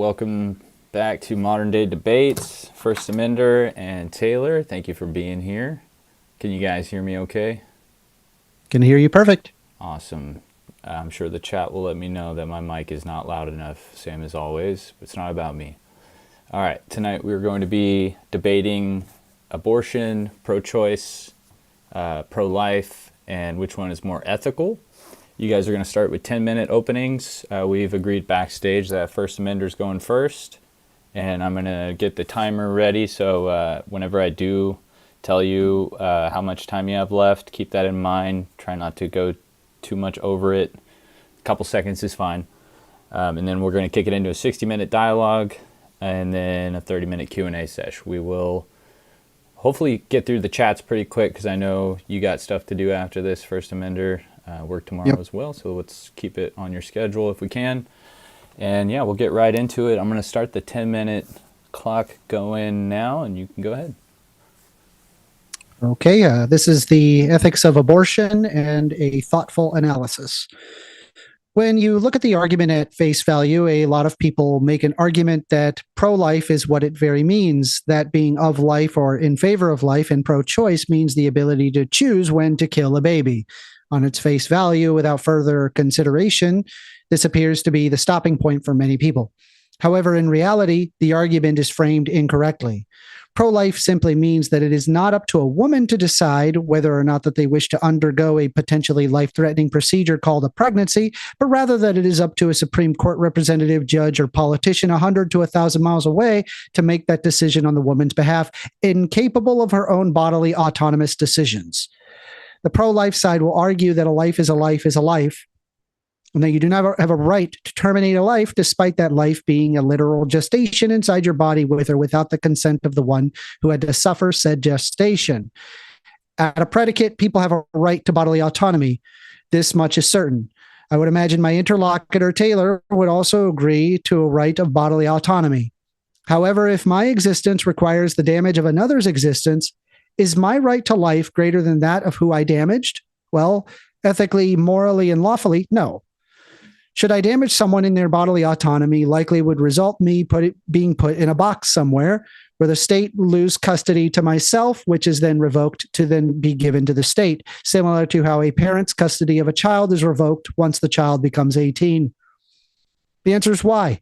Welcome back to Modern Day Debates. 1stAmender and Taylor, thank you for being here. Can you guys hear me okay? Can hear you perfect. Awesome. I'm sure the chat will let me know that my mic is not loud enough, same as always. It's not about me. All right, tonight we're going to be debating abortion, pro-choice, pro-life, and which one is more ethical. You guys are going to start with 10-minute openings. We've agreed backstage that 1stAmender is going first, and I'm going to get the timer ready, so whenever I do tell you how much time you have left, keep that in mind. Try not to go too much over it. A couple seconds is fine. And then we're going to kick it into a 60-minute dialogue and then a 30-minute Q&A sesh. We will hopefully get through the chats pretty quick because I know you got stuff to do after this, 1stAmender. Work tomorrow as well, so let's keep it on your schedule if we can. And yeah, we'll get right into it. I'm going to start the 10-minute clock going now, and you can go ahead. Okay, this is the ethics of abortion and a thoughtful analysis. When you look at the argument at face value, a lot of people make an argument that pro-life is what it very means, that being of life or in favor of life, and pro-choice means the ability to choose when to kill a baby. On its face value, without further consideration, this appears to be the stopping point for many people. However, in reality, the argument is framed incorrectly. Pro-life simply means that it is not up to a woman to decide whether or not that they wish to undergo a potentially life-threatening procedure called a pregnancy, but rather that it is up to a Supreme Court representative, judge, or politician 100 to 1,000 miles away to make that decision on the woman's behalf, incapable of her own bodily autonomous decisions. The pro-life side will argue that a life is a life is a life, and that you do not have a right to terminate a life despite that life being a literal gestation inside your body with or without the consent of the one who had to suffer said gestation. At a predicate, people have a right to bodily autonomy. This much is certain. I would imagine my interlocutor, Taylor, would also agree to a right of bodily autonomy. However, if my existence requires the damage of another's existence, is my right to life greater than that of who I damaged? Well, ethically, morally, and lawfully, no. Should I damage someone in their bodily autonomy, likely would result me being put in a box somewhere where the state lose custody to myself, which is then revoked to then be given to the state, similar to how a parent's custody of a child is revoked once the child becomes 18. The answer is why?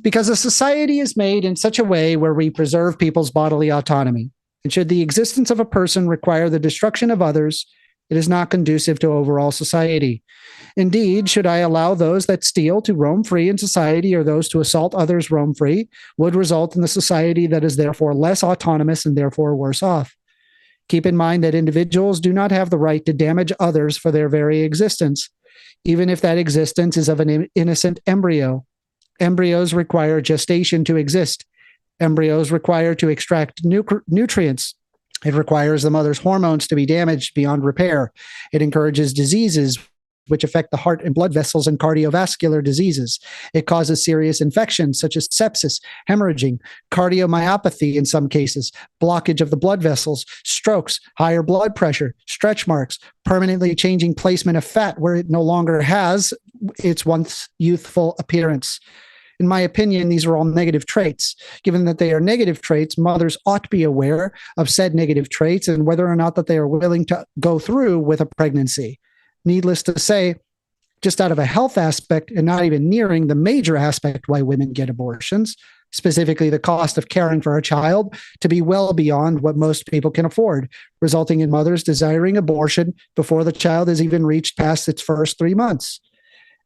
Because a society is made in such a way where we preserve people's bodily autonomy. And should the existence of a person require the destruction of others, it is not conducive to overall society. Indeed, should I allow those that steal to roam free in society or those to assault others roam free, would result in a society that is therefore less autonomous and therefore worse off. Keep in mind that individuals do not have the right to damage others for their very existence, even if that existence is of an innocent embryo. Embryos require gestation to exist. Embryos require to extract nutrients. It requires the mother's hormones to be damaged beyond repair. It encourages diseases which affect the heart and blood vessels and cardiovascular diseases. It causes serious infections such as sepsis, hemorrhaging, cardiomyopathy in some cases, blockage of the blood vessels, strokes, higher blood pressure, stretch marks, permanently changing placement of fat where it no longer has its once youthful appearance. In my opinion, these are all negative traits. Given that they are negative traits, mothers ought to be aware of said negative traits and whether or not that they are willing to go through with a pregnancy. Needless to say, just out of a health aspect and not even nearing the major aspect why women get abortions, specifically the cost of caring for a child, to be well beyond what most people can afford, resulting in mothers desiring abortion before the child has even reached past its first 3 months.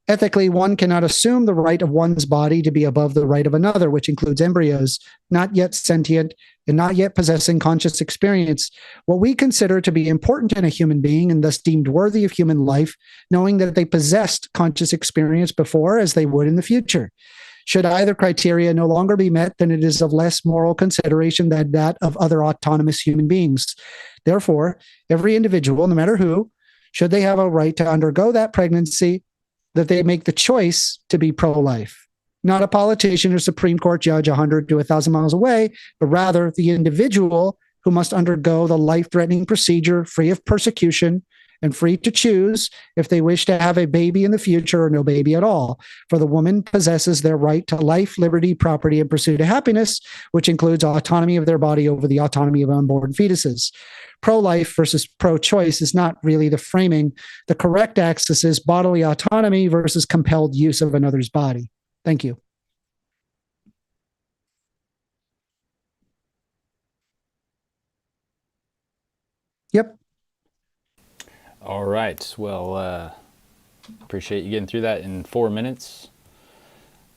Ethically, one cannot assume the right of one's body to be above the right of another, which includes embryos, not yet sentient and not yet possessing conscious experience. What we consider to be important in a human being and thus deemed worthy of human life, knowing that they possessed conscious experience before as they would in the future. Should either criteria no longer be met, then it is of less moral consideration than that of other autonomous human beings. Therefore, every individual, no matter who, should they have a right to undergo that pregnancy, that they make the choice to be pro-life. Not a politician or Supreme Court judge 100 to 1,000 miles away, but rather the individual who must undergo the life-threatening procedure free of persecution and free to choose if they wish to have a baby in the future or no baby at all. For the woman possesses their right to life, liberty, property, and pursuit of happiness, which includes autonomy of their body over the autonomy of unborn fetuses. Pro-life versus pro-choice is not really the framing. The correct axis is bodily autonomy versus compelled use of another's body. Thank you. Yep. All right. Well, appreciate you getting through that in 4 minutes.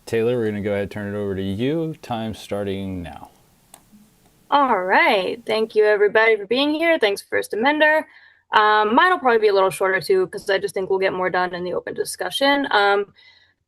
Taylor, we're going to go ahead and turn it over to you. Time starting now. All right. Thank you, everybody, for being here. Thanks, 1stAmender. Mine will probably be a little shorter, too, because I just think we'll get more done in the open discussion.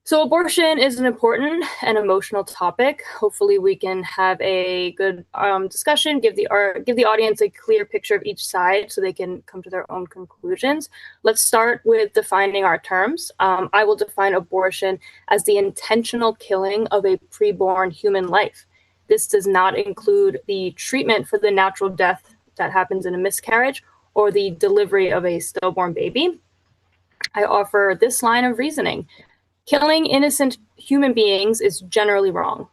So abortion is an important and emotional topic. Hopefully we can have a good discussion, give the audience a clear picture of each side so they can come to their own conclusions. Let's start with defining our terms. I will define abortion as the intentional killing of a preborn human life. This does not include the treatment for the natural death that happens in a miscarriage or the delivery of a stillborn baby. I offer this line of reasoning. Killing innocent human beings is generally wrong.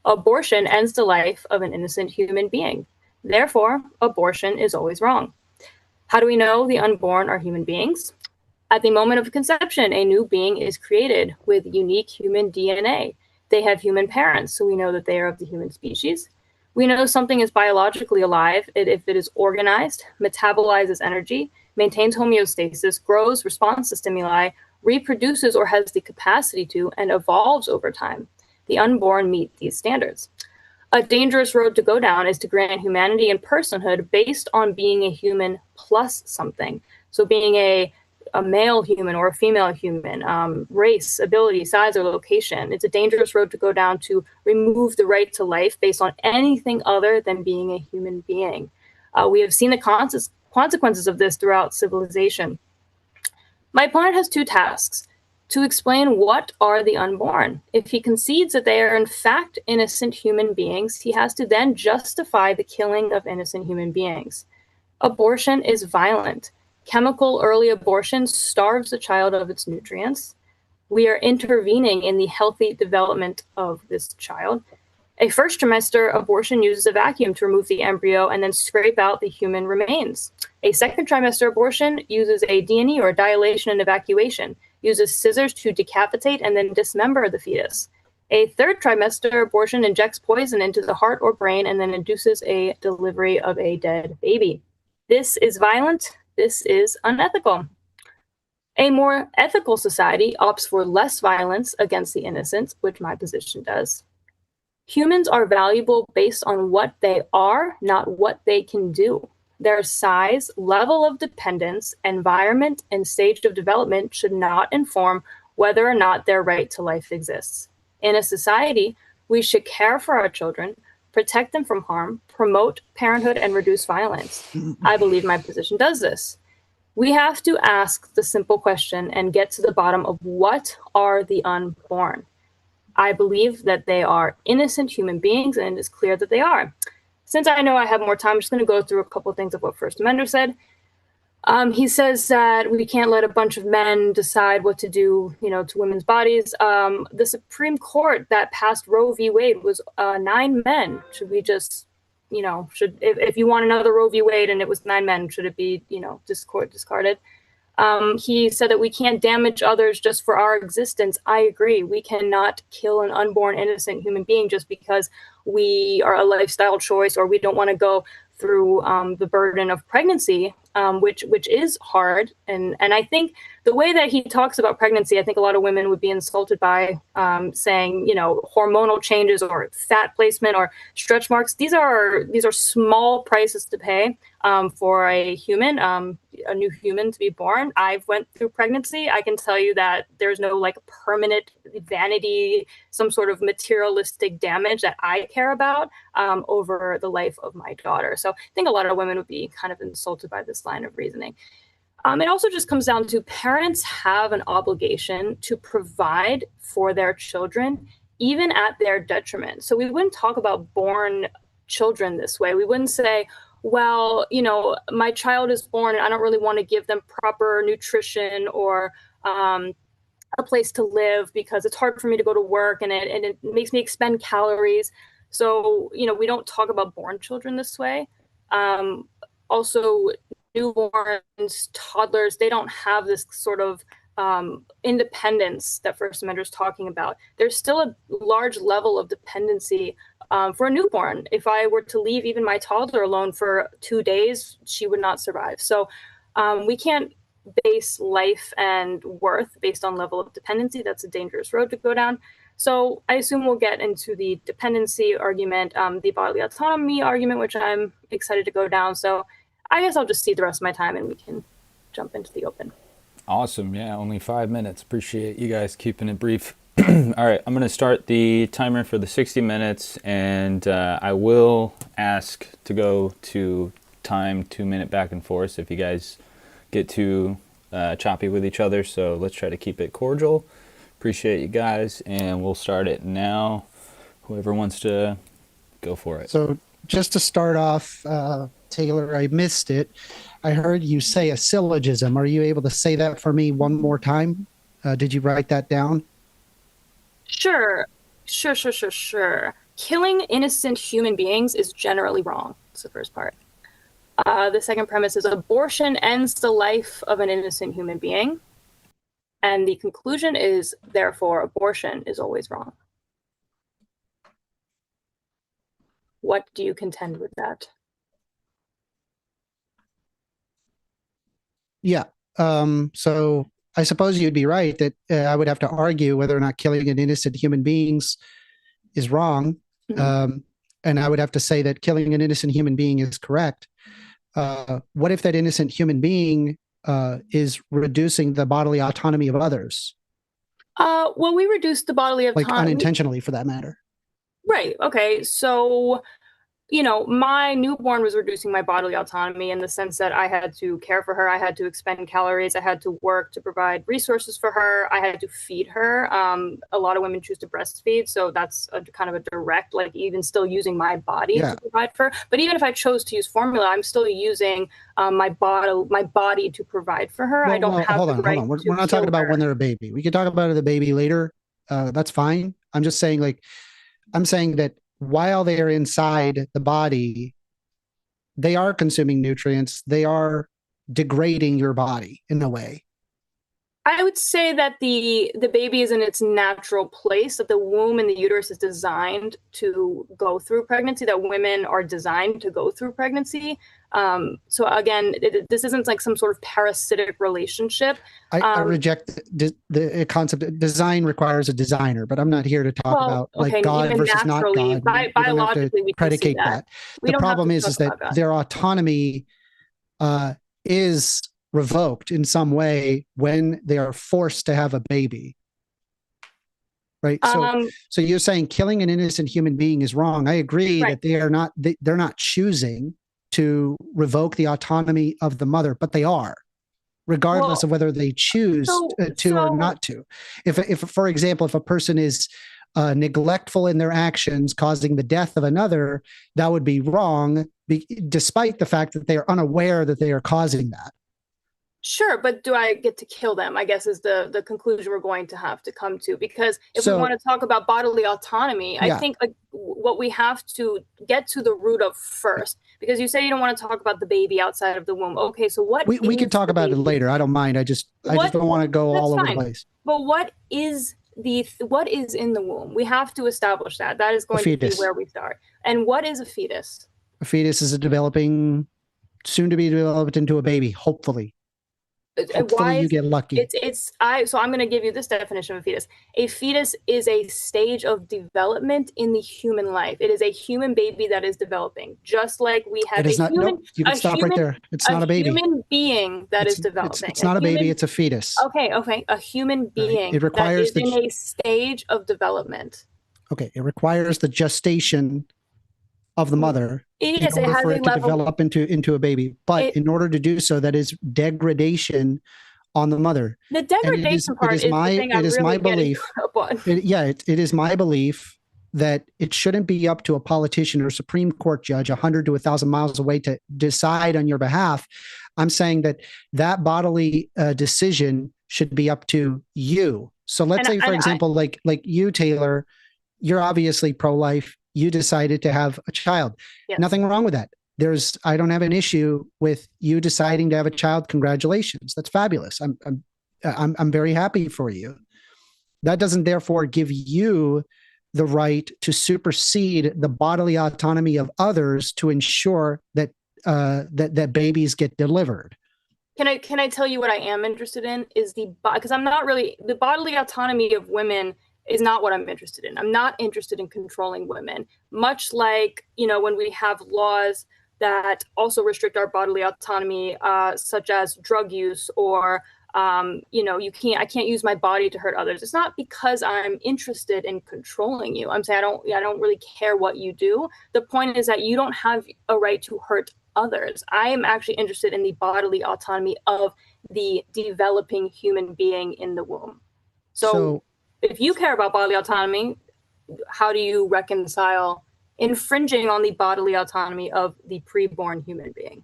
Abortion ends the life of an innocent human being. Therefore, abortion is always wrong. How do we know the unborn are human beings? At the moment of conception, a new being is created with unique human DNA. They have human parents, so we know that they are of the human species. We know something is biologically alive if it is organized, metabolizes energy, maintains homeostasis, grows, responds to stimuli, reproduces or has the capacity to, and evolves over time. The unborn meet these standards. A dangerous road to go down is to grant humanity and personhood based on being a human plus something. So being a male human or a female human, race, ability, size, or location. It's a dangerous road to go down to remove the right to life based on anything other than being a human being. We have seen the consequences of this throughout civilization. My opponent has two tasks: to explain what are the unborn. If he concedes that they are in fact innocent human beings, he has to then justify the killing of innocent human beings. Abortion is violent. Chemical early abortion starves the child of its nutrients. We are intervening in the healthy development of this child. A first trimester abortion uses a vacuum to remove the embryo and then scrape out the human remains. A second trimester abortion uses a D&E or dilation and evacuation, uses scissors to decapitate and then dismember the fetus. A third trimester abortion injects poison into the heart or brain and then induces a delivery of a dead baby. This is violent. This is unethical. A more ethical society opts for less violence against the innocent, which my position does. Humans are valuable based on what they are, not what they can do. Their size, level of dependence, environment, and stage of development should not inform whether or not their right to life exists. In a society, we should care for our children, protect them from harm, promote parenthood, and reduce violence. I believe my position does this. We have to ask the simple question and get to the bottom of what are the unborn. I believe that they are innocent human beings, and it is clear that they are. Since I know I have more time, I'm just going to go through a couple of things of what 1stAmender said. He says that we can't let a bunch of men decide what to do, to women's bodies. The Supreme Court that passed Roe v. Wade was 9 men. Should we just, if you want another Roe v. Wade and it was 9 men, should it be, discarded? He said that we can't damage others just for our existence. I agree. We cannot kill an unborn innocent human being just because we are a lifestyle choice or we don't want to go through the burden of pregnancy, which is hard. And I think the way that he talks about pregnancy, I think a lot of women would be insulted by saying, hormonal changes or fat placement or stretch marks. These are small prices to pay for a human, a new human to be born. I've went through pregnancy. I can tell you that there's no permanent vanity, some sort of materialistic damage that I care about over the life of my daughter. So I think a lot of women would be kind of insulted by this line of reasoning. It also just comes down to parents have an obligation to provide for their children, even at their detriment. So we wouldn't talk about born children this way. We wouldn't say, well, my child is born and I don't really want to give them proper nutrition or a place to live because it's hard for me to go to work and it makes me expend calories. So, we don't talk about born children this way. Also, newborns, toddlers, they don't have this sort of independence that 1stAmender is talking about. There's still a large level of dependency for a newborn. If I were to leave even my toddler alone for 2 days, she would not survive. So we can't base life and worth based on level of dependency. That's a dangerous road to go down. So I assume we'll get into the dependency argument, the bodily autonomy argument, which I'm excited to go down. So I guess I'll just see the rest of my time and we can jump into the open. Awesome. Yeah, only 5 minutes. Appreciate you guys keeping it brief. All right, I'm going to start the timer for the 60 minutes, and I will ask to go to time 2 minute back and forth if you guys get too choppy with each other. So let's try to keep it cordial. Appreciate you guys, and we'll start it now. Whoever wants to go for it. So just to start off, Taylor, I missed it. I heard you say a syllogism. Are you able to say that for me one more time? Did you write that down? Sure. Killing innocent human beings is generally wrong. That's the first part. The second premise is abortion ends the life of an innocent human being. And the conclusion is, therefore, abortion is always wrong. What do you contend with that? Yeah. So I suppose you'd be right that I would have to argue whether or not killing an innocent human beings is wrong. Mm-hmm. And I would have to say that killing an innocent human being is correct. What if that innocent human being is reducing the bodily autonomy of others? Well, we reduce the bodily autonomy. Like unintentionally, for that matter. Right. Okay. So, my newborn was reducing my bodily autonomy in the sense that I had to care for her. I had to expend calories. I had to work to provide resources for her. I had to feed her. A lot of women choose to breastfeed. So that's a kind of a direct, like even still using my body to provide for her. But even if I chose to use formula, I'm still using my body to provide for her. Well, I don't have the right. Hold on. We're not talking about when they're a baby. We can talk about the baby later. That's fine. I'm just saying, I'm saying that while they are inside the body, they are consuming nutrients. They are degrading your body in a way. I would say that the baby is in its natural place, that the womb and the uterus is designed to go through pregnancy, that women are designed to go through pregnancy. So again, this isn't like some sort of parasitic relationship. I reject the concept. Design requires a designer, but I'm not here to talk about God versus not God. Biologically, we predicate that. The problem is that their autonomy is revoked in some way when they are forced to have a baby. Right. So you're saying killing an innocent human being is wrong. I agree that they're not choosing to revoke the autonomy of the mother, but they are, regardless of whether they choose to or not to. If, for example, if a person is neglectful in their actions, causing the death of another, that would be wrong, despite the fact that they are unaware that they are causing that. Sure, but do I get to kill them? I guess is the conclusion we're going to have to come to, because if we want to talk about bodily autonomy, I think what we have to get to the root of first, because you say you don't want to talk about the baby outside of the womb. Okay, so what we can talk about it later. I don't mind. I just don't want to go all over the place. But what is in the womb? We have to establish that. That is going to be where we start. And what is a fetus? A fetus is soon to be developed into a baby, hopefully. Hopefully you get lucky. So I'm going to give you this definition of a fetus. A fetus is a stage of development in the human life. It is a human baby that is developing, just like we have you can stop right there. It's not a baby. A human being that is developing. It's not a baby. It's a fetus. Okay. A human being it requires that is in a stage of development. Okay. It requires the gestation of the mother in order for it to develop into a baby. But in order to do so, that is degradation on the mother. The degradation part is the thing I'm really getting up on. It is my belief that it shouldn't be up to a politician or Supreme Court judge 100 to 1,000 miles away to decide on your behalf. I'm saying that that bodily decision should be up to you. So let's say, for example, like you, Taylor, you're obviously pro-life. You decided to have a child. Yes. Nothing wrong with that. I don't have an issue with you deciding to have a child. Congratulations. That's fabulous. I'm very happy for you. That doesn't therefore give you the right to supersede the bodily autonomy of others to ensure that that babies get delivered. Can I tell you what I am interested in is because I'm not really, the bodily autonomy of women is not what I'm interested in. I'm not interested in controlling women, much like, when we have laws that also restrict our bodily autonomy, such as drug use or I can't use my body to hurt others. It's not because I'm interested in controlling you. I'm saying I don't really care what you do. The point is that you don't have a right to hurt others. I am actually interested in the bodily autonomy of the developing human being in the womb. So if you care about bodily autonomy, how do you reconcile infringing on the bodily autonomy of the preborn human being?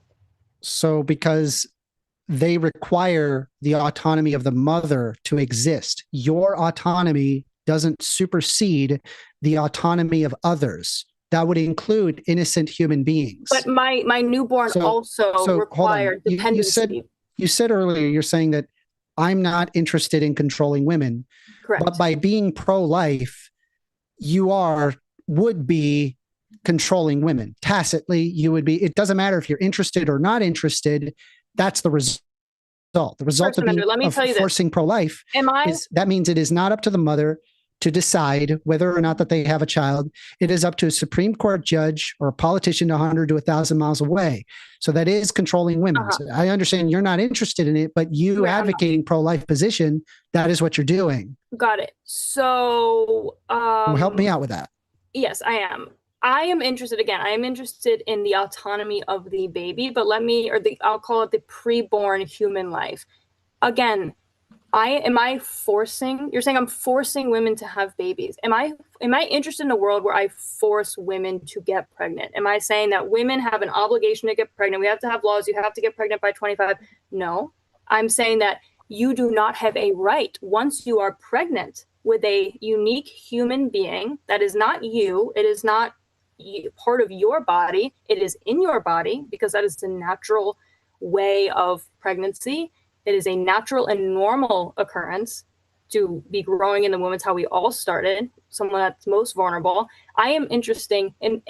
So because they require the autonomy of the mother to exist. Your autonomy doesn't supersede the autonomy of others. That would include innocent human beings. But my newborn also required dependency. You said earlier, you're saying that I'm not interested in controlling women. Correct. But by being pro-life, you would be controlling women. Tacitly, you would be. It doesn't matter if you're interested or not interested. That's the result. The result of forcing pro-life that means it is not up to the mother to decide whether or not that they have a child. It is up to a Supreme Court judge or a politician 100 to 1,000 miles away. So that is controlling women. So I understand you're not interested in it, but you advocating pro-life position, that is what you're doing. Got it. So well, help me out with that. Yes, I am. I am interested in the autonomy of the baby, but I'll call it the preborn human life. Again, you're saying I'm forcing women to have babies. Am I interested in a world where I force women to get pregnant? Am I saying that women have an obligation to get pregnant? We have to have laws. You have to get pregnant by 25. No, I'm saying that you do not have a right once you are pregnant with a unique human being that is not you. It is not part of your body. It is in your body because that is the natural way of pregnancy. It is a natural and normal occurrence to be growing in the womb. It's how we all started, someone that's most vulnerable. I am interested in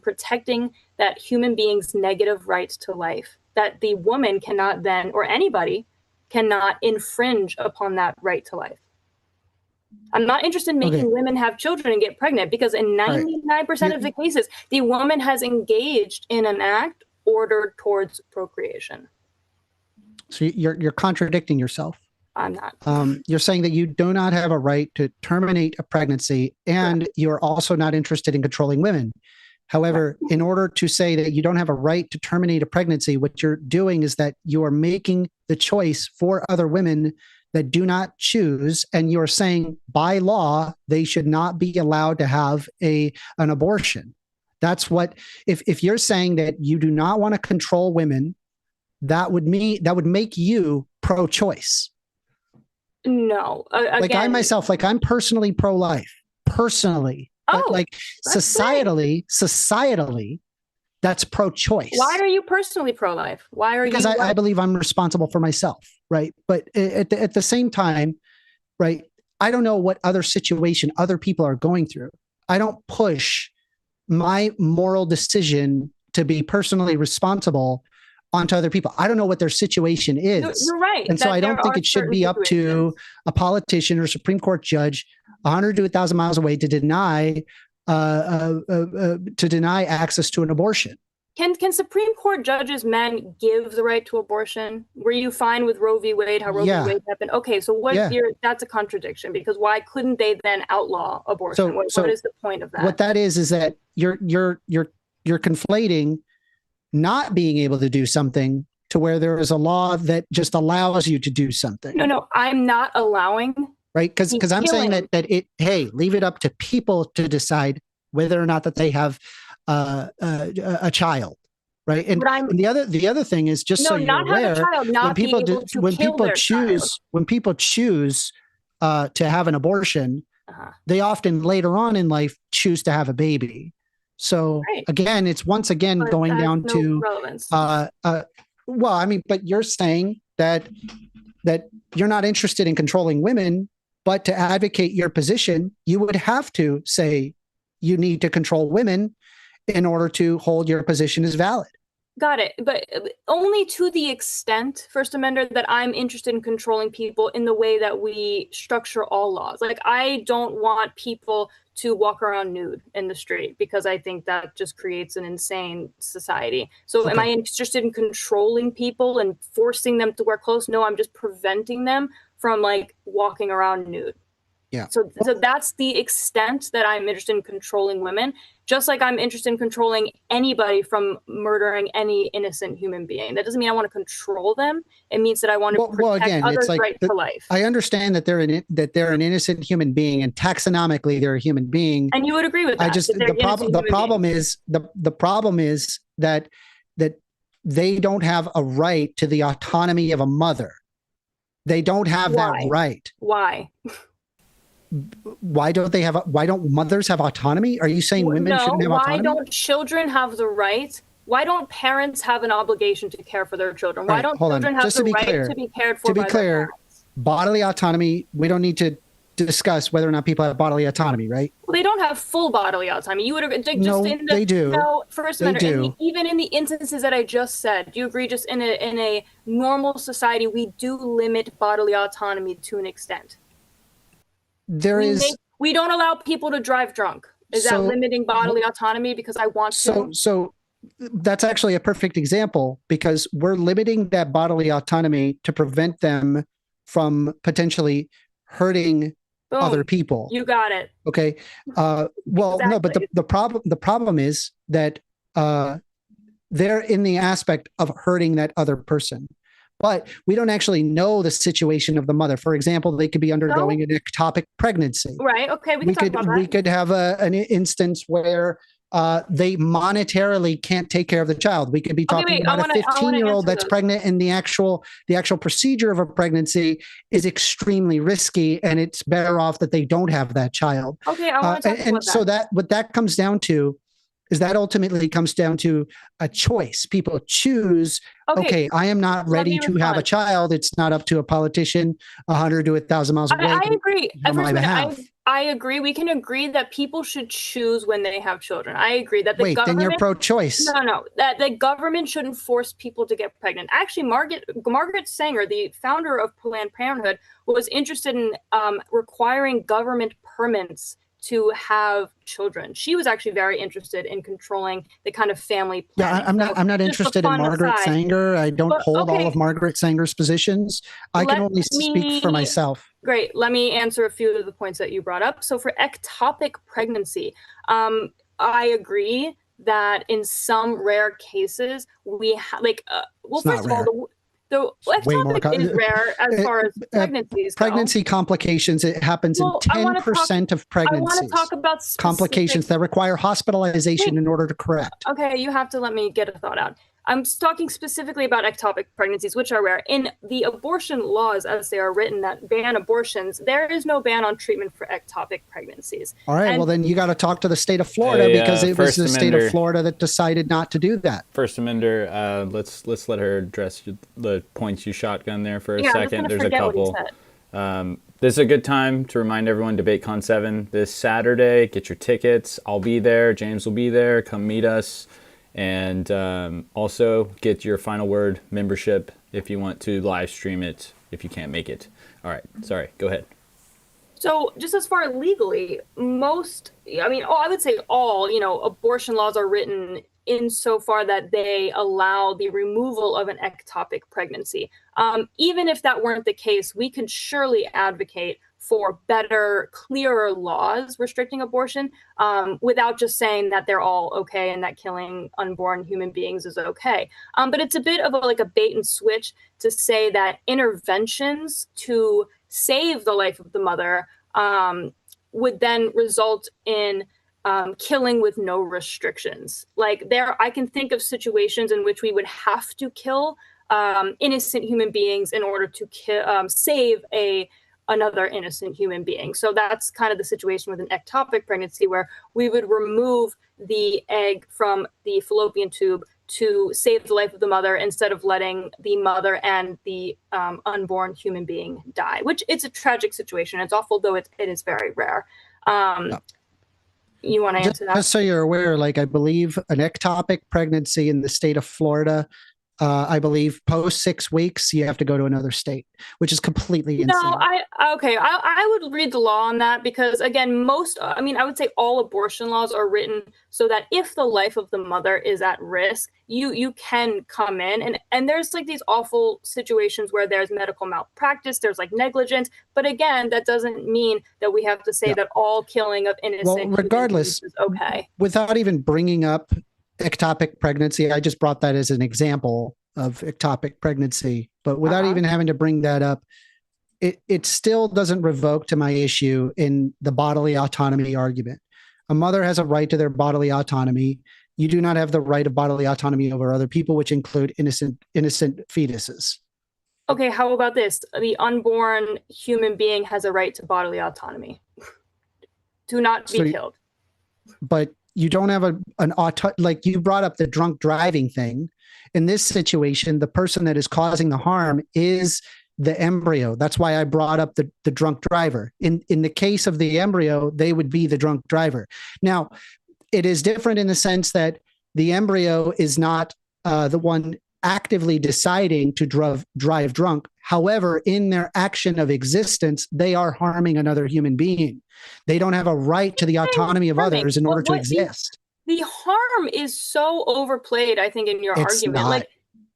protecting that human being's negative right to life, that the woman cannot then, or anybody cannot infringe upon that right to life. I'm not interested in making women have children and get pregnant because in 99% of the cases, the woman has engaged in an act ordered towards procreation. So you're contradicting yourself. I'm not. You're saying that you do not have a right to terminate a pregnancy, and you're also not interested in controlling women. However, in order to say that you don't have a right to terminate a pregnancy, what you're doing is that you are making the choice for other women that do not choose, and you're saying by law they should not be allowed to have an abortion. That's what. If you're saying that you do not want to control women, that would make you pro-choice. No, like I myself, I'm personally pro-life, personally. But societally, that's pro-choice. Why are you personally pro-life? Because I believe I'm responsible for myself, right? But at the same time, right, I don't know what other situation other people are going through. I don't push my moral decision to be personally responsible onto other people. I don't know what their situation is. You're right. And so I don't think it should be up to a politician or Supreme Court judge 100 to 1,000 miles away to deny access to an abortion. Can Supreme Court judges, men, give the right to abortion? Were you fine with Roe v. Wade, how Roe v. Wade happened? Okay, so that's a contradiction, because why couldn't they then outlaw abortion? What is the point of that? What that is that you're conflating not being able to do something to where there is a law that just allows you to do something. No, I'm not allowing right? He's Because I'm saying killing. hey, leave it up to people to decide whether or not that they have a child, right? And, But I'm and the other thing is, just so no, you're not have a aware, child, not being able to kill their child. when people choose to have an abortion, Uh-huh. they often later on in life choose to have a baby. So Right. again, it's once again But going that has down no to relevance. well, I mean, but you're saying that you're not interested in controlling women, but to advocate your position, you would have to say you need to control women in order to hold your position as valid. Got it. But only to the extent, First Amender, that I'm interested in controlling people in the way that we structure all laws. Like, I don't want people to walk around nude in the street because I think that just creates an insane society. So am I interested in controlling people and forcing them to wear clothes? No, I'm just preventing them from like walking around nude. Yeah. So that's the extent that I'm interested in controlling women, just like I'm interested in controlling anybody from murdering any innocent human being. That doesn't mean I want to control them. It means that I want to protect others' right to life. I understand that they're an innocent human being, and taxonomically they're a human being. And you would agree with that. The problem is that they don't have a right to the autonomy of a mother. They don't have that right. Why? Why don't mothers have autonomy? Are you saying women shouldn't have autonomy? Why don't children have the right? Why don't parents have an obligation to care for their children? Why don't children have the right to be cared for by their parents? Bodily autonomy, we don't need to discuss whether or not people have bodily autonomy, right? Well, they don't have full bodily autonomy. You would agree? They do. No, First Amendment. Even in the instances that I just said, do you agree? Just in a normal society, we do limit bodily autonomy to an extent. We don't allow people to drive drunk. Is that limiting bodily autonomy because I want to? So that's actually a perfect example, because we're limiting that bodily autonomy to prevent them from potentially hurting other people. You got it. Okay. Well, exactly. No, but the problem is that they're in the aspect of hurting that other person. But we don't actually know the situation of the mother. For example, they could be undergoing an ectopic pregnancy. Right. Okay. We could have an instance where they monetarily can't take care of the child. We could be talking about a 15-year-old that's pregnant, and the actual procedure of a pregnancy is extremely risky, and it's better off that they don't have that child. Okay. I want to talk about that. So what that comes down to is that ultimately comes down to a choice. People choose, okay, I am not ready to have a child. It's not up to a politician 100 to 1,000 miles away. I agree. On my behalf. I agree. We can agree that people should choose when they have children. I agree that the government... then you're pro-choice. No. That the government shouldn't force people to get pregnant. Actually, Margaret Sanger, the founder of Planned Parenthood, was interested in requiring government permits to have children. She was actually very interested in controlling the kind of family planning. Yeah, I'm not interested in Margaret Sanger. I don't hold all of Margaret Sanger's positions. I can only speak for myself. Great. Let me answer a few of the points that you brought up. So for ectopic pregnancy, I agree that in some rare cases we first of all, the ectopic is rare as far as pregnancies go. Pregnancy complications, it happens in 10% of pregnancies. I want to talk about complications that require hospitalization in order to correct. Okay, you have to let me get a thought out. I'm talking specifically about ectopic pregnancies, which are rare. In the abortion laws, as they are written, that ban abortions, there is no ban on treatment for ectopic pregnancies. All right, well, then you got to talk to the state of Florida, because it was the state of Florida that decided not to do that. First Amender, let's let her address the points you shotgun there for a second. There's a couple. This is a good time to remind everyone, DebateCon 7 this Saturday. Get your tickets. I'll be there. James will be there. Come meet us. And also get your Final Word membership if you want to live stream it if you can't make it. All right. Sorry. Go ahead. So just as far legally, I would say all, abortion laws are written insofar that they allow the removal of an ectopic pregnancy. Even if that weren't the case, we could surely advocate for better, clearer laws restricting abortion, without just saying that they're all okay and that killing unborn human beings is okay. But it's a bit of a bait and switch to say that interventions to save the life of the mother would then result in killing with no restrictions. Like I can think of situations in which we would have to kill innocent human beings in order to save another innocent human being. So that's kind of the situation with an ectopic pregnancy, where we would remove the egg from the fallopian tube to save the life of the mother instead of letting the mother and the unborn human being die, which it's a tragic situation. It's awful, though it is very rare. You want to answer that? Just so you're aware, like I believe an ectopic pregnancy in the state of Florida, I believe post 6 weeks, you have to go to another state, which is completely insane. No, I would read the law on that, because again, I would say all abortion laws are written so that if the life of the mother is at risk, you can come in, and there's like these awful situations where there's medical malpractice, there's like negligence, but again, that doesn't mean that we have to say that all killing of innocent regardless is okay. Without even bringing up ectopic pregnancy, I just brought that as an example of ectopic pregnancy, but without even having to bring that up, it still doesn't revoke to my issue in the bodily autonomy argument. A mother has a right to their bodily autonomy. You do not have the right of bodily autonomy over other people, which include innocent fetuses. Okay, how about this? The unborn human being has a right to bodily autonomy. Do not be killed. But you don't have like you brought up the drunk driving thing. In this situation, the person that is causing the harm is the embryo. That's why I brought up the drunk driver. In the case of the embryo, they would be the drunk driver. Now, it is different in the sense that the embryo is not the one actively deciding to drive drunk. However, in their action of existence, they are harming another human being. They don't have a right to the autonomy of others in order to exist. The harm is so overplayed, I think, in your argument. Not. Like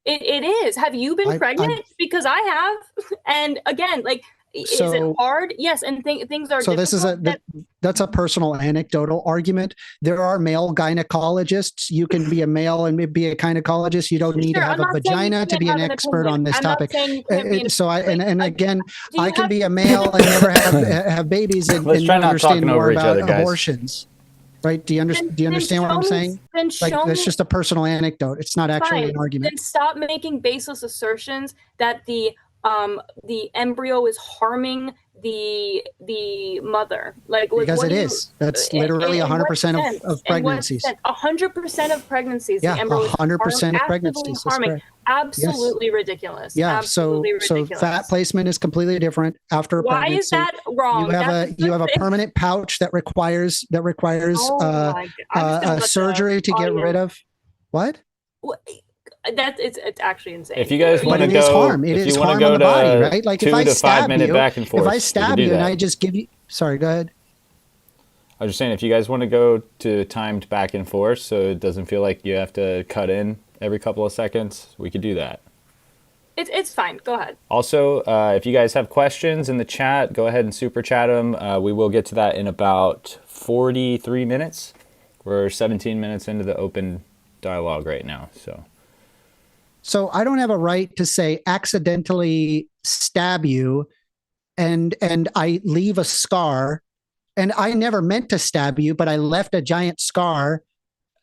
it is. Have you been pregnant? Because I have. And again, like, is it hard? Yes, and things are. So this is that's a personal anecdotal argument. There are male gynecologists. You can be a male and be a gynecologist. You don't need to have a vagina to be an expert on this topic. So again, I can be a male and never have babies and not understand more about abortions. Right? Do you understand what I'm saying? That's just a personal anecdote. It's not actually an argument. Then stop making baseless assertions that the embryo is harming the mother. Because it is. That's literally 100% of pregnancies. 100% of pregnancies. Yeah, the embryo 100% of pregnancies. Harming. Absolutely ridiculous. Yeah. Absolutely ridiculous. So fat placement is completely different after a pregnancy. Why is that wrong? You have a permanent pouch that requires surgery to get rid of. What? It's actually insane. If you guys want to go, it is harm on the body, right? Like if I stab you, if I stab you and I just give you, sorry, go ahead. I was just saying, if you guys want to go to timed back and forth, so it doesn't feel like you have to cut in every couple of seconds, we could do that. It's fine. Go ahead. Also, if you guys have questions in the chat, go ahead and super chat them. We will get to that in about 43 minutes. We're 17 minutes into the open dialogue right now, So I don't have a right to say accidentally stab you and I leave a scar and I never meant to stab you, but I left a giant scar.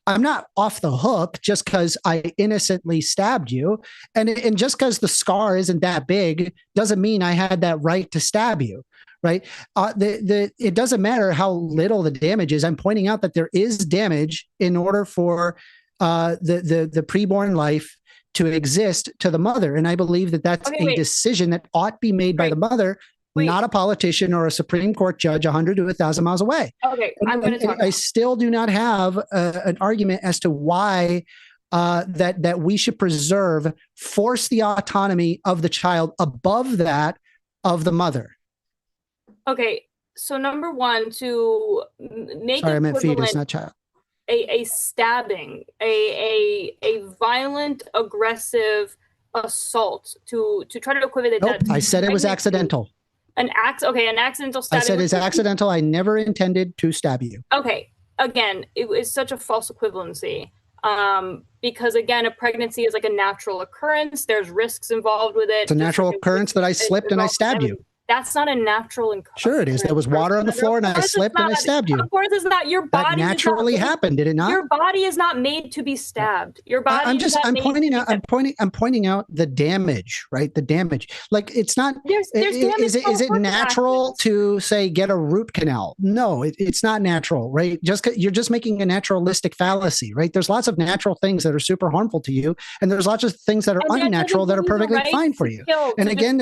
I'm not off the hook just because I innocently stabbed you. And just because the scar isn't that big doesn't mean I had that right to stab you. Right. It doesn't matter how little the damage is. I'm pointing out that there is damage in order for the preborn life to exist to the mother. And I believe that that's a decision that ought to be made by the mother, not a politician or a Supreme Court judge 100 to 1,000 miles away. Okay, I'm going to talk. I still do not have an argument as to why that we should force the autonomy of the child above that of the mother. Okay, so number one, to make Sorry, I meant fetus, not child. A stabbing, a violent, aggressive assault to try to equate that. I said it was accidental. An accidental stabbing. I said it's accidental. I never intended to stab you. Okay, again, it is such a false equivalency. Because again, a pregnancy is like a natural occurrence. There's risks involved with it. It's a natural occurrence that I slipped and I stabbed you. That's not a natural Sure it is. There was water on the floor and I slipped and I stabbed you. Of course it's not. Your body that naturally happened, did it not? Your body is not made to be stabbed. Your body I'm pointing out the damage, right? The damage. Like it's not there's damage is it natural to say get a root canal? No, it's not natural, right? You're just making a naturalistic fallacy, right? There's lots of natural things that are super harmful to you, and there's lots of things that are unnatural that are perfectly fine for you. And again,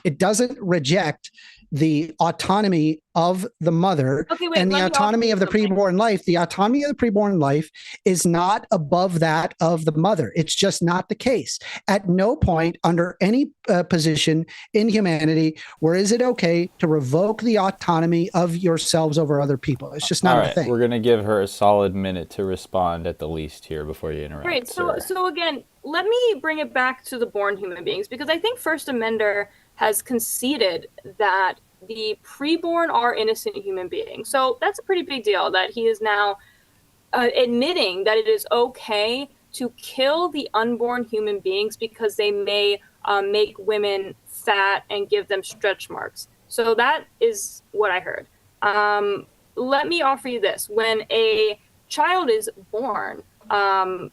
it doesn't reject the autonomy of the mother and the autonomy of the preborn life. The autonomy of the preborn life is not above that of the mother. It's just not the case. At no point under any position in humanity where is it okay to revoke the autonomy of yourselves over other people. It's just not a thing. We're going to give her a solid minute to respond at the least here before you interrupt. Right. So again, let me bring it back to the born human beings, because I think 1stAmender has conceded that the preborn are innocent human beings. So that's a pretty big deal that he is now admitting that it is okay to kill the unborn human beings because they may make women fat and give them stretch marks. So that is what I heard. Let me offer you this. When a child is born, I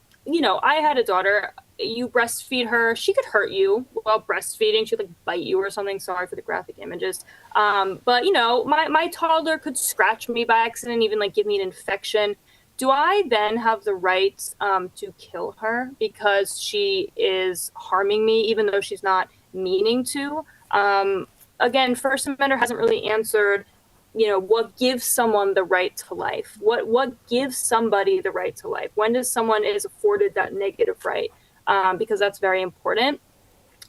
had a daughter. You breastfeed her, she could hurt you while breastfeeding. She'd bite you or something. Sorry for the graphic images. But my toddler could scratch me by accident, even give me an infection. Do I then have the right to kill her because she is harming me, even though she's not meaning to? Again, 1stAmender hasn't really answered, what gives someone the right to life? What gives somebody the right to life? When does someone is afforded that negative right? Because that's very important.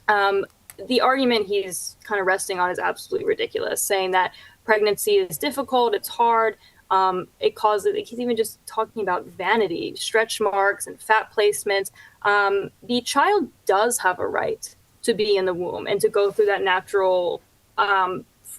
The argument he's kind of resting on is absolutely ridiculous, saying that pregnancy is difficult, it's hard, he's even just talking about vanity, stretch marks, and fat placements. The child does have a right to be in the womb and to go through that natural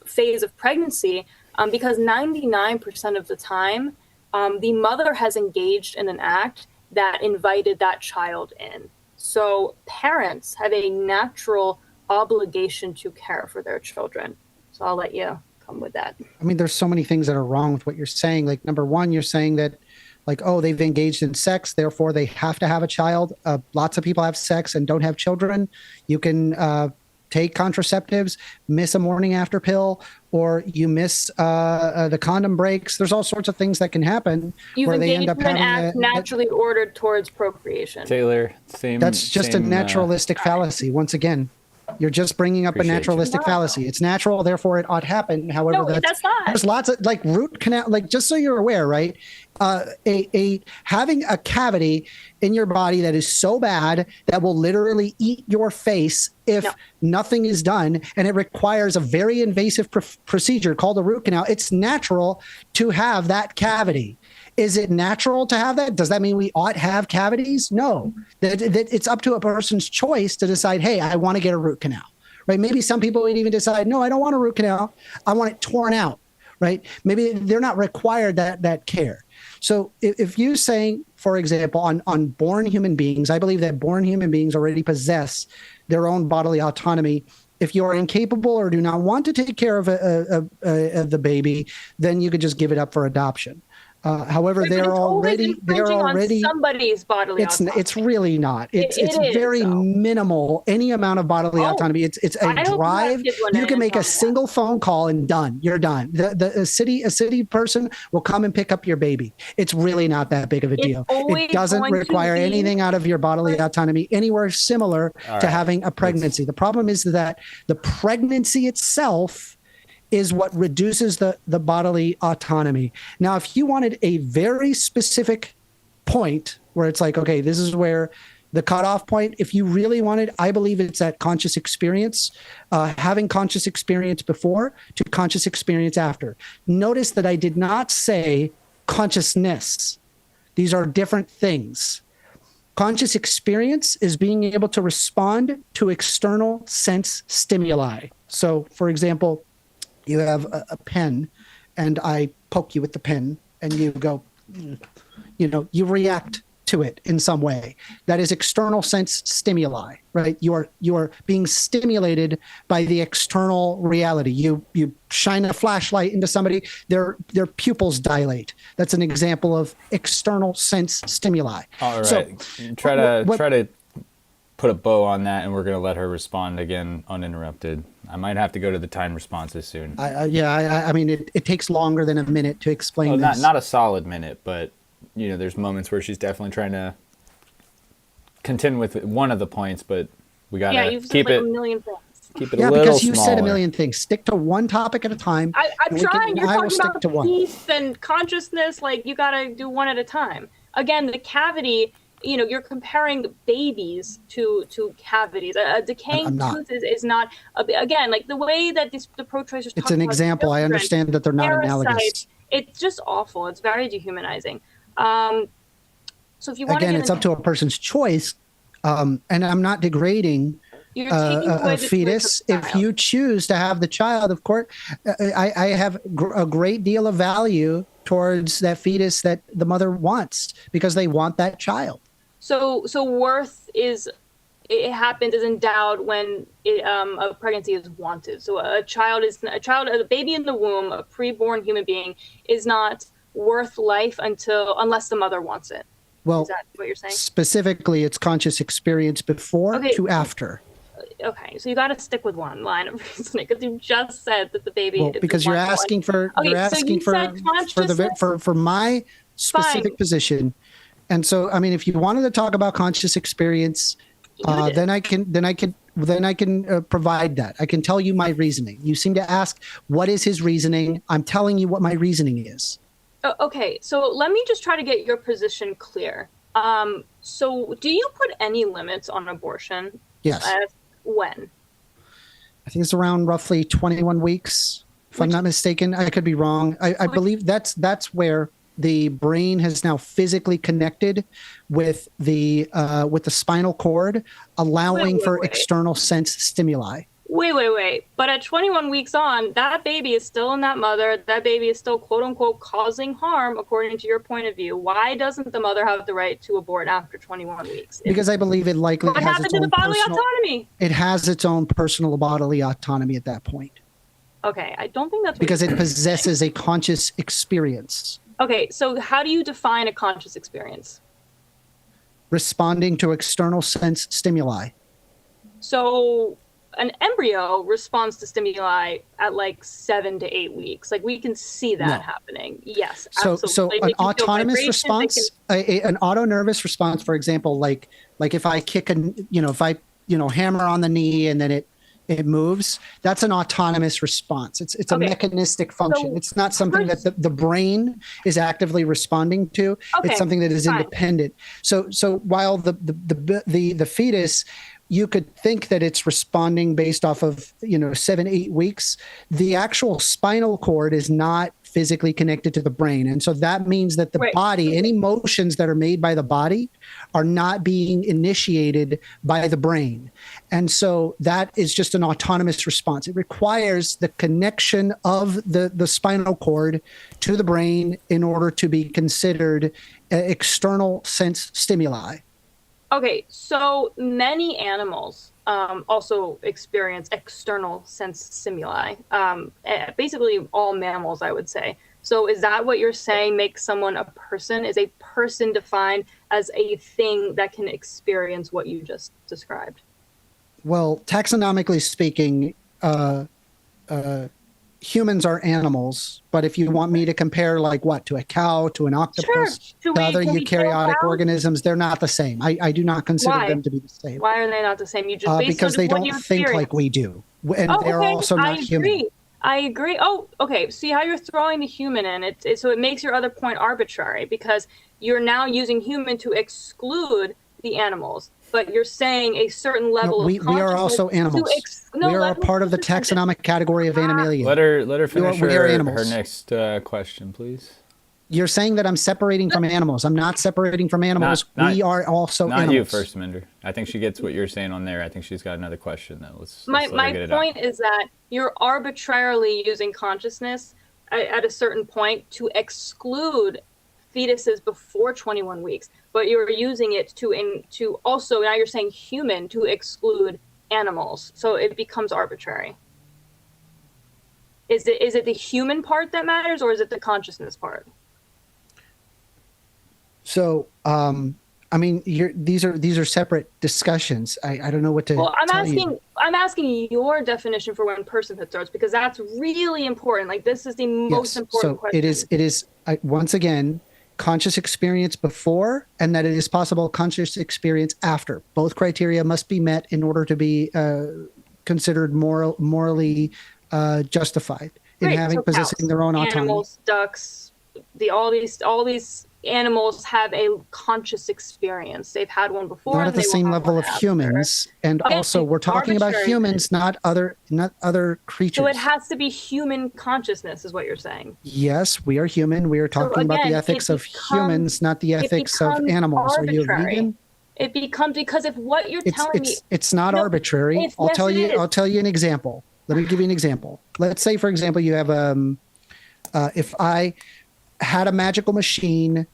phase of pregnancy, because 99% of the time, the mother has engaged in an act that invited that child in. So parents have a natural obligation to care for their children. So I'll let you come with that. I mean, there's so many things that are wrong with what you're saying. Number one, you're saying that they've engaged in sex, therefore they have to have a child. Lots of people have sex and don't have children. You can take contraceptives, miss a morning after pill, or you miss the condom breaks. There's all sorts of things that can happen where they end up having an act naturally ordered towards procreation. Taylor, that's just a naturalistic fallacy. Once again, you're just bringing up a naturalistic fallacy. It's natural, therefore it ought to happen. However, that's not. There's lots of root canal, just so you're aware, right? Having a cavity in your body that is so bad that will literally eat your face if nothing is done, and it requires a very invasive procedure called a root canal. It's natural to have that cavity. Is it natural to have that? Does that mean we ought to have cavities? No. That it's up to a person's choice to decide, hey, I want to get a root canal, right? Maybe some people would even decide, no, I don't want a root canal. I want it torn out, right? Maybe they're not required that care. So if you're saying, for example, on born human beings, I believe that born human beings already possess their own bodily autonomy. If you are incapable or do not want to take care of the baby, then you could just give it up for adoption. However, they're already somebody's bodily autonomy. It's really not. It's very minimal. Any amount of bodily autonomy. It's a drive. You can make a single phone call and done. You're done. A city person will come and pick up your baby. It's really not that big of a deal. It doesn't require anything out of your bodily autonomy anywhere similar to having a pregnancy. The problem is that the pregnancy itself is what reduces the bodily autonomy. Now, if you wanted a very specific point where it's okay, this is where the cutoff point, if you really wanted, I believe it's at conscious experience, having conscious experience before to conscious experience after. Notice that I did not say consciousness. These are different things. Conscious experience is being able to respond to external sense stimuli. So, for example, you have a pen and I poke you with the pen and you go, you react to it in some way. That is external sense stimuli, right? You are being stimulated by the external reality. You shine a flashlight into somebody, their pupils dilate. That's an example of external sense stimuli. All right. So, try to put a bow on that, and we're going to let her respond again uninterrupted. I might have to go to the timed responses soon. I mean, it takes longer than a minute to explain this. Not a solid minute, but there's moments where she's definitely trying to contend with one of the points, but we got to keep it. A million things. Keep it a little because you smaller. said a million things. Stick to one topic at a time. I'm trying. You're talking about to one. peace and consciousness. Like, you got to do one at a time. Again, the cavity. You're comparing babies to cavities. A decaying tooth is not. Again, like the way that the pro-choicers. It's an example. I understand that they're not analogous. It's just awful. It's very dehumanizing. So if you want again, it's up to a person's choice, and I'm not degrading a fetus. If you choose to have the child, of course, I have a great deal of value towards that fetus that the mother wants because they want that child. So worth is endowed when a pregnancy is wanted. So a baby in the womb, a preborn human being, is not worth life unless the mother wants it. Well, is that what you're saying? Specifically, it's conscious experience before to after. Okay, so you got to stick with one line of reasoning because you just said that the baby. Well, because you're asking for my specific position, and so I mean, if you wanted to talk about conscious experience, then I can provide that. I can tell you my reasoning. You seem to ask, what is his reasoning? I'm telling you what my reasoning is. Okay, so let me just try to get your position clear. So do you put any limits on abortion? Yes. When? I think it's around roughly 21 weeks, if I'm not mistaken. I could be wrong. I believe that's where the brain has now physically connected with the spinal cord, allowing for external sense stimuli. Wait. But at 21 weeks on, that baby is still in that mother. That baby is still, quote unquote, causing harm, according to your point of view. Why doesn't the mother have the right to abort after 21 weeks? Because I believe it likely what has happened its to own the bodily personal autonomy? It has its own personal bodily autonomy at that point. Okay, I don't think that's because it possesses a conscious experience. Okay, so how do you define a conscious experience? Responding to external sense stimuli. So an embryo responds to stimuli at like 7 to 8 weeks. Like, we can see that happening. Yes, absolutely. So an autonomous response, an autonervous response, for example, like if I kick if I hammer on the knee and then it moves, that's an autonomous response. It's a mechanistic function. So it's not something that the brain is actively responding to. It's something that is independent. So while the fetus, you could think that it's responding based off of 7-8 weeks, the actual spinal cord is not physically connected to the brain. And so that means that the body, any motions that are made by the body are not being initiated by the brain. And so that is just an autonomous response. It requires the connection of the spinal cord to the brain in order to be considered external sense stimuli. Okay, so many animals also experience external sense stimuli. Basically all mammals, I would say. So is that what you're saying makes someone a person? Is a person defined as a thing that can experience what you just described? Well, taxonomically speaking, humans are animals, but if you want me to compare to a cow, to an octopus, to other eukaryotic organisms, they're not the same. I do not consider them to be the same. Why are they not the same? You just because they don't think like we do, and they're also not human. I agree. Oh, okay. See how you're throwing the human in it, so it makes your other point arbitrary because you're now using human to exclude the animals. But you're saying a certain level of consciousness. We are also animals. We are a part of the taxonomic category of Animalia. Let her finish her next question, please. You're saying that I'm separating from animals. I'm not separating from animals. We are also animals. Not you, 1stAmender. I think she gets what you're saying on there. I think she's got another question though. My point is that you're arbitrarily using consciousness at a certain point to exclude fetuses before 21 weeks, but you're using it to also, now you're saying human, to exclude animals. So it becomes arbitrary. Is it the human part that matters, or is it the consciousness part? So, I mean, these are separate discussions. I don't know what to. Well, tell you. I'm asking your definition for when personhood starts, because that's really important. Like, this is the most important question. It is once again, conscious experience before, and that it is possible conscious experience after. Both criteria must be met in order to be considered morally justified in having possessing their own autonomy. Animals, ducks, all these animals have a conscious experience. They've had one before. Not at the same level of humans, and also we're talking about humans, not other creatures. So it has to be human consciousness, is what you're saying. Yes, we are human. We are talking about the ethics of humans, not the ethics of animals. Are you a vegan? It becomes, because if what you're telling me, it's not arbitrary. I'll tell you an example. Let me give you an example. Let's say, for example, you have if I had a magical machine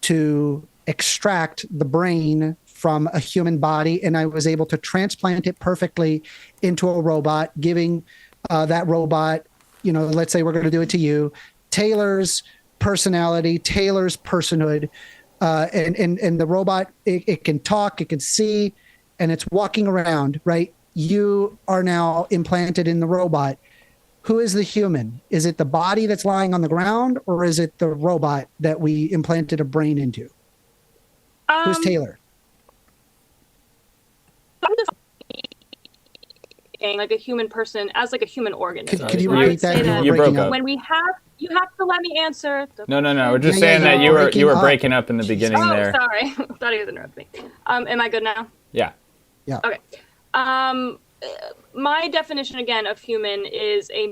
to extract the brain from a human body, and I was able to transplant it perfectly into a robot, giving that robot, let's say we're going to do it to you, Taylor's personality, Taylor's personhood, and the robot, it can talk, it can see, and it's walking around, right? You are now implanted in the robot. Who is the human? Is it the body that's lying on the ground, or is it the robot that we implanted a brain into? Who's Taylor? Like a human person, as like a human organism. Could you repeat that? You broke up. When you have to let me answer. No. We're just saying that you were breaking up in the beginning there. Sorry. I thought he was interrupting me. Am I good now? Yeah. Okay. My definition again of human is a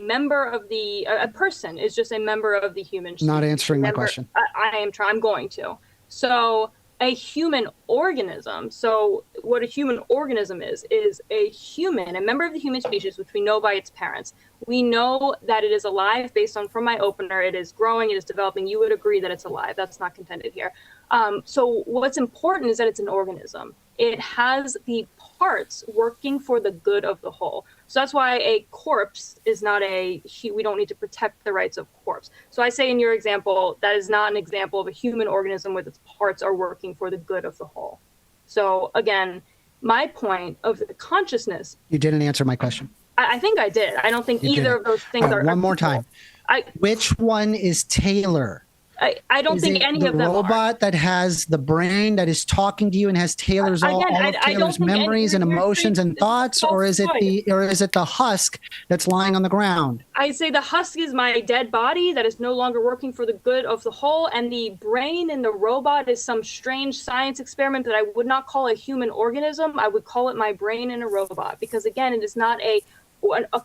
person is just a member of the human. Not answering my question. I'm going to. So a human organism. So what a human organism is a human, a member of the human species, which we know by its parents. We know that it is alive based on, from my opener, it is growing, it is developing. You would agree that it's alive. That's not contended here. So what's important is that it's an organism. It has the parts working for the good of the whole. So that's why a corpse is not we don't need to protect the rights of corpse. So I say in your example, that is not an example of a human organism with its parts are working for the good of the whole. So again, my point of the consciousness. You didn't answer my question. I think I did. I don't think either of those things are. One more time. Which one is Taylor? I don't think any of them are. The robot that has the brain that is talking to you and has Taylor's all of Taylor's memories and emotions and thoughts, or is it the husk that's lying on the ground? I say the husk is my dead body that is no longer working for the good of the whole, and the brain in the robot is some strange science experiment that I would not call a human organism. I would call it my brain in a robot, because again, it is not a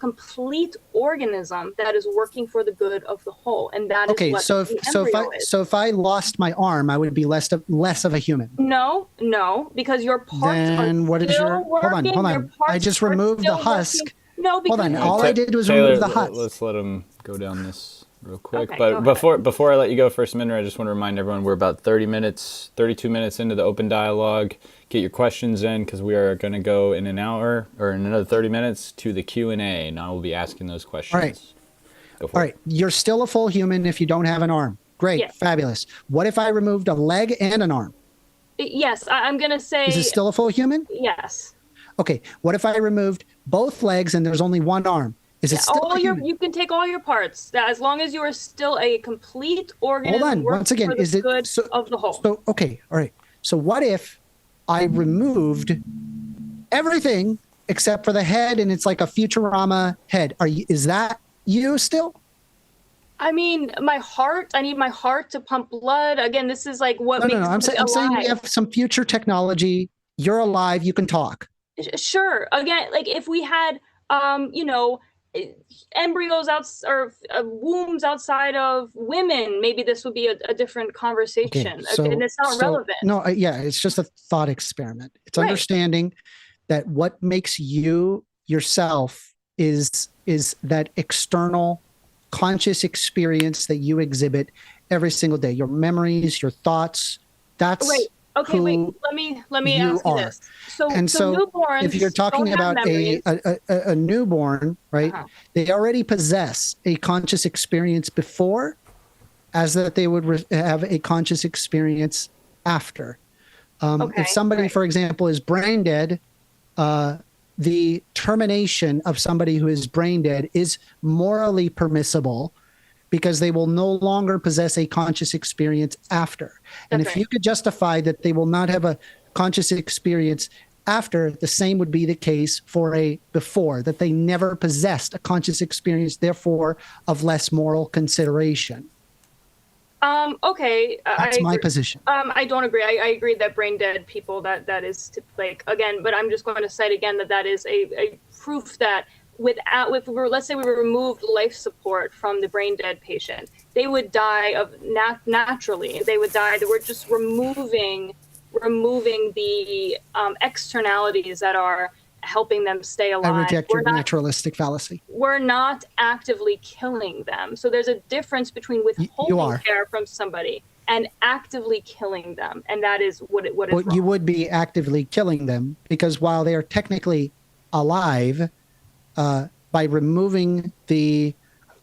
complete organism that is working for the good of the whole, and that is what the embryo is. So if I lost my arm, I would be less of a human. No, because your parts then what is your working. Hold on. I just removed the husk. Working. No, because hold on. All I did was remove the husk. Let's let him go down this real quick. Okay, but before I let you go, 1stAmender, I just want to remind everyone we're about 32 minutes into the open dialogue. Get your questions in, because we are going to go in an hour or in another 30 minutes to the Q&A, and I will be asking those questions. All right. You're still a full human if you don't have an arm. Great. Yes. Fabulous. What if I removed a leg and an arm? Yes, I'm going to say... Is it still a full human? Yes. Okay. What if I removed both legs and there's only one arm? Is it still you can take all your parts, as long as you are still a complete organism. Hold on. Once again, is it good of the whole? So, okay. All right. So what if I removed everything except for the head, and it's like a Futurama head? Is that you still? I mean, my heart. I need my heart to pump blood. Again, this is like what makes me alive. I'm saying we have some future technology. You're alive. You can talk. Sure. Again, like if we had, embryos wombs outside of women, maybe this would be a different conversation. Okay, and it's not relevant. No, it's just a thought experiment. It's understanding that what makes you yourself is that external conscious experience that you exhibit, every single day. Your memories, your thoughts. That's Wait. Okay, who wait. Let me ask you this. So newborns, if you're talking don't have about a newborn, right? They already possess a conscious experience before, as that they would have a conscious experience after. If somebody, for example, is brain dead, the termination of somebody who is brain dead is morally permissible because they will no longer possess a conscious experience after. And if you could justify that they will not have a conscious experience after, the same would be the case for a before, that they never possessed a conscious experience, therefore of less moral consideration. Okay. That's my position. I don't agree. I agree that brain dead people, that is like, again, but I'm just going to cite again that is a proof that let's say we removed life support from the brain dead patient, they would die of naturally. They would die. We're just removing the externalities that are helping them stay alive. I reject your naturalistic fallacy. We're not actively killing them. So there's a difference between withholding care from somebody and actively killing them. And that is what is wrong. You would be actively killing them because while they are technically alive, by removing the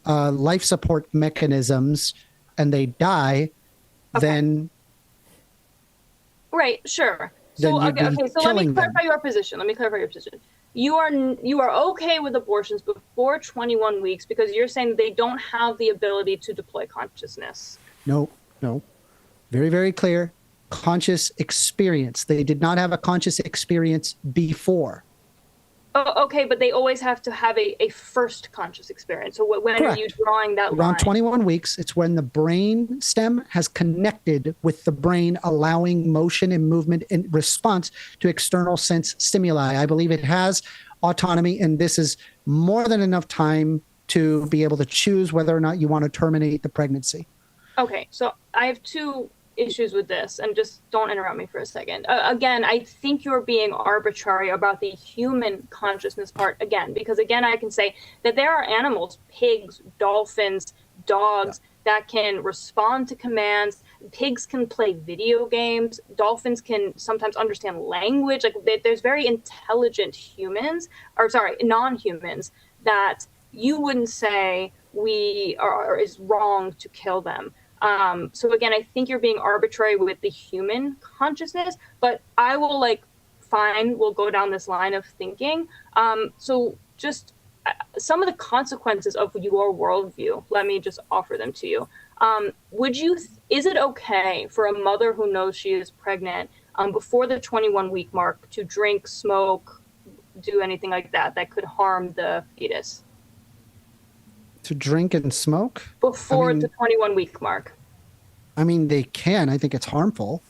life support mechanisms and they die, then... Right, sure. So let me clarify your position. You are okay with abortions before 21 weeks because you're saying they don't have the ability to deploy consciousness. No. Very, very clear. Conscious experience. They did not have a conscious experience before. Oh, okay, but they always have to have a first conscious experience. So when Correct. are you drawing that line? Around 21 weeks, it's when the brain stem has connected with the brain, allowing motion and movement in response to external sense stimuli. I believe it has autonomy, and this is more than enough time to be able to choose whether or not you want to terminate the pregnancy. Okay, so I have two issues with this, and just don't interrupt me for a second. Again, I think you're being arbitrary about the human consciousness part again, because again, I can say that there are animals, pigs, dolphins, dogs, that can respond to commands. Pigs can play video games. Dolphins can sometimes understand language. Like there's very intelligent non-humans that you wouldn't say is wrong to kill them. So again, I think you're being arbitrary with the human consciousness, but I will we'll go down this line of thinking. So just some of the consequences of your worldview, let me just offer them to you. Is it okay for a mother who knows she is pregnant before the 21-week mark to drink, smoke, do anything like that could harm the fetus? To drink and smoke? Before the 21-week mark. I mean, they can. I think it's harmful.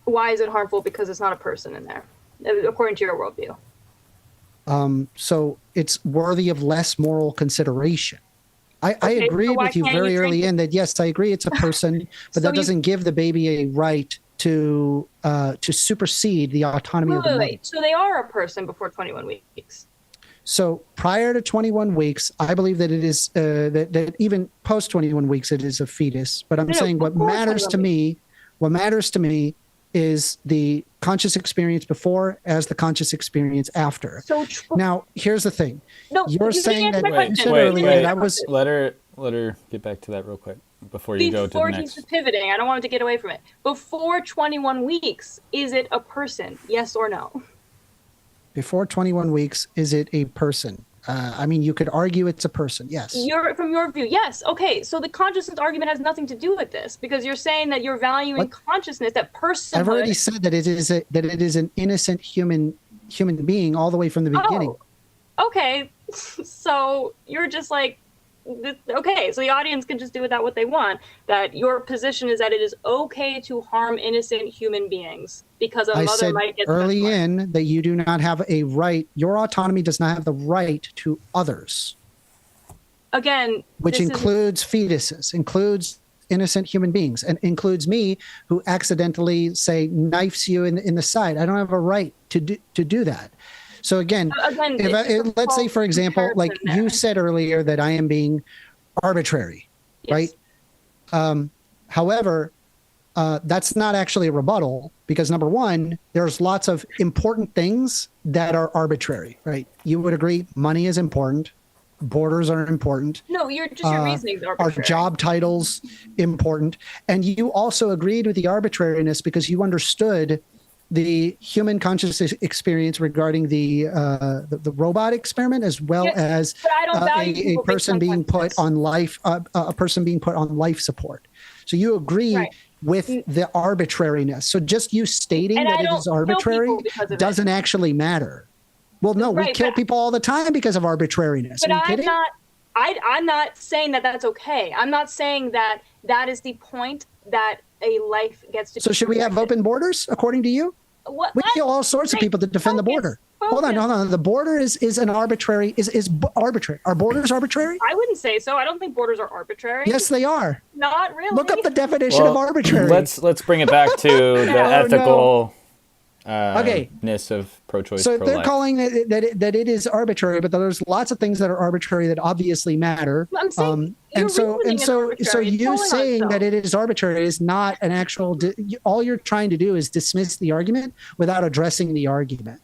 Why is it harmful? Because it's not a person in there, according to your worldview. So it's worthy of less moral consideration. I agree with you very early in that, yes, I agree it's a person, but that doesn't give the baby a right to supersede the autonomy of the mother. So they are a person before 21 weeks. So prior to 21 weeks, I believe that it is that even post 21 weeks, it is a fetus. But I'm saying what matters to me is the conscious experience before as the conscious experience after. Now, here's the thing. No, you're saying that let her get back to that real quick before you go to the next. Before he's pivoting, I don't want him to get away from it. Before 21 weeks, is it a person? Yes or no? Before 21 weeks, is it a person? I mean, you could argue it's a person. Yes. From your view, yes. Okay, so the consciousness argument has nothing to do with this because you're saying that you're valuing consciousness, that personhood. I've already said that it is an innocent human being all the way from the beginning. Oh, okay, so you're just like, okay, so the audience can just do with that what they want. That your position is that it is okay to harm innocent human beings because a mother might get early in that you do not have a right. Your autonomy does not have the right to others. Again, which includes fetuses, includes innocent human beings, and includes me who accidentally knifes you in the side. I don't have a right to do that. So again, let's say, for example, like you said earlier that I am being arbitrary, yes. Right? However, that's not actually a rebuttal because number one, there's lots of important things that are arbitrary, right? You would agree money is important. Borders are important. No, your reasoning's arbitrary. Our job titles important. And you also agreed with the arbitrariness because you understood the human consciousness experience regarding the robot experiment, as well as a person being put on life, a person being put on life support. So you agree with the arbitrariness. So just you stating that it is arbitrary doesn't actually matter. Well, no, we kill people all the time because of arbitrariness. But Are you kidding? I'm not saying that that's okay. I'm not saying that that is the point that a life gets to. So should we have open borders, according to you? We kill all sorts of people to defend the border. Hold on. The border is an arbitrary, is arbitrary. Are borders arbitrary? I wouldn't say so. I don't think borders are arbitrary. Yes, they are. Not really. Look up the definition of arbitrary. Let's bring it back to the ethical ness of pro-choice, so pro-life. they're calling it that it is arbitrary, but there's lots of things that are arbitrary that obviously matter. I'm saying so you saying that it is arbitrary is not an actual. All you're trying to do is dismiss the argument without addressing the argument.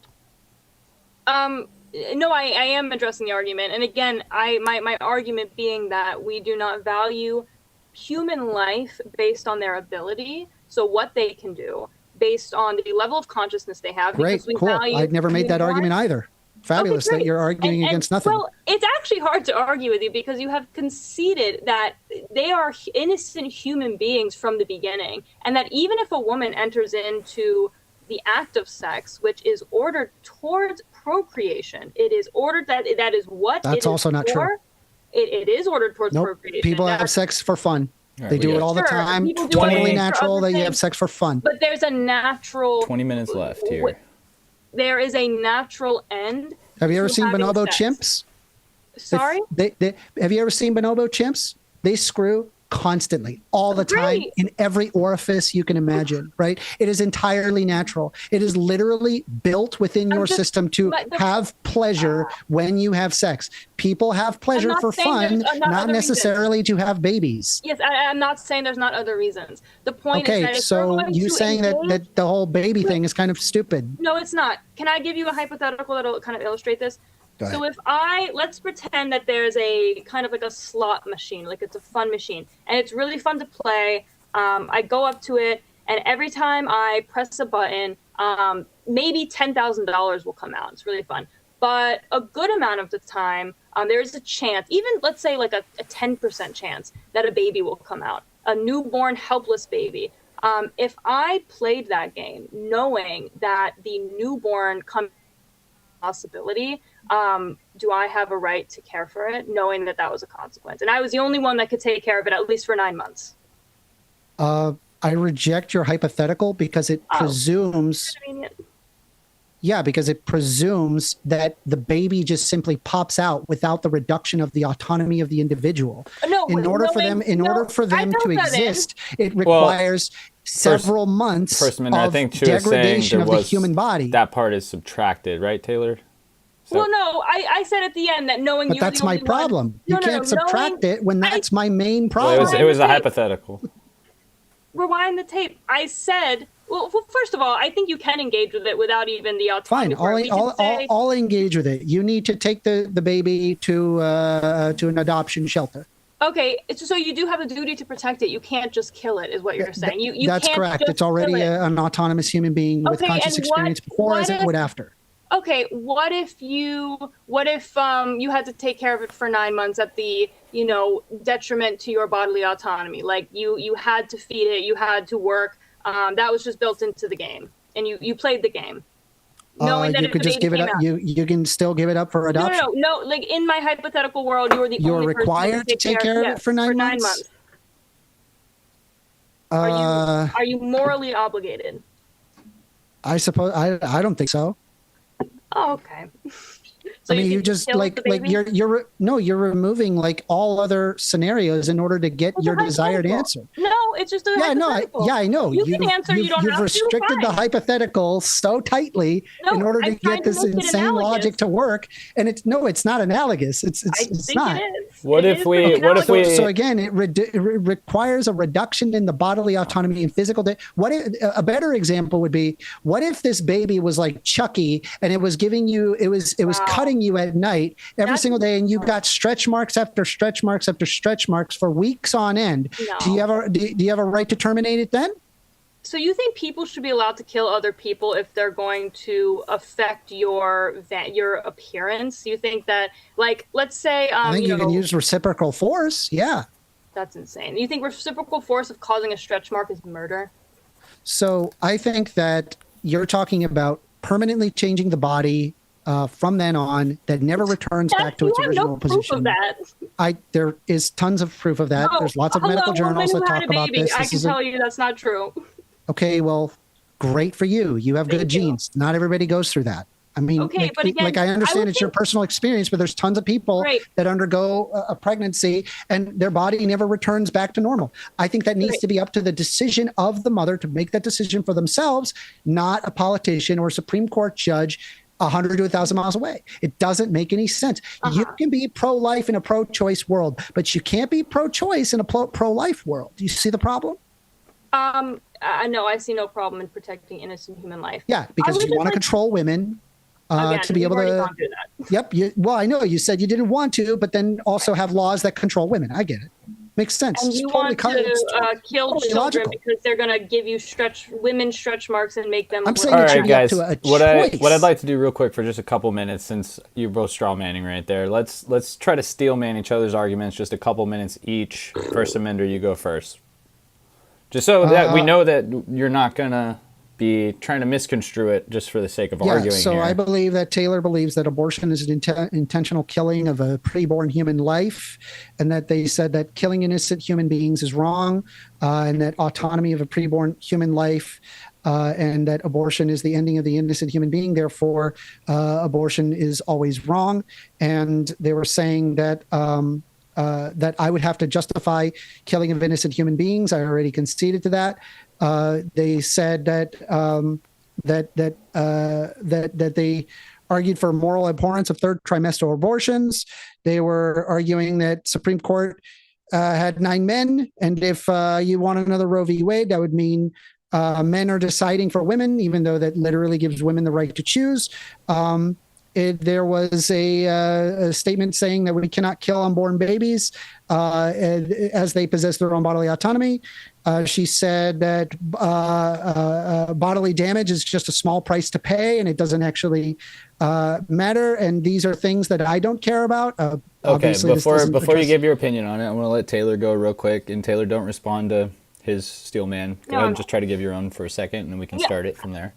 No, I am addressing the argument, and again, my argument being that we do not value human life based on their ability, so what they can do, based on the level of consciousness they have. Great, cool. I'd never made that argument either. Fabulous that you're arguing against nothing. Well, it's actually hard to argue with you because you have conceded that they are innocent human beings from the beginning, and that even if a woman enters into the act of sex, which is ordered towards procreation, it is ordered that is what. That's also not true. It is ordered towards procreation. People have sex for fun. They do it all the time. Totally natural that you have sex for fun. But there's a natural. 20 minutes left here. There is a natural end. Have you ever seen bonobo chimps? Sorry? Have you ever seen bonobo chimps? They screw constantly, all the time, in every orifice you can imagine, right? It is entirely natural. It is literally built within your system to have pleasure when you have sex. People have pleasure for fun, not necessarily to have babies. Yes, I'm not saying there's not other reasons. The point is that so you saying that the whole baby thing is kind of stupid. No, it's not. Can I give you a hypothetical that'll kind of illustrate this? So let's pretend that there's a kind of like a slot machine, like it's a fun machine, and it's really fun to play. I go up to it, and every time I press a button, maybe $10,000 will come out. It's really fun. But a good amount of the time, there's a chance, even let's say like a 10% chance that a baby will come out, a newborn, helpless baby. If I played that game knowing that the newborn comes possibility, do I have a right to care for it, knowing that that was a consequence? And I was the only one that could take care of it, at least for 9 months. I reject your hypothetical because it presumes... Yeah, because it presumes that the baby just simply pops out without the reduction of the autonomy of the individual. In order for them to exist, it requires several months of degradation of the human body. That part is subtracted, right, Taylor? Well, no, I said at the end that knowing but that's my problem. You can't subtract it when that's my main problem. Well, it was a hypothetical. Rewind the tape. I said... Well, first of all, I think you can engage with it without even the autonomy. Fine, I'll engage with it. You need to take the baby to an adoption shelter. Okay, so you do have a duty to protect it. You can't just kill it, is what you're saying. You that's can't correct. It's already an autonomous human being with conscious experience before as it would after. Okay, what if you had to take care of it for 9 months at the detriment to your bodily autonomy? Like you had to feed it, you had to work. That was just built into the game, and you played the game, knowing that you could just give it up. You can still give it up for adoption. No. Like in my hypothetical world, you're the only required to take care of it for 9 months. Are you morally obligated? I suppose I don't think so. Oh, okay. So I mean, you think just kill like the baby? you're removing like all other scenarios in order to get It's a your desired hypothetical. answer. No, it's just a Yeah, hypothetical. I know. You can answer. You don't You've have to. restricted the Fine. hypothetical so tightly in No, order to I'm trying get to this make it insane logic analogous. to work. And it's not analogous. I It's think not. it is. What It if is we- pretty what if So, we- analogous. so again, it requires a reduction in the bodily autonomy and physical. What if, a better example would be, what if this baby was like Chucky and it was giving you, it was Wow. cutting you at night every That's- single day, and you got stretch marks after stretch marks after stretch marks for weeks on end. No. Do you have a right to terminate it then? So you think people should be allowed to kill other people if they're going to affect your appearance? You think that, like, let's say, I think you can use reciprocal force. Yeah. that's insane. You think reciprocal force of causing a stretch mark is murder? So I think that you're talking about permanently changing the body from then on that never returns back to its You have original no proof position. of that. There is tons of proof of that. No. There's lots of Hello, medical journals woman that who had talk a about baby. this. I can tell you that's not true. Okay, well, great for you. You have good Thank you. genes. Not everybody goes through that. I mean, Okay, but again, like I I understand would it's your think- personal experience, but there's tons of people Right. that undergo a pregnancy and their body never returns back to normal. I think that needs Right. to be up to the decision of the mother to make that decision for themselves, not a politician or a Supreme Court judge 100 to 1,000 miles away. It doesn't make any sense. You can be pro-life in a pro-choice world, but you can't be pro-choice in a pro-life world. Do you see the problem? No, I see no problem in protecting innocent human life. Yeah, because would you just want to like- control women Again, to be we've able already to. gone through that. Yep. Well, I know you said you didn't want to, but then also have laws that control women. I get it. Makes sense. And It's you totally want to kill totally children logical. because they're going to give you women stretch marks and make them. I'm look saying All it should right, be up guys. to a What choice. I'd like to do real quick for just a couple minutes, since you're both straw manning right there, let's try to steel man each other's arguments just a couple minutes each. First Amender, you go first. Just so that we know that you're not gonna be trying to misconstrue it just for the sake of arguing so here. I believe that Taylor believes that abortion is an intentional killing of a preborn human life, and that they said that killing innocent human beings is wrong, and that autonomy of a preborn human life, and that abortion is the ending of the innocent human being. Therefore, abortion is always wrong. And they were saying that that I would have to justify killing of innocent human beings. I already conceded to that. They said that that they argued for moral abhorrence of third trimestral abortions. They were arguing that Supreme Court had 9 men, and if you want another Roe v. Wade, that would mean men are deciding for women, even though that literally gives women the right to choose. There was a statement saying that we cannot kill unborn babies as they possess their own bodily autonomy. She said that bodily damage is just a small price to pay, and it doesn't actually matter. And these are things that I don't care about. Okay, before you address- give your opinion on it, I'm going to let Taylor go real quick. And Taylor, don't respond to his steel man. Go ahead and just try to give your own for a second, and then we can start it from there.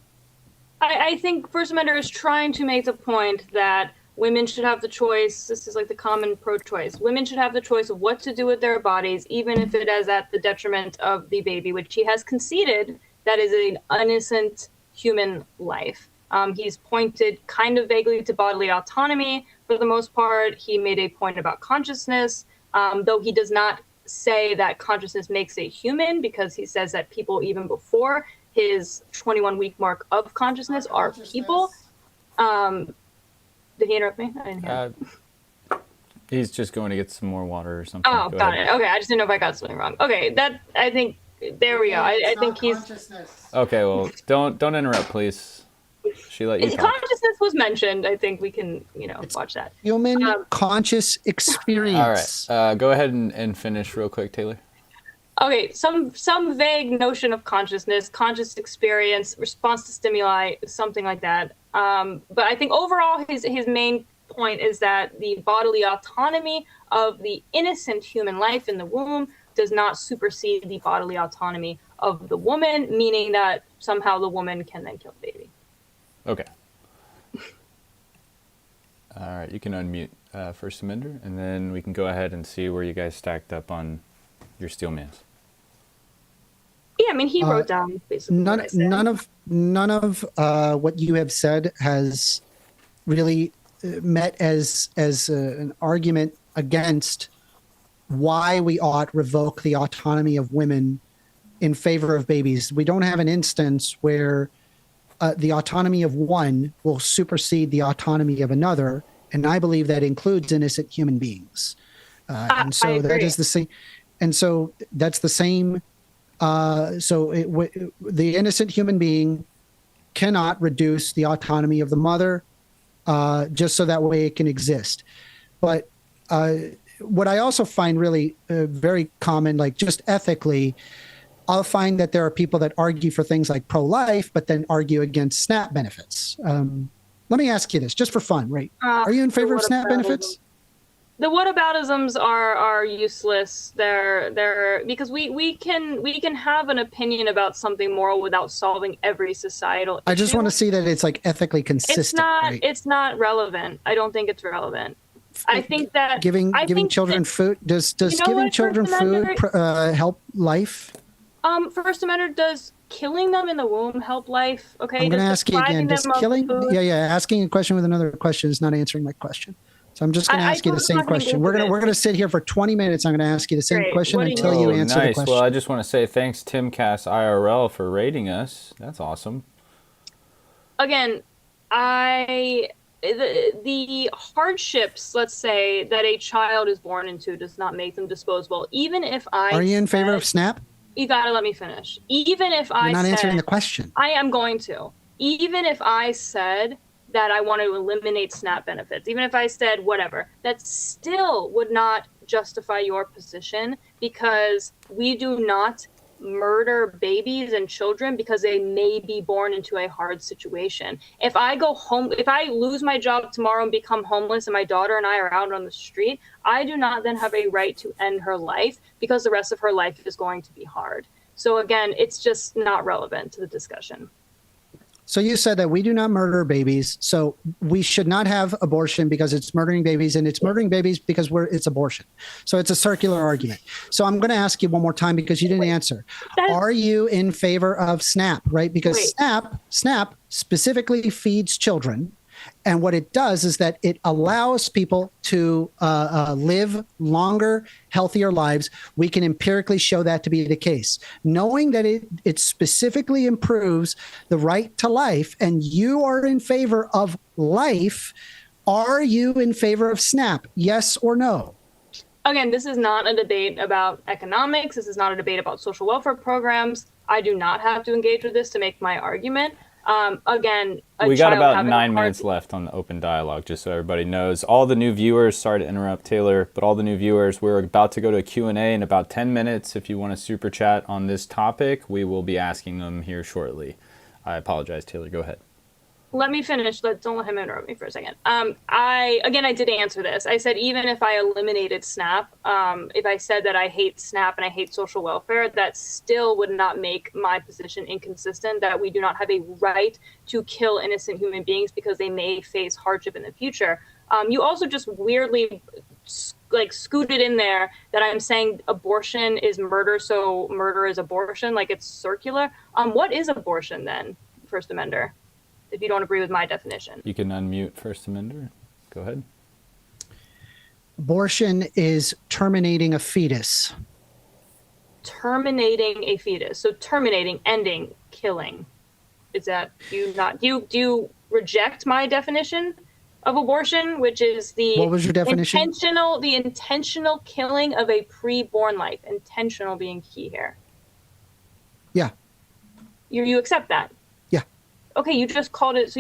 I think First Amendment is trying to make the point that women should have the choice. This is like the common pro-choice. Women should have the choice of what to do with their bodies, even if it is at the detriment of the baby, which he has conceded that is an innocent human life. He's pointed kind of vaguely to bodily autonomy for the most part. He made a point about consciousness, though he does not say that consciousness makes a human, because he says that people even before his 21-week mark of consciousness are people. Did he interrupt me? I didn't hear. He's just going to get some more water or something. Oh, Go got ahead. it. Okay, I just didn't know if I got something wrong. Okay, I think, there we go. I think he's... Okay, well, don't interrupt, please. She let you talk. Consciousness was mentioned. I think we can, watch that. human conscious experience. All right, go ahead and finish real quick, Taylor. Okay, some vague notion of consciousness, conscious experience, response to stimuli, something like that. But I think overall his main point is that the bodily autonomy of the innocent human life in the womb does not supersede the bodily autonomy of the woman, meaning that somehow the woman can then kill the baby. Okay. All right, you can unmute First Amender, and then we can go ahead and see where you guys stacked up on your steel mans. Yeah, I mean, he wrote down basically what I said. None of what you have said has really met as an argument against why we ought revoke the autonomy of women in favor of babies. We don't have an instance where the autonomy of one will supersede the autonomy of another, and I believe that includes innocent human beings. And so that is the same. And so that's the same. The innocent human being cannot reduce the autonomy of the mother, just so that way it can exist. But what I also find really very common, like just ethically, I'll find that there are people that argue for things like pro-life, but then argue against SNAP benefits. Let me ask you this, just for fun, right? Are you in favor of SNAP benefits? The whataboutisms are useless. They're because we can have an opinion about something moral without solving every societal issue. I just want to see that it's like ethically consistent. It's not relevant. I don't think it's relevant. I think that giving children food does giving children food help life? First Amendment, does killing them in the womb help life? Okay, I'm going to ask you again. Does killing? Asking a question with another question is not answering my question. So I'm just going to ask you the same question. We're gonna sit here for 20 minutes. I'm going to ask you the same question until you answer the question. Well, I just want to say thanks, Timcast IRL, for rating us. That's awesome. Again, the hardships, let's say, that a child is born into does not make them disposable. Even if Are you in favor of SNAP? You got to let me finish. Even if You're not answering the question. I am going to. Even if I said that I want to eliminate SNAP benefits, even if I said whatever, that still would not justify your position, because we do not murder babies and children because they may be born into a hard situation. If I lose my job tomorrow and become homeless and my daughter and I are out on the street, I do not then have a right to end her life because the rest of her life is going to be hard. So again, it's just not relevant to the discussion. So you said that we do not murder babies, so we should not have abortion because it's murdering babies, and it's murdering babies because it's abortion. So it's a circular argument. So I'm going to ask you one more time because you didn't answer. Are you in favor of SNAP, right? Because SNAP specifically feeds children, and what it does is that it allows people to live longer, healthier lives. We can empirically show that to be the case. Knowing that it specifically improves the right to life, and you are in favor of life, are you in favor of SNAP? Yes or no? Again, this is not a debate about economics. This is not a debate about social welfare programs. I do not have to engage with this to make my argument. Again, we got about 9 minutes left on the open dialogue, just so everybody knows. All the new viewers, sorry to interrupt Taylor, but all the new viewers, we're about to go to a Q&A in about 10 minutes. If you want to super chat on this topic, we will be asking them here shortly. I apologize, Taylor, go ahead. Let me finish. Don't let him interrupt me for a second. I did answer this. I said even if I eliminated SNAP, if I said that I hate SNAP and I hate social welfare, that still would not make my position inconsistent, that we do not have a right to kill innocent human beings because they may face hardship in the future. You also just weirdly scooted in there that I'm saying abortion is murder, so murder is abortion, like it's circular. What is abortion then, First Amender? If you don't agree with my definition. You can unmute First Amender. Go ahead. Abortion is terminating a fetus. Terminating a fetus. So terminating, ending, killing. Is that do you reject my definition of abortion, which is what was your definition? Intentional killing of a preborn life. Intentional being key here. Yeah. You accept that? Okay, you just called it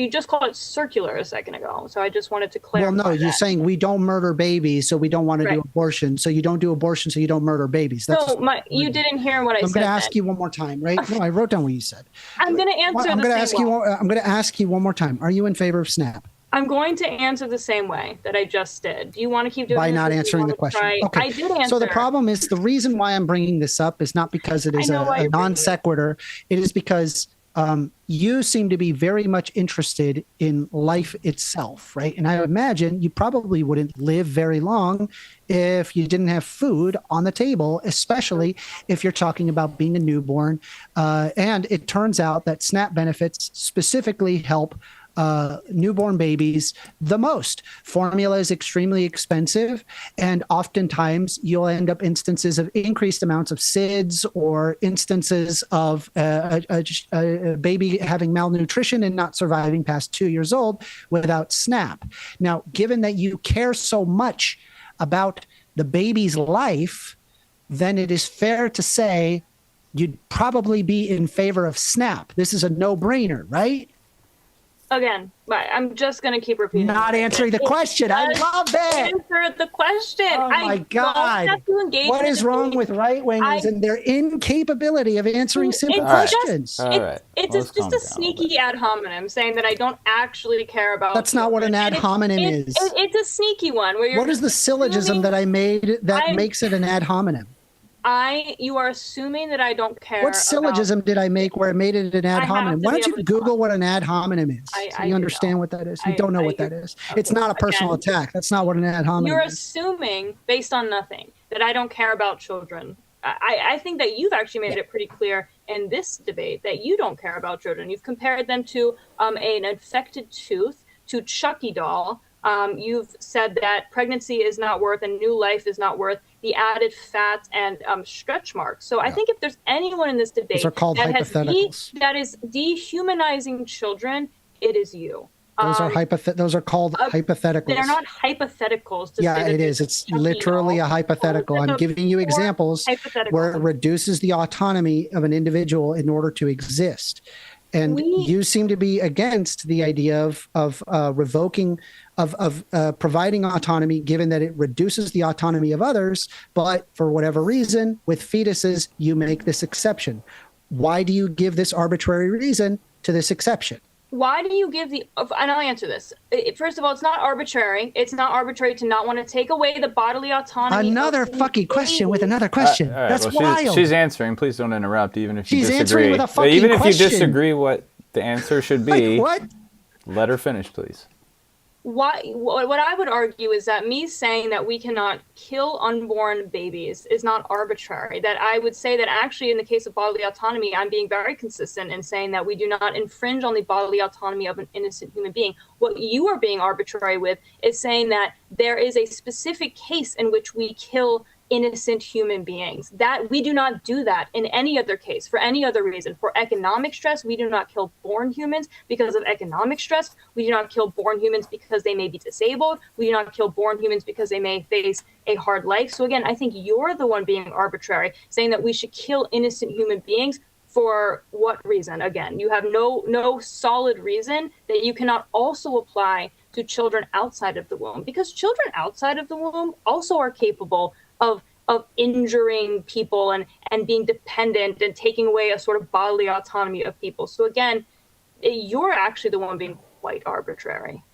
circular a second ago. So I just wanted to clarify. Well, no, you're saying we don't murder babies, so we don't want to do abortion. So you don't do abortion, so you don't murder babies. You didn't hear what I said. I'm going to ask you one more time, right? No, I wrote down what you said. I'm going to answer I'm going to ask you one more time. Are you in favor of SNAP? I'm going to answer the same way that I just did. Do you want to keep doing by this not answering the question? Okay. I did answer. So the problem is, the reason why I'm bringing this up is not because it is a non sequitur. It is because you seem to be very much interested in life itself, right? And I imagine you probably wouldn't live very long if you didn't have food on the table, especially if you're talking about being a newborn. And it turns out that SNAP benefits specifically help newborn babies the most. Formula is extremely expensive, and oftentimes you'll end up instances of increased amounts of SIDS or instances of a baby having malnutrition and not surviving past 2 years old without SNAP. Now, given that you care so much about the baby's life, then it is fair to say you'd probably be in favor of SNAP. This is a no-brainer, right? Again, I'm just going to keep repeating. Not answering the question. I love that. Answer the question. Oh my God. What is wrong with right-wingers and their incapability of answering simple questions? It's just a sneaky ad hominem saying that I don't actually care about. That's not what an ad hominem is. It's a sneaky one. Where you're what is the syllogism that I made that makes it an ad hominem? You are assuming that I don't care. What syllogism did I make where I made it an ad hominem? Why don't you Google what an ad hominem is? So you understand what that is? You don't know what that is. It's not a personal attack. That's not what an ad hominem is. You're assuming, based on nothing, that I don't care about children. I think that you've actually made it pretty clear in this debate that you don't care about children. You've compared them to an infected tooth, to Chucky doll. You've said that pregnancy is not worth and new life is not worth the added fat and stretch marks. So I think if there's anyone in this debate that is dehumanizing children, it is you. Those are called hypotheticals. They're not hypotheticals. It is. It's literally a hypothetical. I'm giving you examples where it reduces the autonomy of an individual in order to exist. And you seem to be against the idea of revoking, of providing autonomy, given that it reduces the autonomy of others. But for whatever reason, with fetuses, you make this exception. Why do you give this arbitrary reason to this exception? Why do you give and I'll answer this. First of all, it's not arbitrary. It's not arbitrary to not want to take away the bodily autonomy. Another fucking question with another question. That's wild. She's answering. Please don't interrupt, even if you disagree. She's answering with a fucking question. Even if you disagree what the answer should be, what? Let her finish, please. What I would argue is that me saying that we cannot kill unborn babies is not arbitrary. That I would say that actually in the case of bodily autonomy, I'm being very consistent in saying that we do not infringe on the bodily autonomy of an innocent human being. What you are being arbitrary with is saying that there is a specific case in which we kill innocent human beings. That we do not do that in any other case, for any other reason. For economic stress, we do not kill born humans because of economic stress. We do not kill born humans because they may be disabled. We do not kill born humans because they may face a hard life. So again, I think you're the one being arbitrary, saying that we should kill innocent human beings. For what reason? Again, you have no solid reason that you cannot also apply to children outside of the womb, because children outside of the womb also are capable of injuring people and being dependent and taking away a sort of bodily autonomy of people. So again, you're actually the one being quite arbitrary.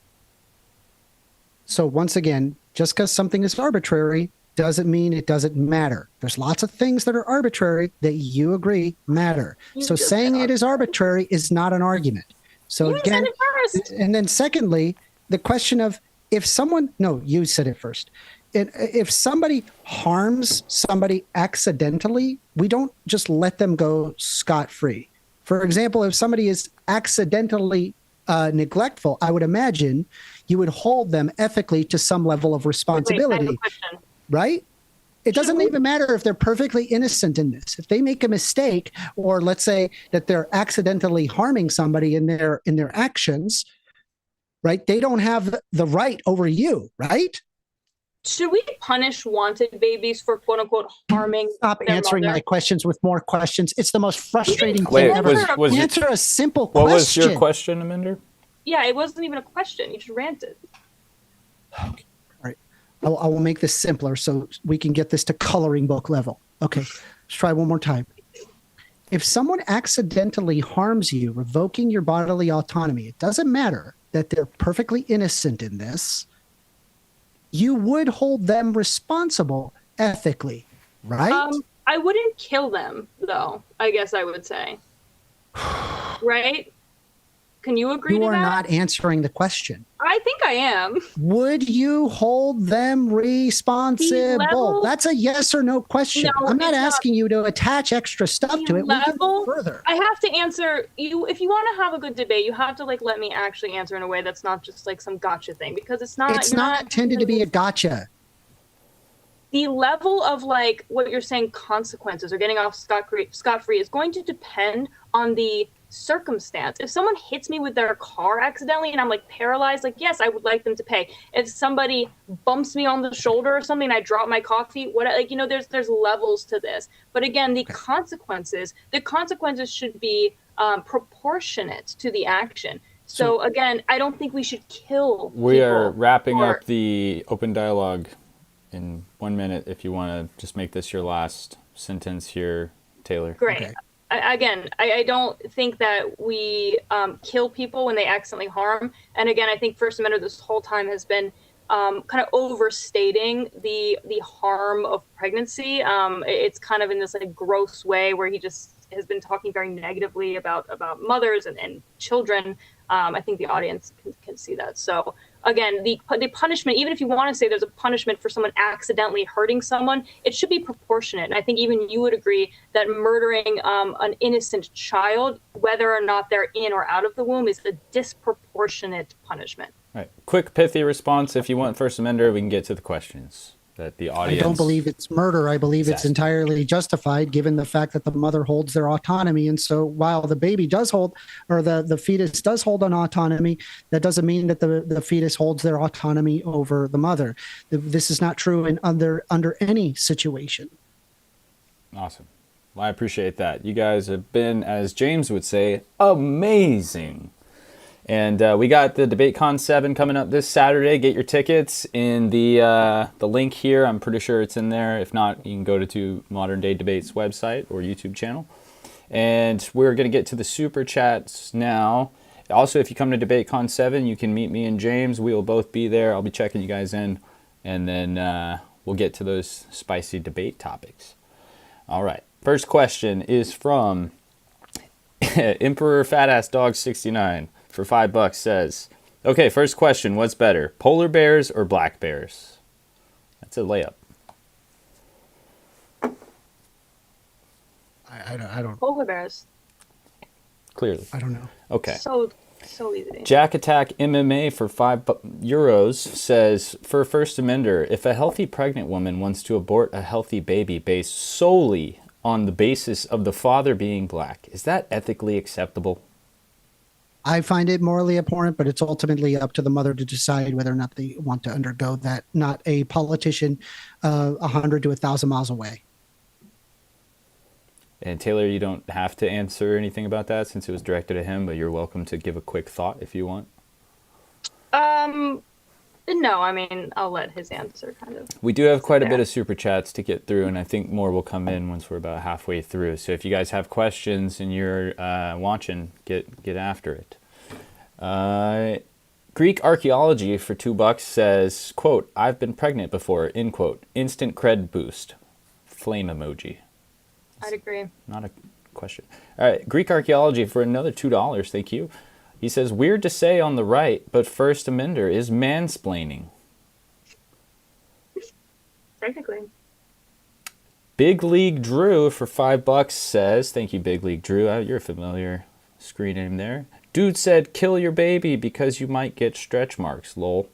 So once again, just because something is arbitrary doesn't mean it doesn't matter. There's lots of things that are arbitrary that you agree matter. So saying it is arbitrary is not an argument. So you again, said it first. And then secondly, the question of you said it first. If somebody harms somebody accidentally, we don't just let them go scot-free. For example, if somebody is accidentally neglectful, I would imagine you would hold them ethically to some level of responsibility, right? It doesn't even matter if they're perfectly innocent in this. If they make a mistake, or let's say that they're accidentally harming somebody in their actions, right? They don't have the right over you, right? Should we punish wanted babies for quote unquote harming? Stop answering my questions with more questions. It's the most frustrating thing ever. Answer a simple question. What was your question, Amender? Yeah, it wasn't even a question. You just ranted. Okay. All right. I will make this simpler so we can get this to coloring book level. Okay. Let's try one more time. If someone accidentally harms you, revoking your bodily autonomy, it doesn't matter that they're perfectly innocent in this. You would hold them responsible ethically, right? I wouldn't kill them, though, I guess I would say. Right? Can you agree You to are that? not answering the question. I think I am. Would you hold them responsible? level- That's a yes or no question. No, I'm not it's not. asking you to attach extra stuff to it. We can go further. I have to answer you. If you want to have a good debate, you have to like let me actually answer in a way that's not just like some gotcha thing, because it's not. It's not intended to be a gotcha. The level of like what you're saying, consequences or getting off scot-free is going to depend on the circumstance. If someone hits me with their car accidentally and I'm like paralyzed, like yes, I would like them to pay. If somebody bumps me on the shoulder or something and I drop my coffee, what, like, you know, there's levels to this. But again, the consequences should be proportionate to the action. So again, I don't think we should kill people. We are wrapping up the open dialogue in 1 minute. If you want to just make this your last sentence here, Taylor. Great. Okay. I don't think that we kill people when they accidentally harm. And again, I think First Amendment this whole time has been kind of overstating the harm of pregnancy. It's kind of in this like gross way where he just has been talking very negatively about mothers and children. I think the audience can see that. So again, the punishment, even if you want to say there's a punishment for someone accidentally hurting someone, it should be proportionate. And I think even you would agree that murdering an innocent child, whether or not they're in or out of the womb, is a disproportionate punishment. All right. Quick, pithy response. If you want First Amender, we can get to the questions that the audience... I don't believe it's murder. I believe it's entirely justified given the fact that the mother holds their autonomy. And so while the baby does hold, or the fetus does hold an autonomy, that doesn't mean that the fetus holds their autonomy over the mother. This is not true in under any situation. Awesome. Well, I appreciate that. You guys have been, as James would say, amazing. And we got the DebateCon 7 coming up this Saturday. Get your tickets in the link here. I'm pretty sure it's in there. If not, you can go to Modern Day Debates website or YouTube channel. And we're going to get to the super chats now. Also, if you come to DebateCon 7, you can meet me and James. We will both be there. I'll be checking you guys in. And then we'll get to those spicy debate topics. All right. First question is from Emperor Fatass Dog 69. For $5 says, okay, first question, what's better, polar bears or black bears? That's a layup. I don't. Polar bears. Clearly. I don't know. Okay. So easy. Jack Attack MMA for €5 says, for First Amender, if a healthy pregnant woman wants to abort a healthy baby based solely on the basis of the father being black, is that ethically acceptable? I find it morally abhorrent, but it's ultimately up to the mother to decide whether or not they want to undergo that, not a politician 100 to 1,000 miles away. And Taylor, you don't have to answer anything about that since it was directed at him, but you're welcome to give a quick thought if you want. No, I mean, I'll let his answer kind of... We do have quite a bit of super chats to get through, and I think more will come in once we're about halfway through. So if you guys have questions and you're watching, get after it. Greek archaeology for $2 says, quote, I've been pregnant before, end quote, instant cred boost, flame emoji. I'd agree. Not a question. All right, Greek archaeology for another $2, thank you. He says, weird to say on the right, but First Amender is mansplaining. Technically. Big League Drew for $5 says, thank you, Big League Drew. You're a familiar screen name there. Dude said, kill your baby because you might get stretch marks, lol.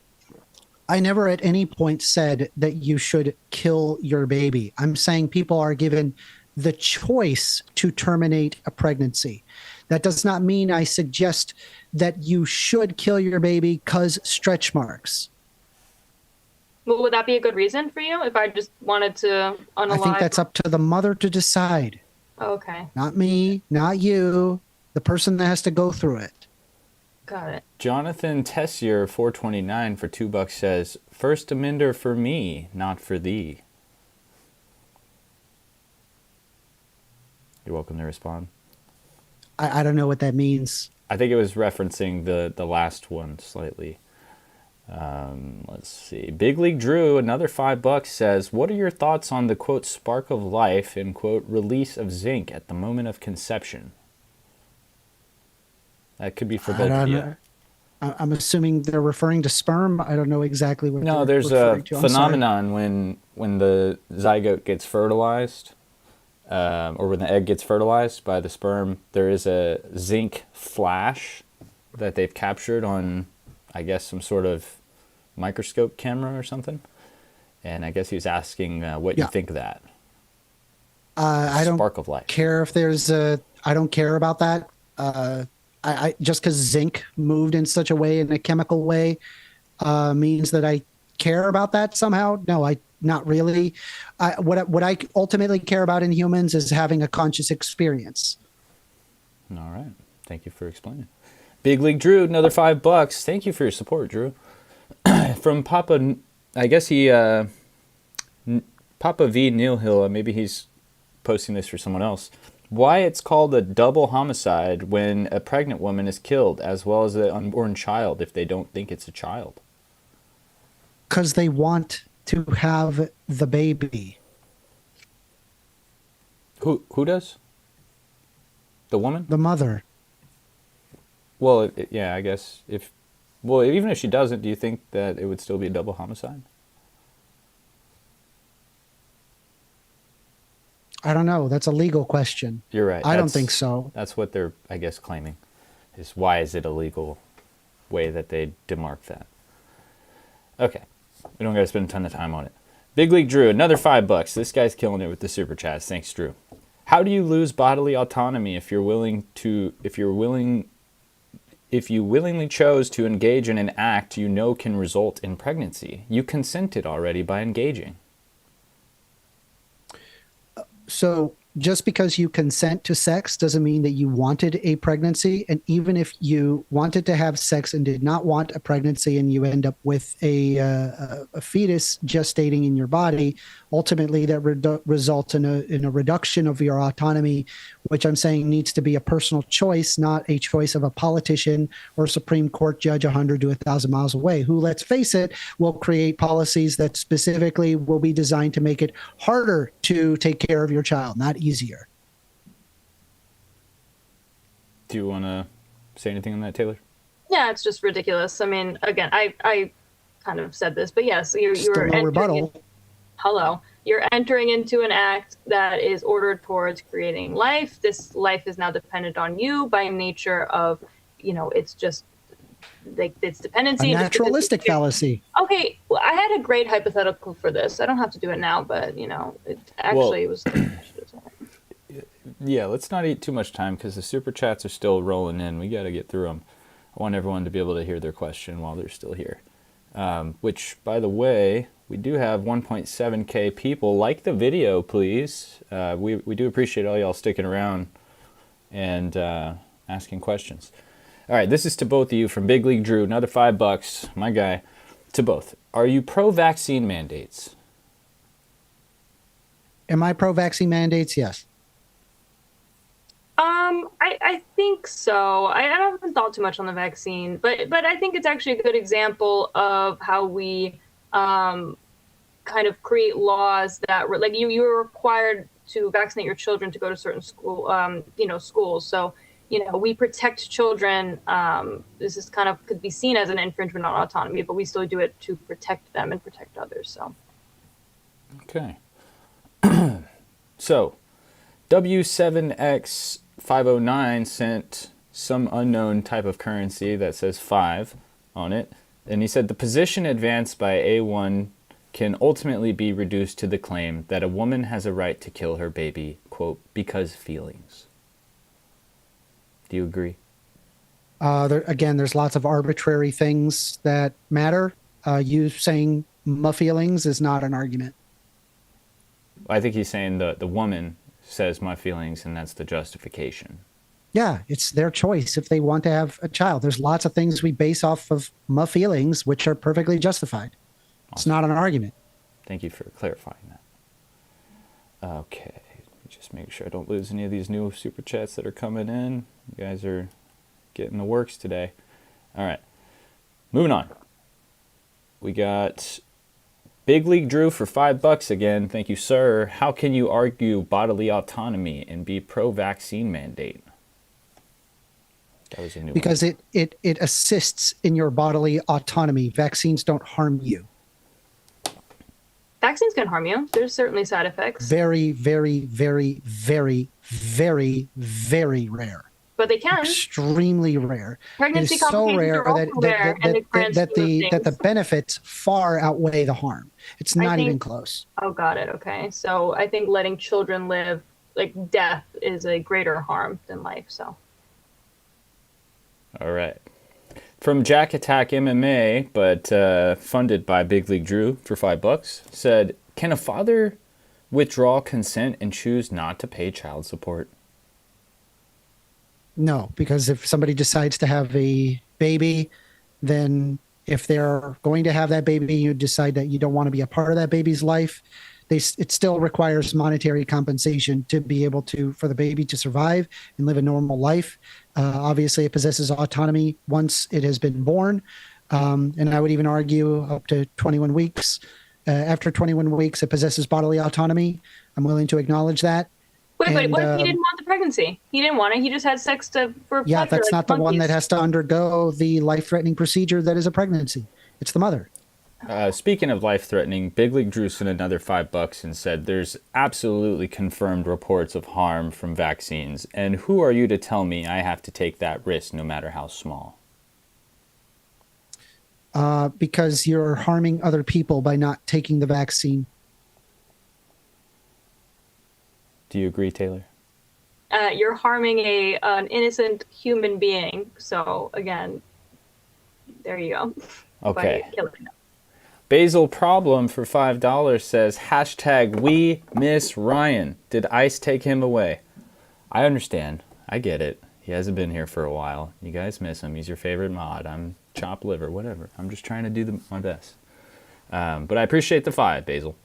I never at any point said that you should kill your baby. I'm saying people are given the choice to terminate a pregnancy. That does not mean I suggest that you should kill your baby because stretch marks. Well, would that be a good reason for you if I just wanted to unalive? I think that's up to the mother to decide. Okay. Not me, not you, the person that has to go through it. Got it. Jonathan Tessier, 429 for $2 says, First Amender for me, not for thee. You're welcome to respond. I don't know what that means. I think it was referencing the last one slightly. Let's see. Big League Drew, another $5 says, what are your thoughts on the, quote, spark of life and, quote, release of zinc at the moment of conception? That could be for I both of don't you. know. I'm assuming they're referring to sperm. I don't know exactly what No, they're there's a referring to. I'm sorry. phenomenon when the zygote gets fertilized, or when the egg gets fertilized by the sperm. There is a zinc flash that they've captured on, I guess, some sort of microscope camera or something. And I guess he was asking what you Yeah. think of that I don't spark of life. care if there's a. I don't care about that. I just because zinc moved in such a way, in a chemical way, means that I care about that somehow. No, I not really. What I ultimately care about in humans is having a conscious experience. All right. Thank you for explaining. Big League Drew, another $5. Thank you for your support, Drew. From Papa, I guess Papa V Neil Hill, maybe he's posting this for someone else. Why it's called a double homicide when a pregnant woman is killed, as well as an unborn child, if they don't think it's a child? Because they want to have the baby. Who does? The woman? The mother. Well, yeah, I guess even if she doesn't, do you think that it would still be a double homicide? I don't know. That's a legal question. You're right. I don't think so. That's what they're, I guess, claiming. Is why is it a legal way that they demark that? Okay. We don't got to spend a ton of time on it. Big League Drew, another $5. This guy's killing it with the super chats. Thanks, Drew. How do you lose bodily autonomy if you willingly chose to engage in an act you know can result in pregnancy? You consented already by engaging. So just because you consent to sex doesn't mean that you wanted a pregnancy. And even if you wanted to have sex and did not want a pregnancy and you end up with a fetus gestating in your body, ultimately that results in a reduction of your autonomy, which I'm saying needs to be a personal choice, not a choice of a politician or a Supreme Court judge 100 to 1,000 miles away, who, let's face it, will create policies that specifically will be designed to make it harder to take care of your child, not easier. Do you want to say anything on that, Taylor? Yeah, it's just ridiculous. I mean, again, I kind of said this, but yes, you're no rebuttal. You're entering into an act that is ordered towards creating life. This life is now dependent on you by nature of, it's just like its dependency. A naturalistic fallacy. Okay, well, I had a great hypothetical for this. I don't have to do it now, but it actually was. Yeah, let's not eat too much time because the super chats are still rolling in. We got to get through them. I want everyone to be able to hear their question while they're still here. Which, by the way, we do have 1.7K people. Like the video, please. We do appreciate all y'all sticking around and asking questions. All right, this is to both of you from Big League Drew. Another $5, my guy. To both. Are you pro-vaccine mandates? Am I pro-vaccine mandates? Yes. I think so. I haven't thought too much on the vaccine, but I think it's actually a good example of how we kind of create laws that like you're required to vaccinate your children to go to certain schools. So, we protect children. This is kind of could be seen as an infringement on autonomy, but we still do it to protect them and protect others. So. Okay. So, W7X509 sent some unknown type of currency that says 5 on it. And he said the position advanced by A1 can ultimately be reduced to the claim that a woman has a right to kill her baby, quote, because feelings. Do you agree? There's lots of arbitrary things that matter. You saying my feelings is not an argument. I think he's saying the woman says my feelings and that's the justification. Yeah, it's their choice if they want to have a child. There's lots of things we base off of my feelings, which are perfectly justified. Awesome. It's not an argument. Thank you for clarifying that. Okay, just make sure I don't lose any of these new super chats that are coming in. You guys are getting the works today. All right, moving on. We got Big League Drew for $5 again. Thank you, sir. How can you argue bodily autonomy and be pro-vaccine mandate? That was a new because one. it assists in your bodily autonomy. Vaccines don't harm you. Vaccines can harm you. There's certainly side effects. Very, very, very, very, very, very rare. But they can. Extremely rare. Pregnancy it is so rare that the benefits far outweigh the harm. It's not even close. Oh, got it. Okay. So I think letting children live, like death, is a greater harm than life. So. All right. From Jack Attack MMA, but funded by Big League Drew for $5, said, "Can a father withdraw consent and choose not to pay child support?" No, because if somebody decides to have a baby, then if they're going to have that baby, you decide that you don't want to be a part of that baby's life, it still requires monetary compensation to be able for the baby to survive and live a normal life. Obviously, it possesses autonomy once it has been born. And I would even argue up to 21 weeks. After 21 weeks, it possesses bodily autonomy. I'm willing to acknowledge that. Wait, but what if he didn't want the pregnancy? He didn't want it. He just had sex for pleasure. Yeah, that's not the one that has to undergo the life-threatening procedure that is a pregnancy. It's the mother. Speaking of life-threatening, Big League Drew sent another $5 and said, "There's absolutely confirmed reports of harm from vaccines. And who are you to tell me I have to take that risk no matter how small?" Because you're harming other people by not taking the vaccine. Do you agree, Taylor? You're harming an innocent human being. So again, there you go. Okay. Basil Problem for $5 says, "We miss Ryan. Did ICE take him away?" I understand. I get it. He hasn't been here for a while. You guys miss him. He's your favorite mod. I'm chopped liver, whatever. I'm just trying to do my best. But I appreciate the 5, Basil.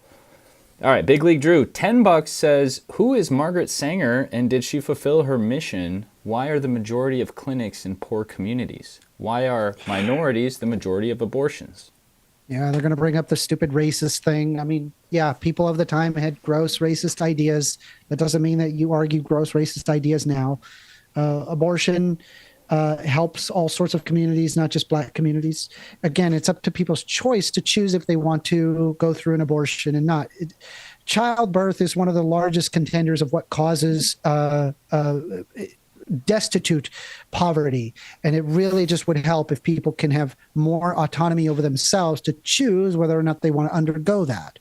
All right, Big League Drew, $10 says, "Who is Margaret Sanger and did she fulfill her mission? Why are the majority of clinics in poor communities? Why are minorities the majority of abortions?" Yeah, they're going to bring up the stupid racist thing. I mean, yeah, people of the time had gross racist ideas. That doesn't mean that you argue gross racist ideas now. Abortion helps all sorts of communities, not just Black communities. Again, it's up to people's choice to choose if they want to go through an abortion and not. Childbirth is one of the largest contenders of what causes destitute poverty. And it really just would help if people can have more autonomy over themselves to choose whether or not they want to undergo that.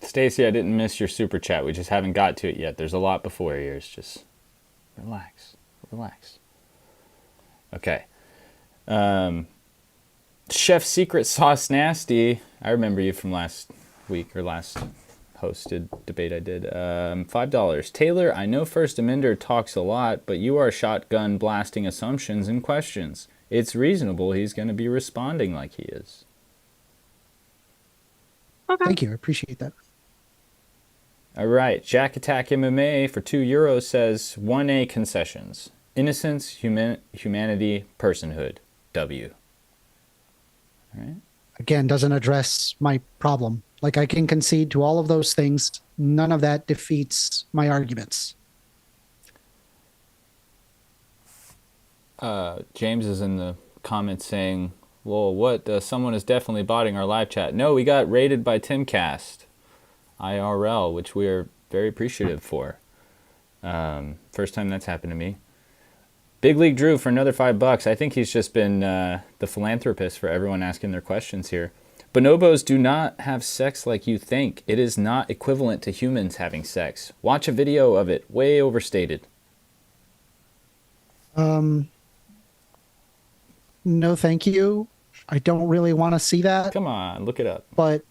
Stacy, I didn't miss your super chat. We just haven't got to it yet. There's a lot before your ears. Just relax. Okay. Chef Secret Sauce Nasty. I remember you from last week or last hosted debate I did. $5. Taylor, I know 1stAmender talks a lot, but you are shotgun blasting assumptions and questions. It's reasonable he's going to be responding like he is. Okay. Thank you. I appreciate that. All right. Jack Attack MMA for €2 says 1A concessions. Innocence, humanity, personhood. W. All right. Again, doesn't address my problem. Like, I can concede to all of those things. None of that defeats my arguments. James is in the comments saying, "Well, what? Someone is definitely botting our live chat." No, we got raided by Timcast IRL, which we are very appreciative for. First time that's happened to me. Big League Drew for another $5. I think he's just been the philanthropist for everyone asking their questions here. Bonobos do not have sex like you think. It is not equivalent to humans having sex. Watch a video of it. Way overstated. No, thank you. I don't really want to see that. Come on, look it up. But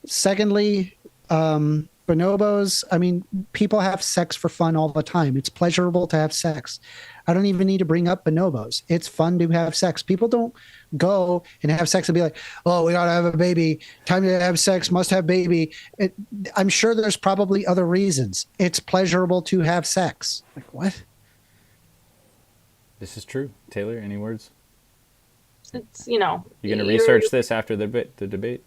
secondly, bonobos, I mean, people have sex for fun all the time. It's pleasurable to have sex. I don't even need to bring up bonobos. It's fun to have sex. People don't go and have sex and be like, "Oh, we gotta have a baby. Time to have sex. Must have baby." I'm sure there's probably other reasons. It's pleasurable to have sex. Like, what? This is true. Taylor, any words? It's, You're going to research this after the debate?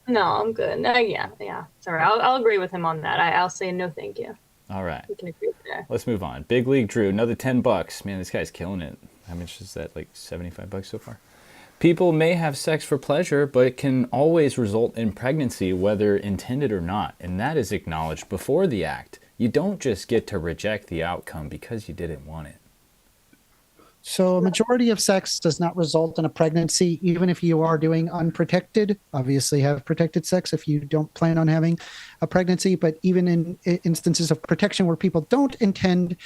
No, I'm good. Yeah. Sorry, I'll agree with him on that. I'll say no, thank you. All right. We can agree there. Let's move on. Big League Drew, another $10. Man, this guy's killing it. How much is that? Like $75 so far. People may have sex for pleasure, but it can always result in pregnancy, whether intended or not, and that is acknowledged before the act. You don't just get to reject the outcome because you didn't want it. So a majority of sex does not result in a pregnancy, even if you are doing unprotected. Obviously, have protected sex if you don't plan on having a pregnancy. But even in instances of protection where people don't intend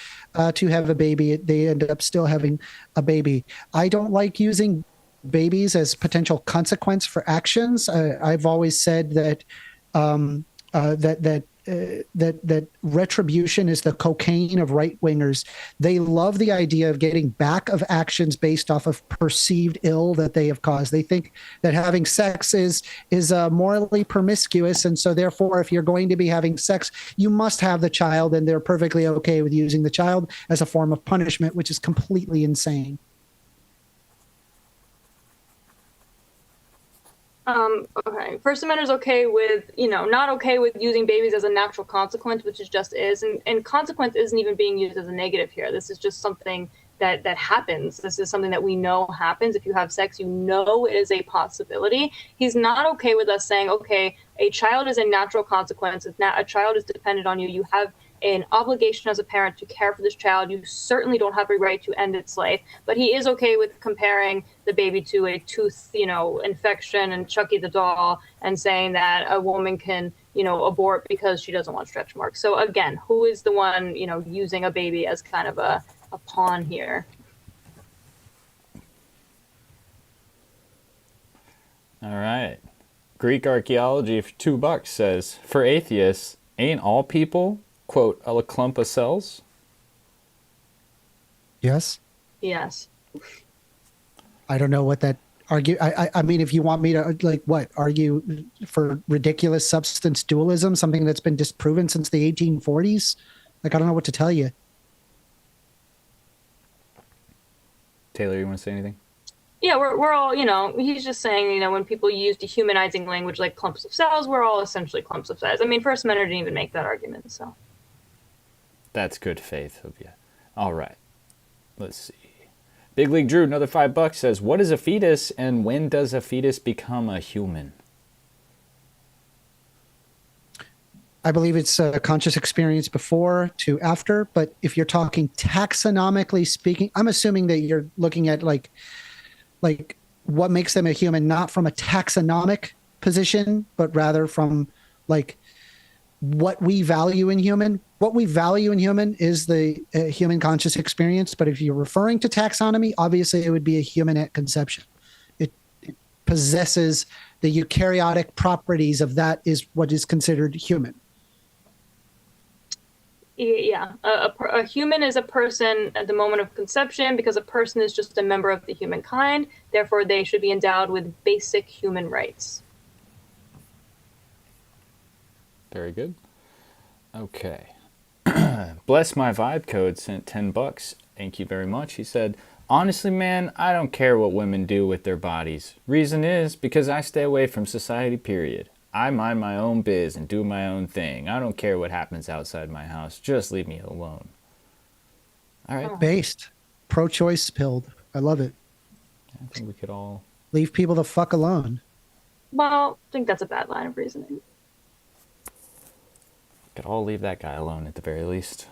to have a baby, they end up still having a baby. I don't like using babies as potential consequence for actions. I've always said that that retribution is the cocaine of right wingers. They love the idea of getting back of actions based off of perceived ill that they have caused. They think that having sex is morally promiscuous, and so therefore, if you're going to be having sex, you must have the child, and they're perfectly okay with using the child as a form of punishment, which is completely insane. Okay. First Amendment is okay with, not okay with using babies as a natural consequence, which it just is. And consequence isn't even being used as a negative here. This is just something that happens. This is something that we know happens. If you have sex, you know it is a possibility. He's not okay with us saying, okay, a child is a natural consequence. If a child is dependent on you, you have an obligation as a parent to care for this child. You certainly don't have a right to end its life. But he is okay with comparing the baby to a tooth, infection and Chucky the doll, and saying that a woman can, abort because she doesn't want stretch marks. So again, who is the one, using a baby as kind of a pawn here? All right. Greek archaeology for $2 says, for atheists, ain't all people, quote, a clump of cells? Yes. Yes. I don't know what that argue. I mean, if you want me to argue for ridiculous substance dualism, something that's been disproven since the 1840s, I don't know what to tell you. Taylor, you want to say anything? Yeah, we're all, he's just saying, when people use dehumanizing language like clumps of cells, we're all essentially clumps of cells. I mean, First Amendment didn't even make that argument, so. That's good faith of you. All right. Let's see. Big League Drew, another $5 says, what is a fetus and when does a fetus become a human? I believe it's a conscious experience before to after, but if you're talking taxonomically speaking, I'm assuming that you're looking at like what makes them a human, not from a taxonomic position, but rather from what we value in human. What we value in human is the human conscious experience. But if you're referring to taxonomy, obviously it would be a human at conception. It possesses the eukaryotic properties of that is what is considered human. Yeah, a human is a person at the moment of conception because a person is just a member of the humankind. Therefore, they should be endowed with basic human rights. Very good. Okay. Bless My Vibe Code sent $10. Thank you very much. He said, honestly, man, I don't care what women do with their bodies. Reason is because I stay away from society, period. I mind my own biz and do my own thing. I don't care what happens outside my house. Just leave me alone. All right. Based. Pro-choice pilled. I love it. I think we could all... Leave people the fuck alone. Well, I think that's a bad line of reasoning. Could all leave that guy alone at the very least.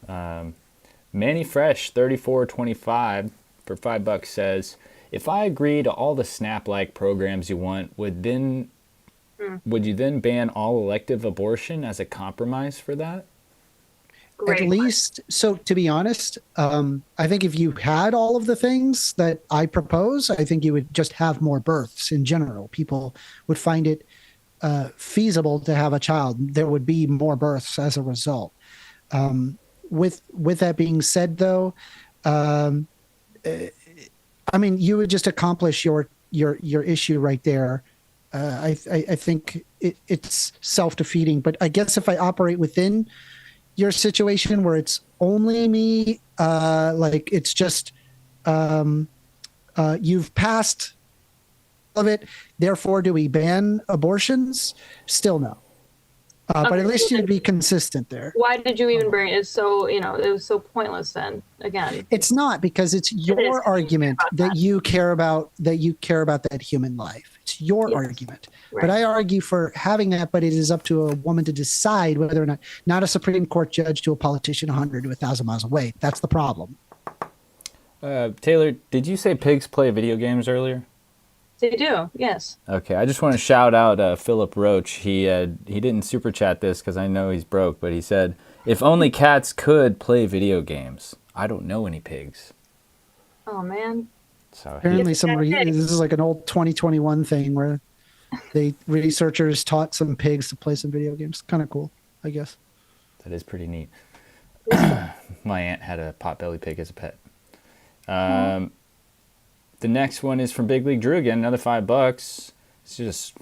Manny Fresh 3425 for $5 says, if I agree to all the SNAP-like programs you want, would you then ban all elective abortion as a compromise for that? Great. At least, so to be honest, I think if you had all of the things that I propose, I think you would just have more births in general. People would find it feasible to have a child. There would be more births as a result. With that being said, though, I mean, you would just accomplish your issue right there. I think it's self-defeating. But I guess if I operate within your situation where it's only me, it's just you've passed of it, therefore do we ban abortions? Still no. But Okay, at least so you'd be consistent there. why did you even bring it? It's so, it was so pointless then. Again, It's not, because it's your argument that you care about that human life. It's your Yes. argument. Right. But I argue for having that, but it is up to a woman to decide whether or not a Supreme Court judge to a politician 100 to 1,000 miles away. That's the problem. Taylor, did you say pigs play video games earlier? They do, yes. Okay, I just want to shout out Philip Roach. He didn't super chat this because I know he's broke, but he said, "If only cats could play video games. I don't know any pigs." Oh man. So Apparently, this is like an old 2021 thing where researchers taught some pigs to play some video games. Kind of cool, I guess. that is pretty neat. My aunt had a potbelly pig as a pet. The next one is from Big League Drew again, another $5. It's just,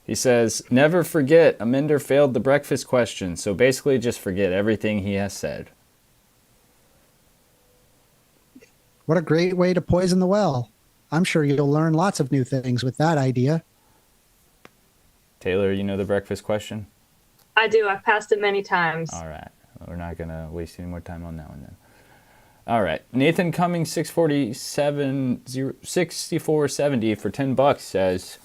he says, "Never forget, Amender failed the breakfast question, so basically just forget everything he has said." What a great way to poison the well. I'm sure you'll learn lots of new things with that idea. Taylor, you know the breakfast question? I do. I've passed it many times. All right. We're not going to waste any more time on that one then. All right. Nathan Cummings 6470 for $10 says,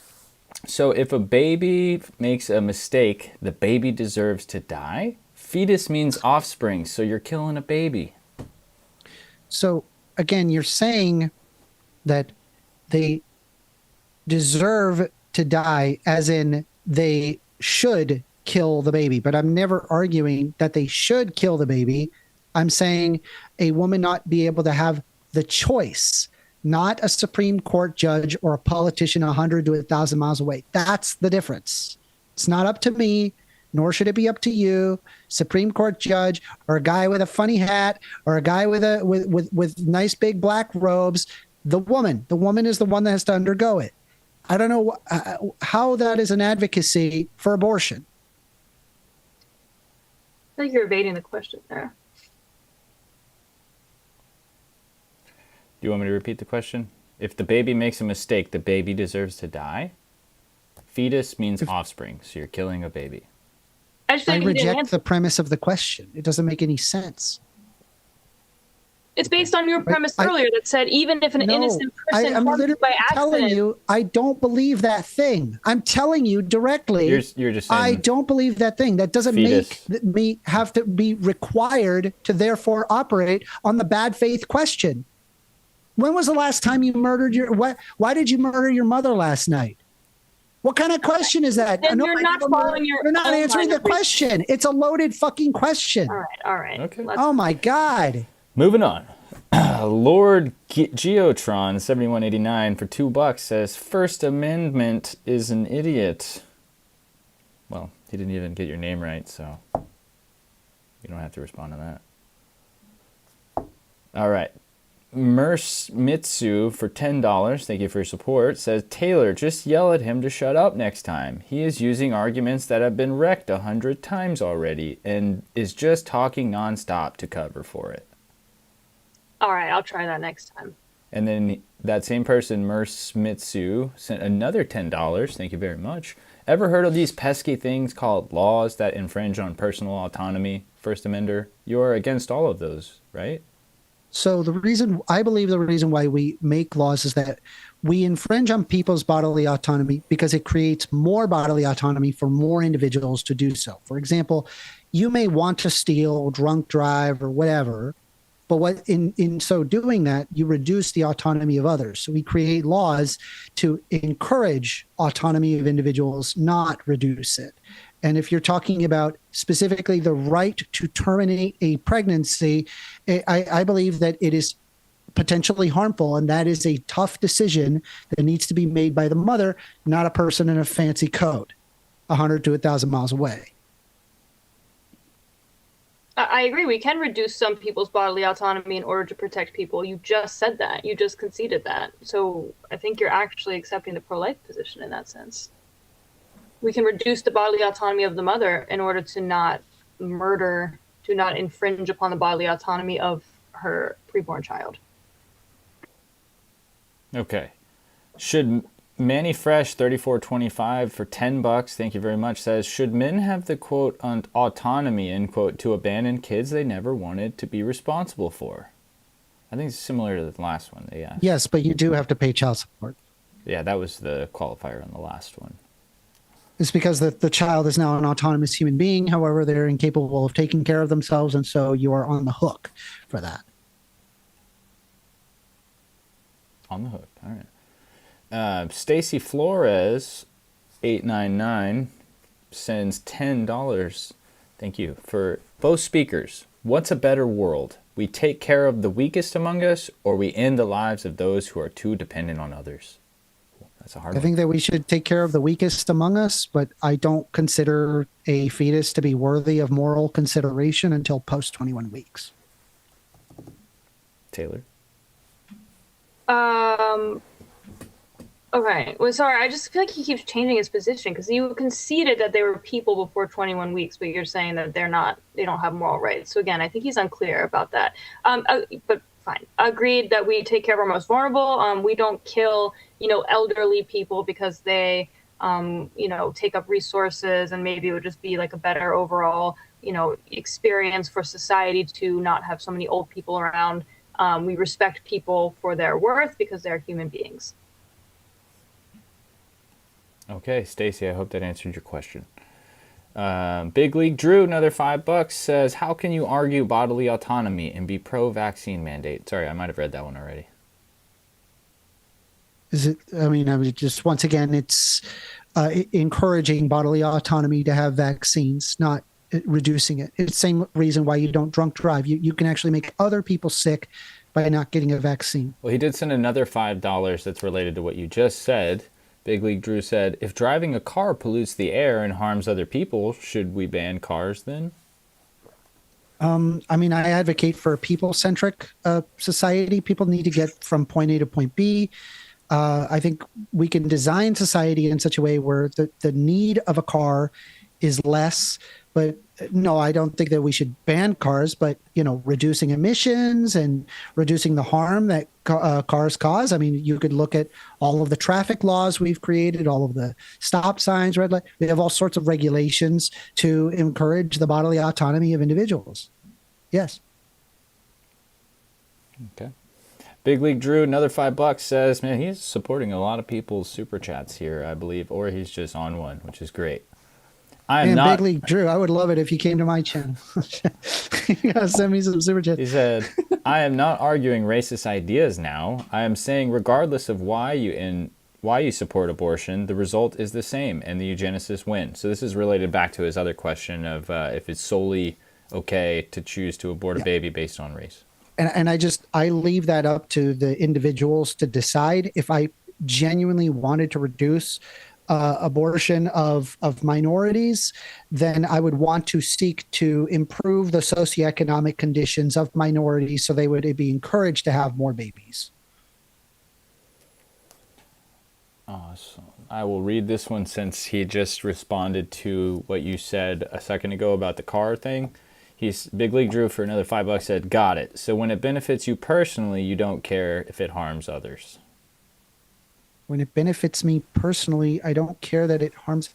"So if a baby makes a mistake, the baby deserves to die? Fetus means offspring, so you're killing a baby." So again, you're saying that they deserve to die, as in they should kill the baby. But I'm never arguing that they should kill the baby. I'm saying a woman not be able to have the choice, not a Supreme Court judge or a politician 100 to 1,000 miles away. That's the difference. It's not up to me, nor should it be up to you, Supreme Court judge, or a guy with a funny hat, or a guy with nice big black robes. The woman is the one that has to undergo it. I don't know how that is an advocacy for abortion. I think you're evading the question there. Do you want me to repeat the question? If the baby makes a mistake, the baby deserves to die? Fetus means offspring, so you're killing a baby. I reject the premise of the question. It doesn't make any sense. It's based on your premise earlier that said even if an innocent person harmed you by accident. Telling you, I don't believe that thing. I'm telling you directly. You're just saying I don't believe that thing. That doesn't fetus. make me have to be required to therefore operate on the bad faith question. When was the last time you murdered why did you murder your mother last night? What kind of question is that? Then you're not following your. You're not answering the question. It's a loaded fucking question. All right. Okay. Oh my God. Moving on. Lord Geotron 7189 for $2 says, "First Amendment is an idiot." Well, he didn't even get your name right, so you don't have to respond to that. All right. Merce Mitsu for $10, thank you for your support, says, "Taylor, just yell at him to shut up next time. He is using arguments that have been wrecked 100 times already and is just talking nonstop to cover for it." All right, I'll try that next time. And then that same person, Merce Mitsu, sent another $10, thank you very much. "Ever heard of these pesky things called laws that infringe on personal autonomy, First Amender? You are against all of those, right?" So I believe the reason why we make laws is that we infringe on people's bodily autonomy because it creates more bodily autonomy for more individuals to do so. For example, you may want to steal, drunk drive, or whatever, but in so doing that, you reduce the autonomy of others. So we create laws to encourage autonomy of individuals, not reduce it. And if you're talking about specifically the right to terminate a pregnancy, I believe that it is potentially harmful, and that is a tough decision that needs to be made by the mother, not a person in a fancy coat 100 to 1,000 miles away. I agree. We can reduce some people's bodily autonomy in order to protect people. You just said that. You just conceded that. So I think you're actually accepting the pro-life position in that sense. We can reduce the bodily autonomy of the mother in order to not murder, to not infringe upon the bodily autonomy of her preborn child. Okay. Should Manny Fresh 3425 for $10. Thank you very much. Says, should men have the quote autonomy end quote to abandon kids they never wanted to be responsible for? I think it's similar to the last one they asked. Yes, but you do have to pay child support. Yeah, that was the qualifier on the last one. It's because the child is now an autonomous human being. However, they're incapable of taking care of themselves, and so you are on the hook for that. On the hook. All right. Stacy Flores 899 sends $10. Thank you. For both speakers, what's a better world? We take care of the weakest among us, or we end the lives of those who are too dependent on others? That's a hard one. I think that we should take care of the weakest among us, but I don't consider a fetus to be worthy of moral consideration until post 21 weeks. Taylor? Okay. Well, sorry. I just feel like he keeps changing his position because you conceded that they were people before 21 weeks, but you're saying that they don't have moral rights. So again, I think he's unclear about that. But fine. Agreed that we take care of our most vulnerable. We don't kill, elderly people because they, take up resources, and maybe it would just be like a better overall, experience for society to not have so many old people around. We respect people for their worth because they're human beings. Okay, Stacy, I hope that answered your question. Big League Drew, another $5, says, how can you argue bodily autonomy and be pro-vaccine mandate? Sorry, I might have read that one already. I would just, once again, it's encouraging bodily autonomy to have vaccines, not reducing it. It's the same reason why you don't drunk drive. You can actually make other people sick by not getting a vaccine. Well, he did send another $5 that's related to what you just said. Big League Drew said, if driving a car pollutes the air and harms other people, should we ban cars then? I advocate for a people-centric society. People need to get from point A to point B. I think we can design society in such a way where the need of a car is less. But no, I don't think that we should ban cars, but, reducing emissions and reducing the harm that cars cause. You could look at all of the traffic laws we've created, all of the stop signs, red light. We have all sorts of regulations to encourage the bodily autonomy of individuals. Yes. Okay. Big League Drew, another $5, says, man, he's supporting a lot of people's super chats here, I believe, or he's just on one, which is great. Big League Drew, I would love it if you came to my channel. You gotta send me some super chats. He said, I am not arguing racist ideas now. I am saying regardless of why you support abortion, the result is the same and the eugenicists win. So this is related back to his other question of if it's solely okay to choose to abort a baby based on race. And I leave that up to the individuals to decide. If I genuinely wanted to reduce abortion of minorities, then I would want to seek to improve the socioeconomic conditions of minorities so they would be encouraged to have more babies. Awesome. I will read this one since he just responded to what you said a second ago about the car thing. Big League Drew for another $5 said, got it. So when it benefits you personally, you don't care if it harms others. When it benefits me personally, I don't care that it harms.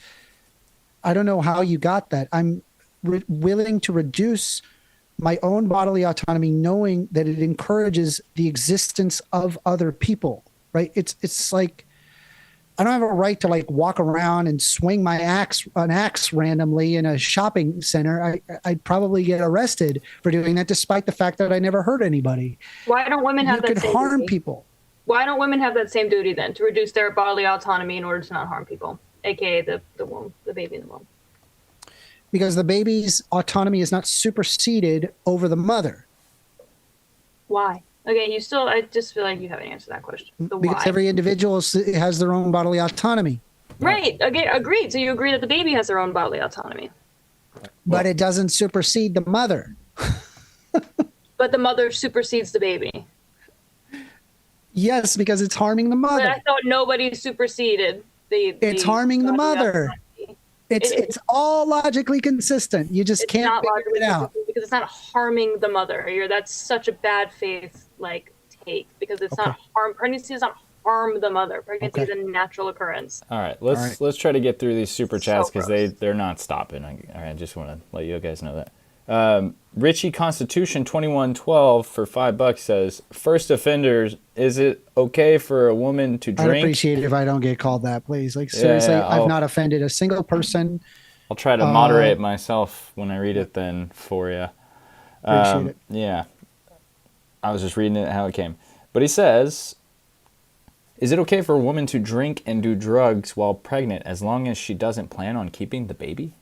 I don't know how you got that. I'm willing to reduce my own bodily autonomy, knowing that it encourages the existence of other people, right? It's like, I don't have a right to walk around and swing an axe randomly in a shopping center. I'd probably get arrested for doing that, despite the fact that I never hurt anybody. Why don't women have that same duty? You could harm people. Why don't women have that same duty then, to reduce their bodily autonomy in order to not harm people, aka the womb, the baby in the womb? Because the baby's autonomy is not superseded over the mother. Why? Okay, I just feel like you haven't answered that question. Because every individual has their own bodily autonomy. Right. Okay, agreed. So you agree that the baby has their own bodily autonomy. But it doesn't supersede the mother. But the mother supersedes the baby. Yes, because it's harming the mother. But I thought nobody superseded it's harming the mother. It's all logically consistent. You just can't figure it out. Because it's not harming the mother. That's such a bad faith take, because it's not pregnancy is not harm the mother. Pregnancy Okay. is a natural occurrence. All right, All right. let's try to get through these super chats So because gross. they're not stopping. I just want to let you guys know that. Richie Constitution 2112 for $5 says, first offenders, is it okay for a woman to I'd drink? appreciate it if I don't get called that, please. Like Yeah, seriously, I've not offended a single person. I'll try to moderate myself when I read it then for you. Appreciate it. Yeah, I was just reading it how it came. But he says, is it okay for a woman to drink and do drugs while pregnant as long as she doesn't plan on keeping the baby?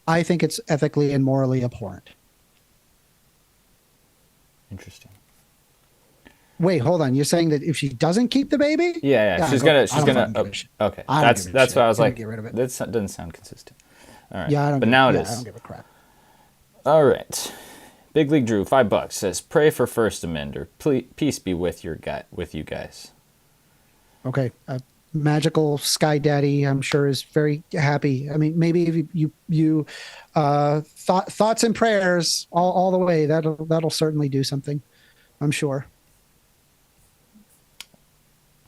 I think it's ethically and morally abhorrent. Interesting. Wait, hold on. You're saying that if she doesn't keep the baby? Yeah. She's I gonna. don't fucking give a shit. Okay, I don't give a that's shit. what I was Gonna like. get rid of it. That doesn't sound consistent. All right. Yeah, I don't. But give, now it yeah, is. I don't give a crap. All right. Big League Drew, $5 says, pray for 1stAmender. Peace be with you guys. Okay. Magical Sky Daddy, I'm sure, is very happy. I mean, maybe if you thoughts and prayers all the way, that'll certainly do something. I'm sure.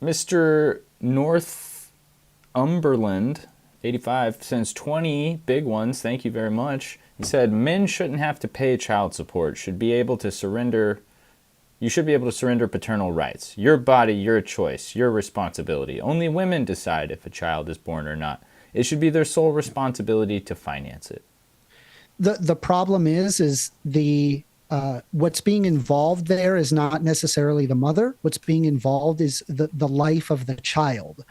Mr. Northumberland, 85, sends 20 big ones. Thank you very much. He said, men shouldn't have to pay child support. You should be able to surrender paternal rights. Your body, your choice, your responsibility. Only women decide if a child is born or not. It should be their sole responsibility to finance it. The problem is the what's being involved there is not necessarily the mother. What's being involved is the life of the child.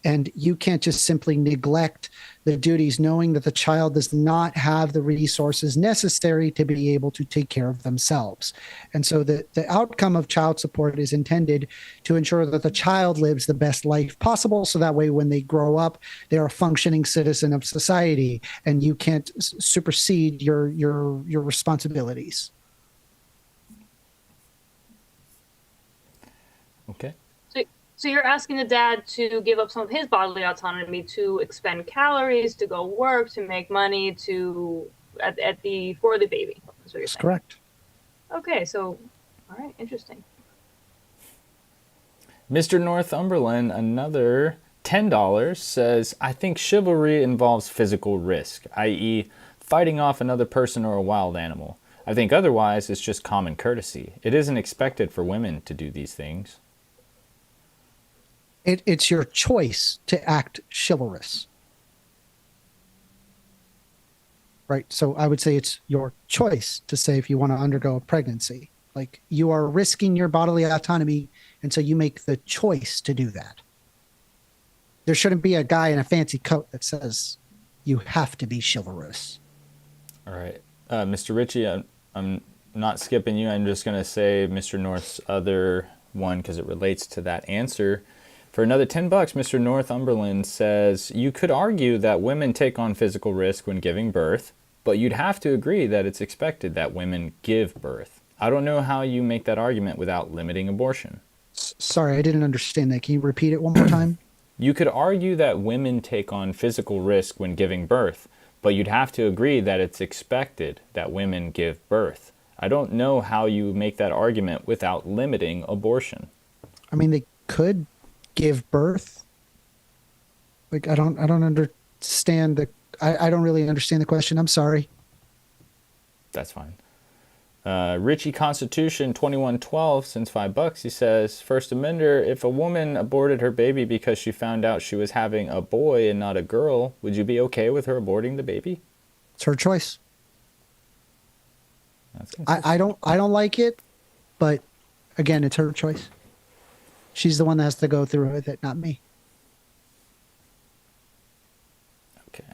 And you can't just simply neglect the duties knowing that the child does not have the resources necessary to be able to take care of themselves. And so the outcome of child support is intended to ensure that the child lives the best life possible. So that way, when they grow up, they're a functioning citizen of society and you can't supersede your responsibilities. Okay. So you're asking the dad to give up some of his bodily autonomy to expend calories, to go work, to make money, for the baby. That's what you're saying. Correct. Okay, so all right, interesting. Mr. Northumberland, another $10, says, I think chivalry involves physical risk, i.e., fighting off another person or a wild animal. I think otherwise it's just common courtesy. It isn't expected for women to do these things. It's your choice to act chivalrous. Right. So I would say it's your choice to say if you want to undergo a pregnancy. Like you are risking your bodily autonomy, and so you make the choice to do that. There shouldn't be a guy in a fancy coat that says you have to be chivalrous. All right. Mr. Ritchie, I'm not skipping you. I'm just going to say Mr. North's other one because it relates to that answer. For another $10, Mr. Northumberland says, you could argue that women take on physical risk when giving birth, but you'd have to agree that it's expected that women give birth. I don't know how you make that argument without limiting abortion. Sorry, I didn't understand that. Can you repeat it one more time? You could argue that women take on physical risk when giving birth, but you'd have to agree that it's expected that women give birth. I don't know how you make that argument without limiting abortion. I mean, they could give birth. Like I don't understand I don't really understand the question. I'm sorry. That's fine. Richie Constitution 2112 sends $5. He says, 1stAmender, if a woman aborted her baby because she found out she was having a boy and not a girl, would you be okay with her aborting the baby? It's her choice. That's I don't like it, but again, it's her choice. She's the one that has to go through with it, not me. Okay.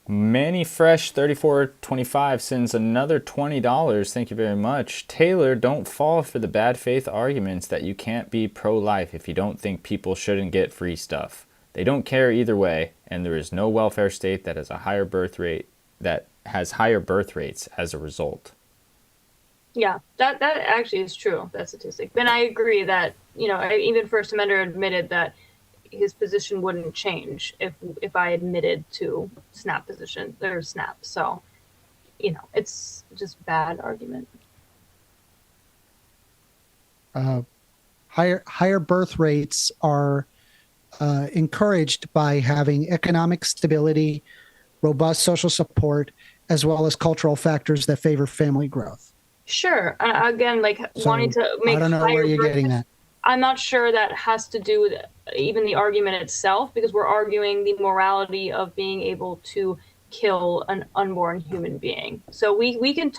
Manny Fresh 3425 sends another $20. Thank you very much. Taylor, don't fall for the bad faith arguments that you can't be pro-life if you don't think people shouldn't get free stuff. They don't care either way, and there is no welfare state that has higher birth rates as a result. Yeah, that actually is true, that statistic. And I agree that, even 1stAmender admitted that his position wouldn't change if I admitted to SNAP position or SNAP. So, it's just bad argument. Higher birth rates are encouraged by having economic stability, robust social support, as well as cultural factors that favor family growth. Sure. Again, like So, wanting to make I don't know where you're getting that. I'm not sure that has to do with even the argument itself, because we're arguing the morality of being able to kill an unborn human being. So we can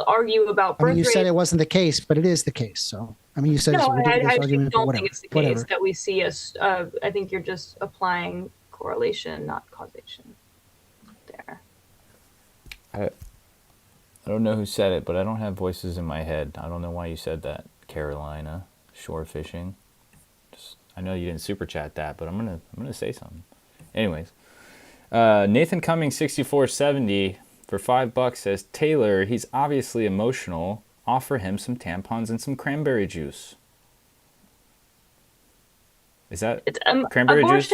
argue about birth I mean, you rates. said it wasn't the case, but it is the case. So, I mean, you said it's a ridiculous I argument, but don't whatever. think it's the case that we see as. I think you're just applying correlation, not causation. There. I don't know who said it, but I don't have voices in my head. I don't know why you said that, Carolina. Shore fishing. I know you didn't super chat that, but I'm gonna say something. Anyways, Nathan Cummings 6470 for $5 says, Taylor, he's obviously emotional. Offer him some tampons and some cranberry juice. Is that cranberry juice?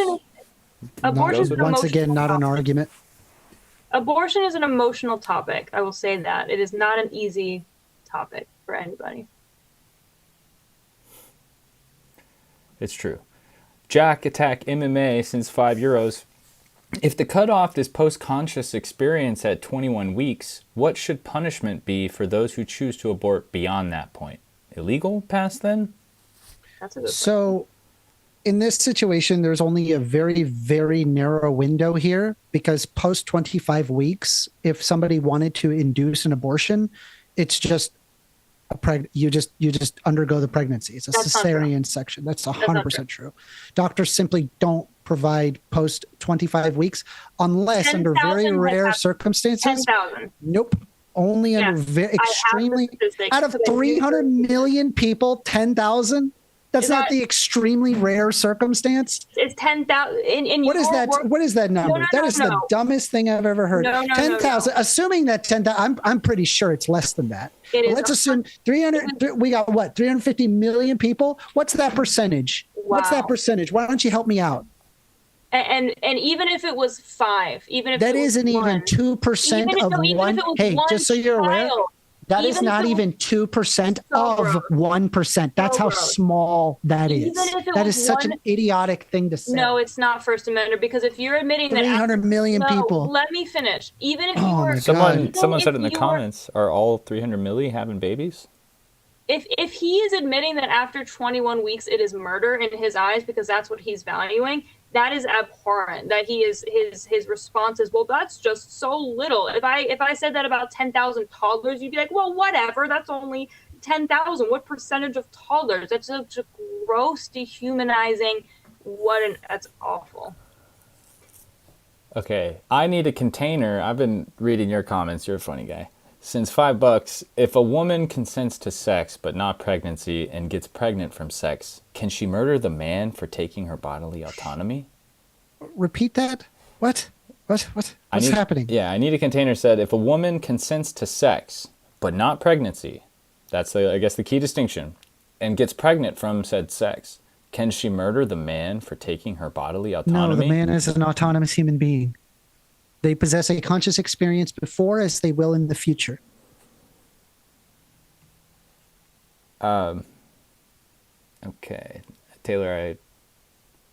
Abortion is once again not an argument. Abortion is an emotional topic. I will say that it is not an easy topic for anybody. It's true. Jack Attack MMA since €5. If the cutoff is post-conscious experience at 21 weeks, what should punishment be for those who choose to abort beyond that point? Illegal past then? That's a good So in this situation, there's only a very, very narrow window here, because post 25 weeks, if somebody wanted to induce an abortion, it's just you just undergo the pregnancy. It's a cesarean section. That's 100% true. Doctors simply don't provide post 25 weeks unless under very rare circumstances. 10,000. Nope. Only under extremely out of 300 million people, 10,000. That's not the extremely rare circumstance. It's 10,000. What is that? What is that number? That is the dumbest thing I've ever heard. 10,000. Assuming that 10,000, I'm pretty sure it's less than that. Let's assume 300. We got what? 350 million people. What's that percentage? Wow. What's that percentage? Why don't you help me out? And even if it was 5, even if that isn't even 2% of one. Hey, just so you're aware. That is not even 2% of 1%. That's how small that is. That is such an idiotic thing to say. No, it's not First Amendment, because if you're admitting that 300 million people. Let me finish. Even if you're someone said in the comments, are all 300 milli having babies? If he is admitting that after 21 weeks it is murder in his eyes because that's what he's valuing, that is abhorrent. That he is his response is, well, that's just so little. If I said that about 10,000 toddlers, you'd be like, well, whatever. That's only 10,000. What percentage of toddlers? That's such a gross, dehumanizing. That's awful. Okay, I need a container. I've been reading your comments. You're a funny guy. Since $5, if a woman consents to sex but not pregnancy and gets pregnant from sex, can she murder the man for taking her bodily autonomy? Repeat that? What? What's happening? Yeah, I need a container said if a woman consents to sex but not pregnancy, that's I guess the key distinction, and gets pregnant from said sex, can she murder the man for taking her bodily autonomy? No, the man is an autonomous human being. They possess a conscious experience before as they will in the future. Okay. Taylor, I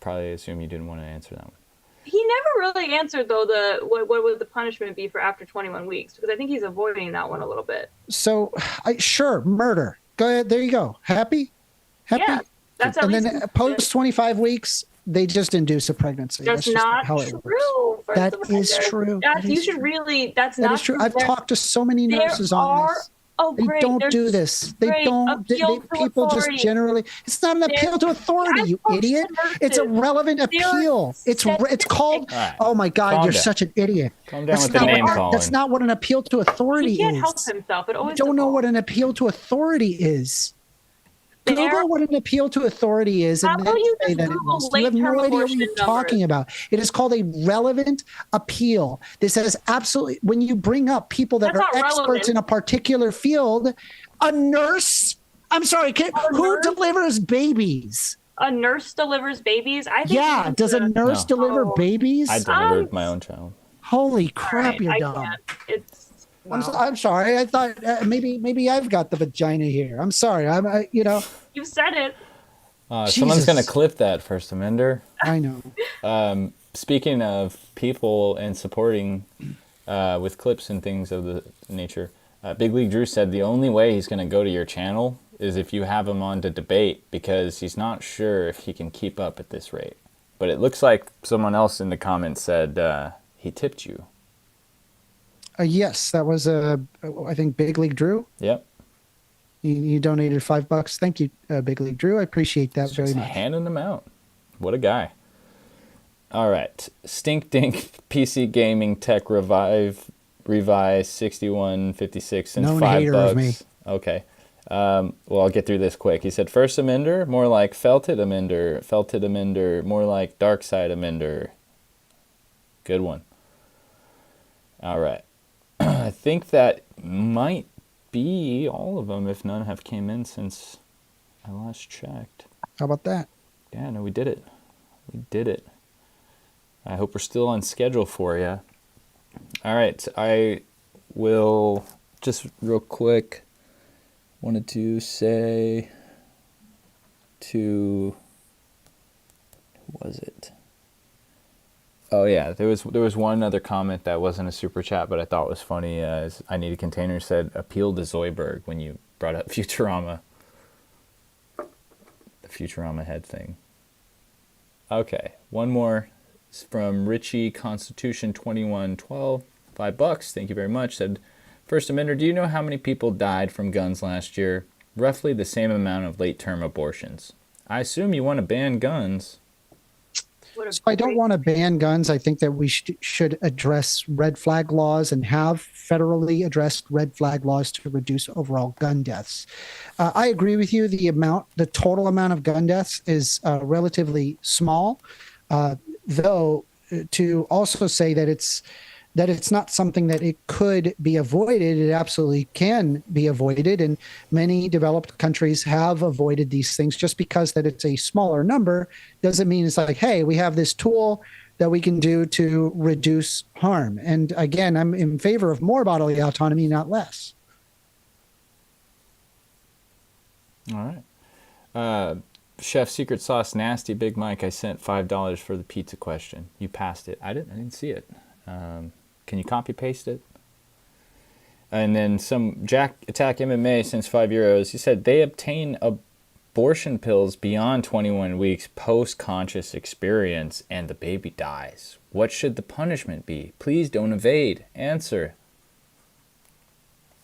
probably assume you didn't want to answer that one. He never really answered, though, what would the punishment be for after 21 weeks? Because I think he's avoiding that one a little bit. So, sure, murder. Go ahead. There you go. Happy? Yeah, that's and then post 25 weeks, they just induce a pregnancy. That's not how it works. That is true. That's not true. I've talked to so many nurses on this. They don't do this. They don't. People just generally. It's not an appeal to authority, you idiot. It's a relevant appeal. It's called. Right. Oh my God, you're such an idiot. Calm down with the name calling. That's not what an appeal to authority is. He can't help himself. It always. You don't know what an appeal to authority is. Google what an appeal to authority is, and then say that it is. You have no idea what you're talking about. It is called a relevant appeal. This has absolutely, when you bring up people that are experts in a particular field, a nurse, I'm sorry, who delivers babies? A nurse delivers babies? I think. Yeah, does a nurse deliver babies? I delivered my own child. Holy crap, you're dumb. Wow. I'm sorry. I thought maybe I've got the vagina here. I'm sorry. You said it. Someone's going to Jesus. clip that, First Amender. I know. Speaking of people and supporting with clips and things of the nature, Big League Drew said the only way he's going to go to your channel is if you have him on to debate, because he's not sure if he can keep up at this rate. But it looks like someone else in the comments said he tipped you. Yes, that was I think Big League Drew. Yep. You donated $5. Thank you, Big League Drew. I appreciate that very Just much. handing them out. What a guy. All right. Stink Dink PC Gaming Tech Revise 6156 and Known $5. hater of me. Okay. Well, I'll get through this quick. He said, First Amender, more like Felted Amender. Felted Amender, more like Dark Side Amender. Good one. All right. I think that might be all of them, if none have came in since I last checked. How about that? Yeah, no, we did it. We did it. I hope we're still on schedule for you. All right, I will just real quick wanted to say to, who was it? Oh yeah, there was one other comment that wasn't a super chat, but I thought was funny. I Need a Container said appeal to Zoidberg when you brought up Futurama, the Futurama head thing. Okay, one more. It's from Richie Constitution 2112, $5. Thank you very much. Said, First Amender, do you know how many people died from guns last year? Roughly the same amount of late-term abortions. I assume you want to ban guns. So I don't want to ban guns. I think that we should address red flag laws and have federally addressed red flag laws to reduce overall gun deaths. I agree with you. The total amount of gun deaths is relatively small, though. To also say that it's not something that it could be avoided. It absolutely can be avoided. And many developed countries have avoided these things. Just because that it's a smaller number doesn't mean it's like, hey, we have this tool that we can do to reduce harm. And again, I'm in favor of more bodily autonomy, not less. All right. Chef Secret Sauce Nasty Big Mike, I sent $5 for the pizza question. You passed it. I didn't see it. Can you copy paste it? And then some Jack Attack MMA since €5. He said they obtain abortion pills beyond 21 weeks post-conscious experience and the baby dies. What should the punishment be? Please don't evade. Answer.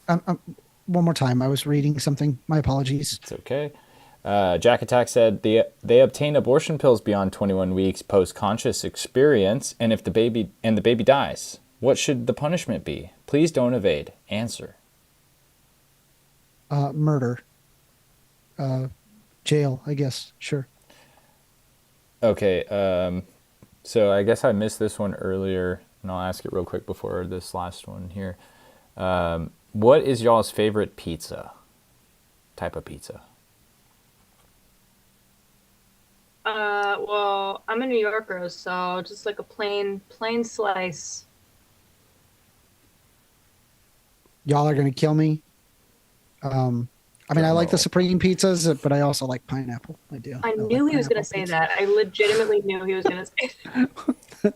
One more time. I was reading something. My apologies. It's okay. Jack Attack said they obtain abortion pills beyond 21 weeks post-conscious experience and the baby dies. What should the punishment be? Please don't evade. Answer. Murder. Jail, I guess. Sure. Okay. So I guess I missed this one earlier, and I'll ask it real quick before this last one here. What is y'all's favorite pizza? Type of pizza? Well, I'm a New Yorker, so just like a plain slice. Y'all are going to kill me. I like the Supreme pizzas, but I also like pineapple. I do. I knew he was going to say that. I legitimately knew he was going to say that.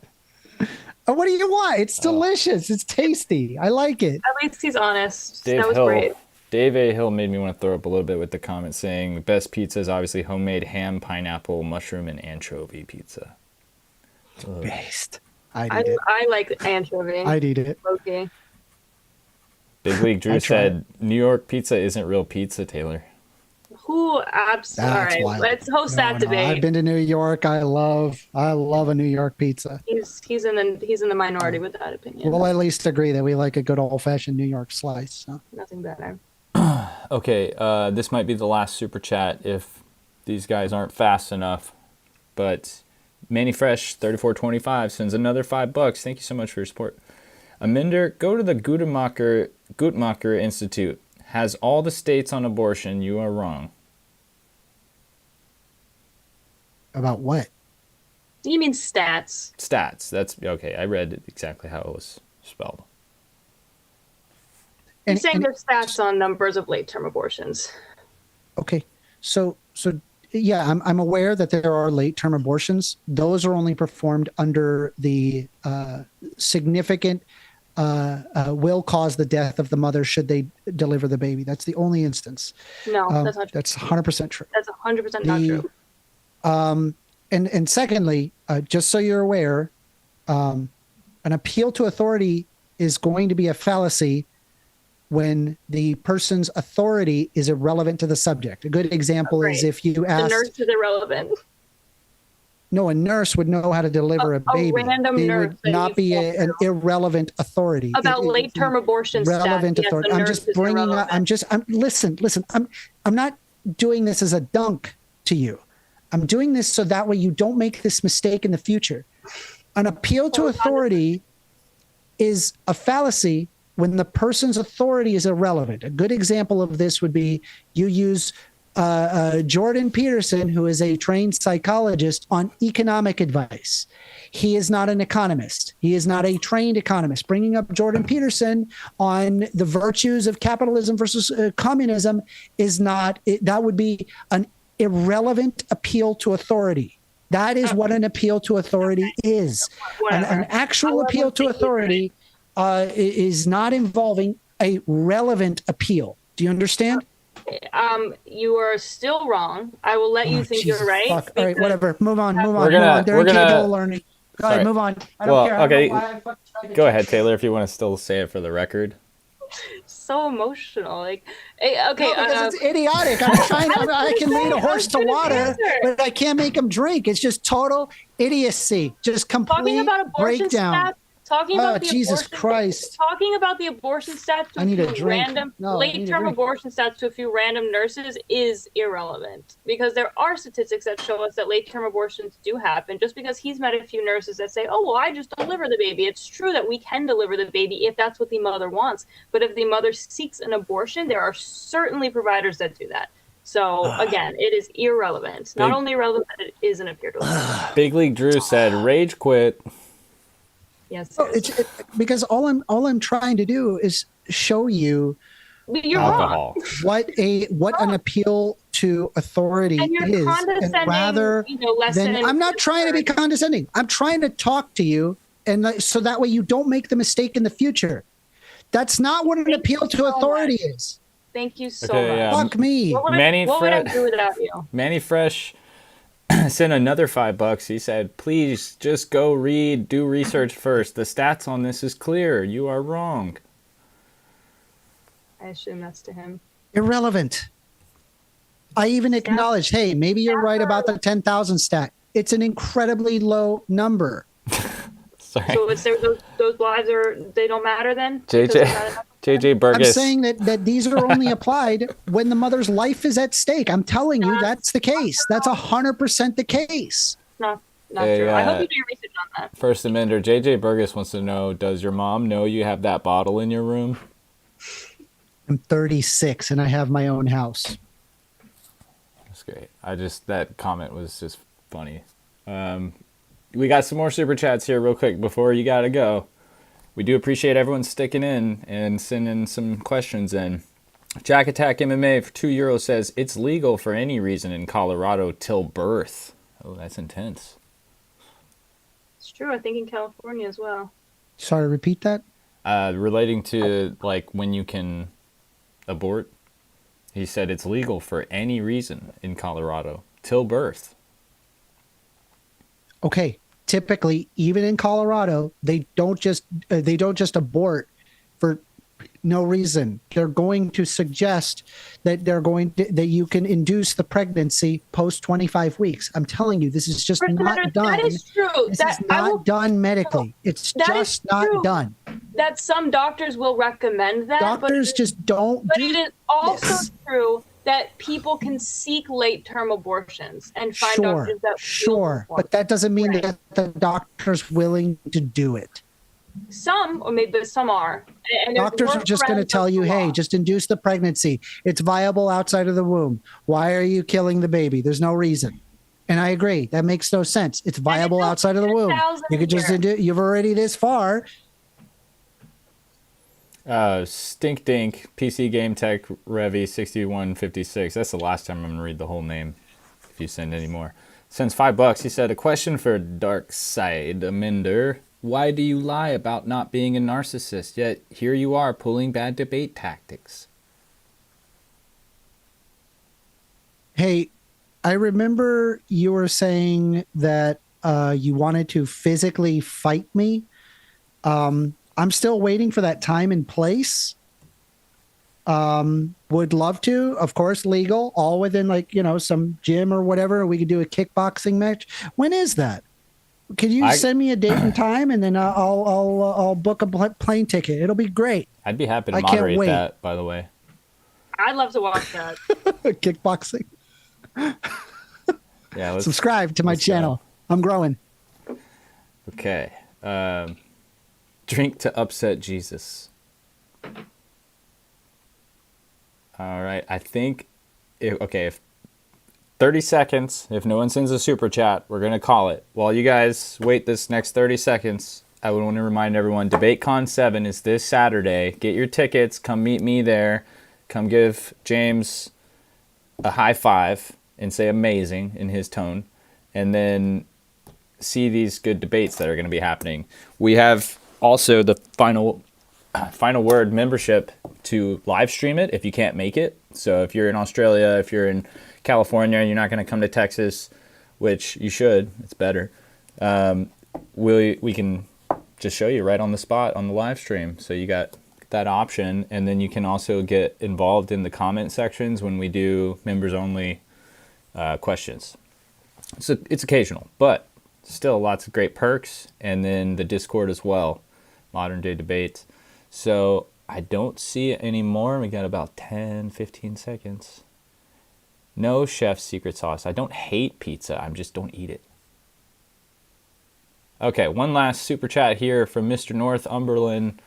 What do you want? It's delicious. It's tasty. I like it. At least he's honest. Dave that was Hill, great. Dave A. Hill made me want to throw up a little bit with the comment saying the best pizza is obviously homemade ham, pineapple, mushroom, and anchovy pizza. Based. I'd eat it. I like anchovy. I'd eat it. Okay. Big League Drew said New York pizza isn't real pizza, Taylor. Who absolutely? All right, wild. let's host that debate. I've been to New York. I love a New York pizza. He's in the minority with that opinion. We'll at least agree that we like a good old fashioned New York slice. So. Nothing better. Okay, this might be the last super chat if these guys aren't fast enough. But Manny Fresh 3425 sends another $5. Thank you so much for your support. Amender, go to the Guttmacher Institute. Has all the states on abortion. You are wrong. About what? You mean stats? Stats. That's okay. I read exactly how it was spelled. He's saying there's stats on numbers of late-term abortions. Okay. So so yeah, I'm aware that there are late term abortions. Those are only performed under the significant will cause the death of the mother should they deliver the baby. That's the only instance. No, that's not true. That's 100% true. That's 100% not true. And secondly, just so you're aware, an appeal to authority is going to be a fallacy when the person's authority is irrelevant to the subject. A good example is if you ask... The nurse is irrelevant. No, a nurse would know how to deliver a baby. A random they nurse would not be an irrelevant authority. About late-term abortion relevant stats, authority. Yes, I'm just bringing up. Listen. I'm not doing this as a dunk to you. I'm doing this so that way you don't make this mistake in the future. An appeal to authority is a fallacy when the person's authority is irrelevant. A good example of this would be you use Jordan Peterson, who is a trained psychologist, on economic advice. He is not an economist. He is not a trained economist. Bringing up Jordan Peterson on the virtues of capitalism versus communism is not, that would be an irrelevant appeal to authority. That is what an appeal to authority is. An actual appeal to authority is not involving a relevant appeal. Do you understand? You are still wrong. I will let you think you're right. Fuck. All right, whatever. Move on. We're gonna learning. Go ahead, move on. I don't care. Okay. I don't know why Go ahead, Taylor, if you want to still say it for the record. So emotional. Like, okay. No, because it's idiotic. I can lead a horse to water, but I can't make him drink. It's just total idiocy. Just complete talking about abortion breakdown. Stats, talking about the Jesus abortion, Christ. Talking about the abortion stats to I need a a few drink. random No, I need a late-term drink. abortion stats to a few random nurses is irrelevant because there are statistics that show us that late-term abortions do happen. Just because he's met a few nurses that say, "Oh, well, I just deliver the baby." It's true that we can deliver the baby if that's what the mother wants. But if the mother seeks an abortion, there are certainly providers that do that. So again, it is irrelevant. Not only irrelevant, but it is an appeal to authority. Big League Drew said, "Rage quit." Yes. Because all I'm trying to do is show you You're alcohol. what an appeal to authority and you're is, condescending, and rather less than than I'm not trying to be condescending. I'm trying to talk to you, and so that way you don't make the mistake in the future. That's not what an appeal to authority is. Thank you so Okay, much. Fuck me. What would I do without you? Manny Fresh sent another $5. He said, "Please just go read, do research first. The stats on this is clear. You are wrong." I assume that's to him. Irrelevant. I even acknowledged, hey, maybe you're right about the 10,000 stat. It's an incredibly low number. Sorry. So it's those lives they don't matter then? JJ Burgess. I'm saying that these are only applied when the mother's life is at stake. I'm telling you, that's the case. That's 100% the case. Not true. I hope you do your research on that. 1stAmender, JJ Burgess wants to know, does your mom know you have that bottle in your room? I'm 36 and I have my own house. That's great. That comment was just funny. We got some more super chats here real quick before you gotta go. We do appreciate everyone sticking in and sending some questions in. Jack Attack MMA for €2 says, "It's legal for any reason in Colorado till birth." Oh, that's intense. It's true. I think in California as well. Sorry, repeat that? Relating to like when you can abort, he said it's legal for any reason in Colorado till birth. Okay. Typically, even in Colorado, they don't just abort for no reason. They're going to suggest that that you can induce the pregnancy post 25 weeks. I'm telling you, this is just not done. That is true. This is not done medically. It's just not done. That some doctors will recommend that. Doctors just don't. But it is also true that people can seek late-term abortions and find doctors that but that doesn't mean that the doctor's willing to do it. Some, or maybe some are. And doctors are just going to tell you, hey, just induce the pregnancy. It's viable outside of the womb. Why are you killing the baby? There's no reason. And I agree. That makes no sense. It's viable outside of the womb. You could just you've already this far. Stink Dink, PC Game Tech Revy 6156. That's the last time I'm going to read the whole name. if you send any more. Sends $5. He said, a question for Dark Side Amender. Why do you lie about not being a narcissist, yet here you are pulling bad debate tactics? Hey, I remember you were saying that you wanted to physically fight me. I'm still waiting for that time and place. Would love to, of course, legal, all within some gym or whatever. We could do a kickboxing match. When is that? Could you send me a date and time, and then I'll book a plane ticket. It'll be great. I'd be happy to moderate that, by the way. I'd love to watch that. Kickboxing. Yeah, subscribe to my channel. I'm growing. Okay. Drink to upset Jesus. All right. I think, if 30 seconds, if no one sends a super chat, we're going to call it. While you guys wait this next 30 seconds, I would want to remind everyone, DebateCon 7 is this Saturday. Get your tickets. Come meet me there. Come give James a high five and say amazing in his tone. And then see these good debates that are going to be happening. We have also the final word membership to live stream it if you can't make it. So if you're in Australia, if you're in California and you're not going to come to Texas, which you should, it's better, we can just show you right on the spot on the live stream. So you got that option, and then you can also get involved in the comment sections when we do members only questions. So it's occasional, but still lots of great perks, and then the Discord as well, Modern Day Debates. So I don't see it anymore. We got about 10-15 seconds. No chef's secret sauce. I don't hate pizza, I just don't eat it. Okay, one last super chat here from Mr. Northumberland.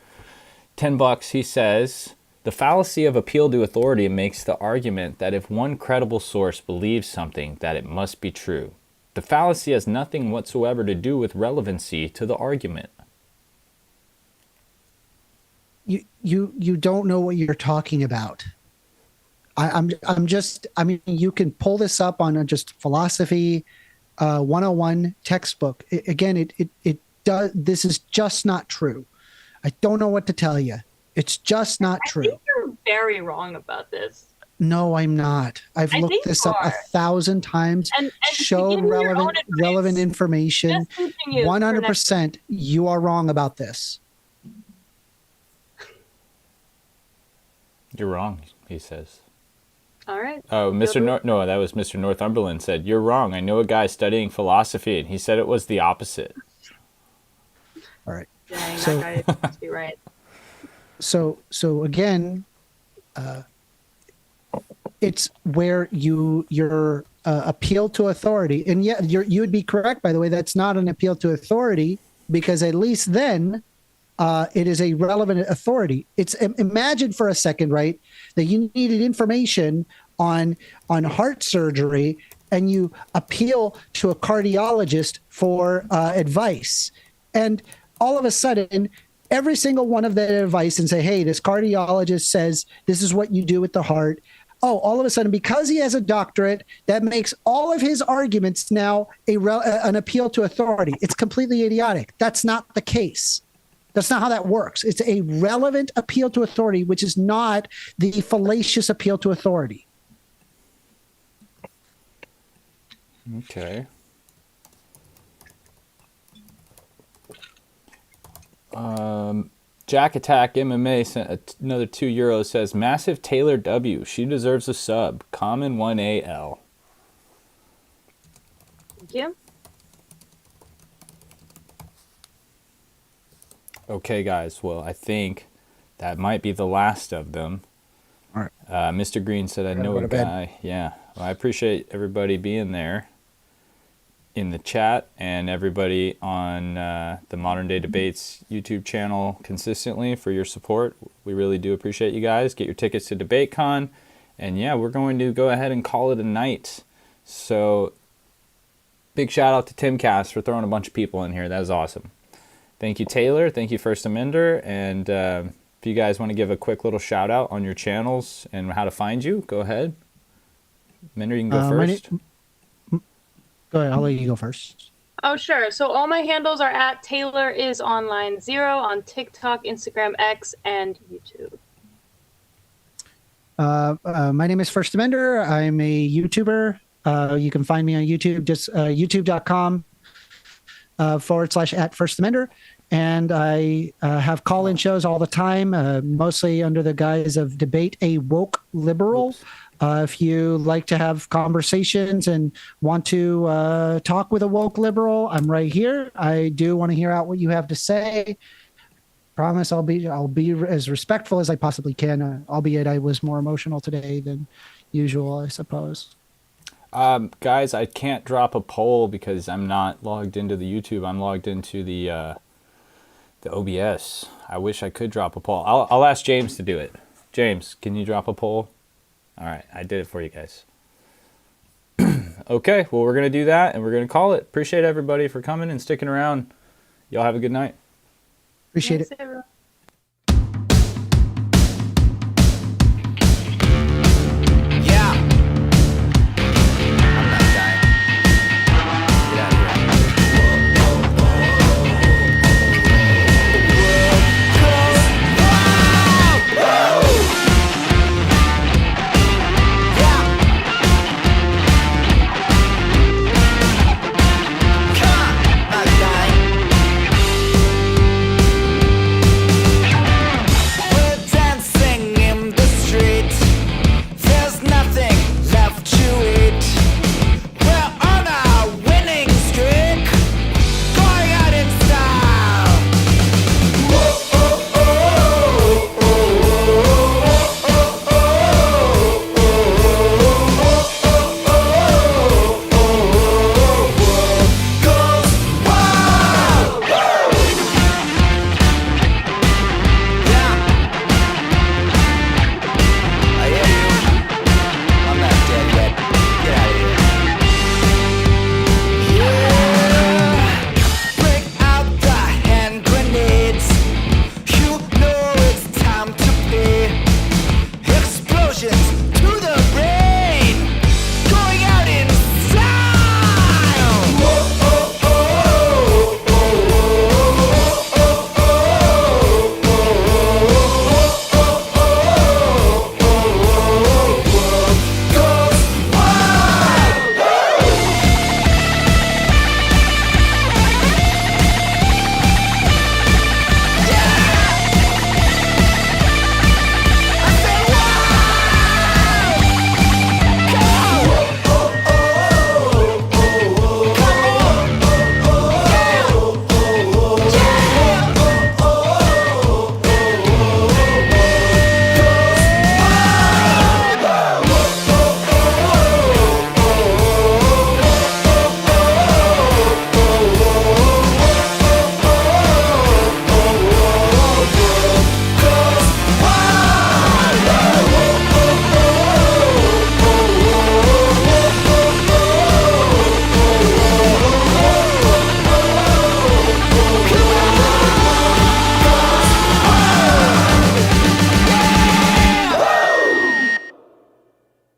$10. He says, the fallacy of appeal to authority makes the argument that if one credible source believes something, that it must be true. The fallacy has nothing whatsoever to do with relevancy to the argument. You don't know what you're talking about. You can pull this up on just philosophy 101 textbook. It does. This is just not true. I don't know what to tell you. It's just not true. I think you're very wrong about this. No, I'm not. I've looked this up 1,000 times, and showed relevant information. 100%, you are wrong about this. You're wrong, he says. All right. Oh, no, that was Mr. Northumberland said, you're wrong. I know a guy studying philosophy, and he said it was the opposite. All right. Dang, that guy must be right. So again, it's where your appeal to authority, and yeah, you would be correct, by the way. That's not an appeal to authority, because at least then it is a relevant authority. It's imagine for a second, right, that you needed information on heart surgery, and you appeal to a cardiologist for advice, and all of a sudden, every single one of that advice and say, hey, this cardiologist says this is what you do with the heart. Oh, all of a sudden, because he has a doctorate, that makes all of his arguments now an appeal to authority. It's completely idiotic. That's not the case. That's not how that works. It's a relevant appeal to authority, which is not the fallacious appeal to authority. Okay. Jack Attack MMA sent another €2. Says, massive Taylor W. She deserves a sub. Common 1AL. Thank you. Okay, guys. Well, I think that might be the last of them. All right. Mr. Green said, I know a guy. Yeah. Well, I appreciate everybody being there in the chat, and everybody on the Modern Day Debates YouTube channel consistently for your support. We really do appreciate you guys. Get your tickets to DebateCon, and yeah, we're going to go ahead and call it a night. So big shout out to Timcast for throwing a bunch of people in here. That was awesome. Thank you, Taylor. Thank you, 1stAmender. And if you guys want to give a quick little shout out on your channels and how to find you, go ahead. Mender, you can go first. Go ahead. I'll let you go first. Oh, sure. So all my handles are at TaylorIsOnline0 on TikTok, Instagram, X, and YouTube. My name is 1stAmender. I'm a YouTuber. You can find me on YouTube, just youtube.com /at 1stAmender. And I have call-in shows all the time, mostly under the guise of Debate a Woke Liberal. If you like to have conversations and want to talk with a woke liberal, I'm right here. I do want to hear out what you have to say. Promise I'll be as respectful as I possibly can, albeit I was more emotional today than usual, I suppose. Guys, I can't drop a poll because I'm not logged into the YouTube. I'm logged into the OBS. I wish I could drop a poll. I'll ask James to do it. James, can you drop a poll? All right, I did it for you guys. Okay, well, we're going to do that, and we're going to call it. Appreciate everybody for coming and sticking around. Y'all have a good night. Appreciate it. Thanks, everyone.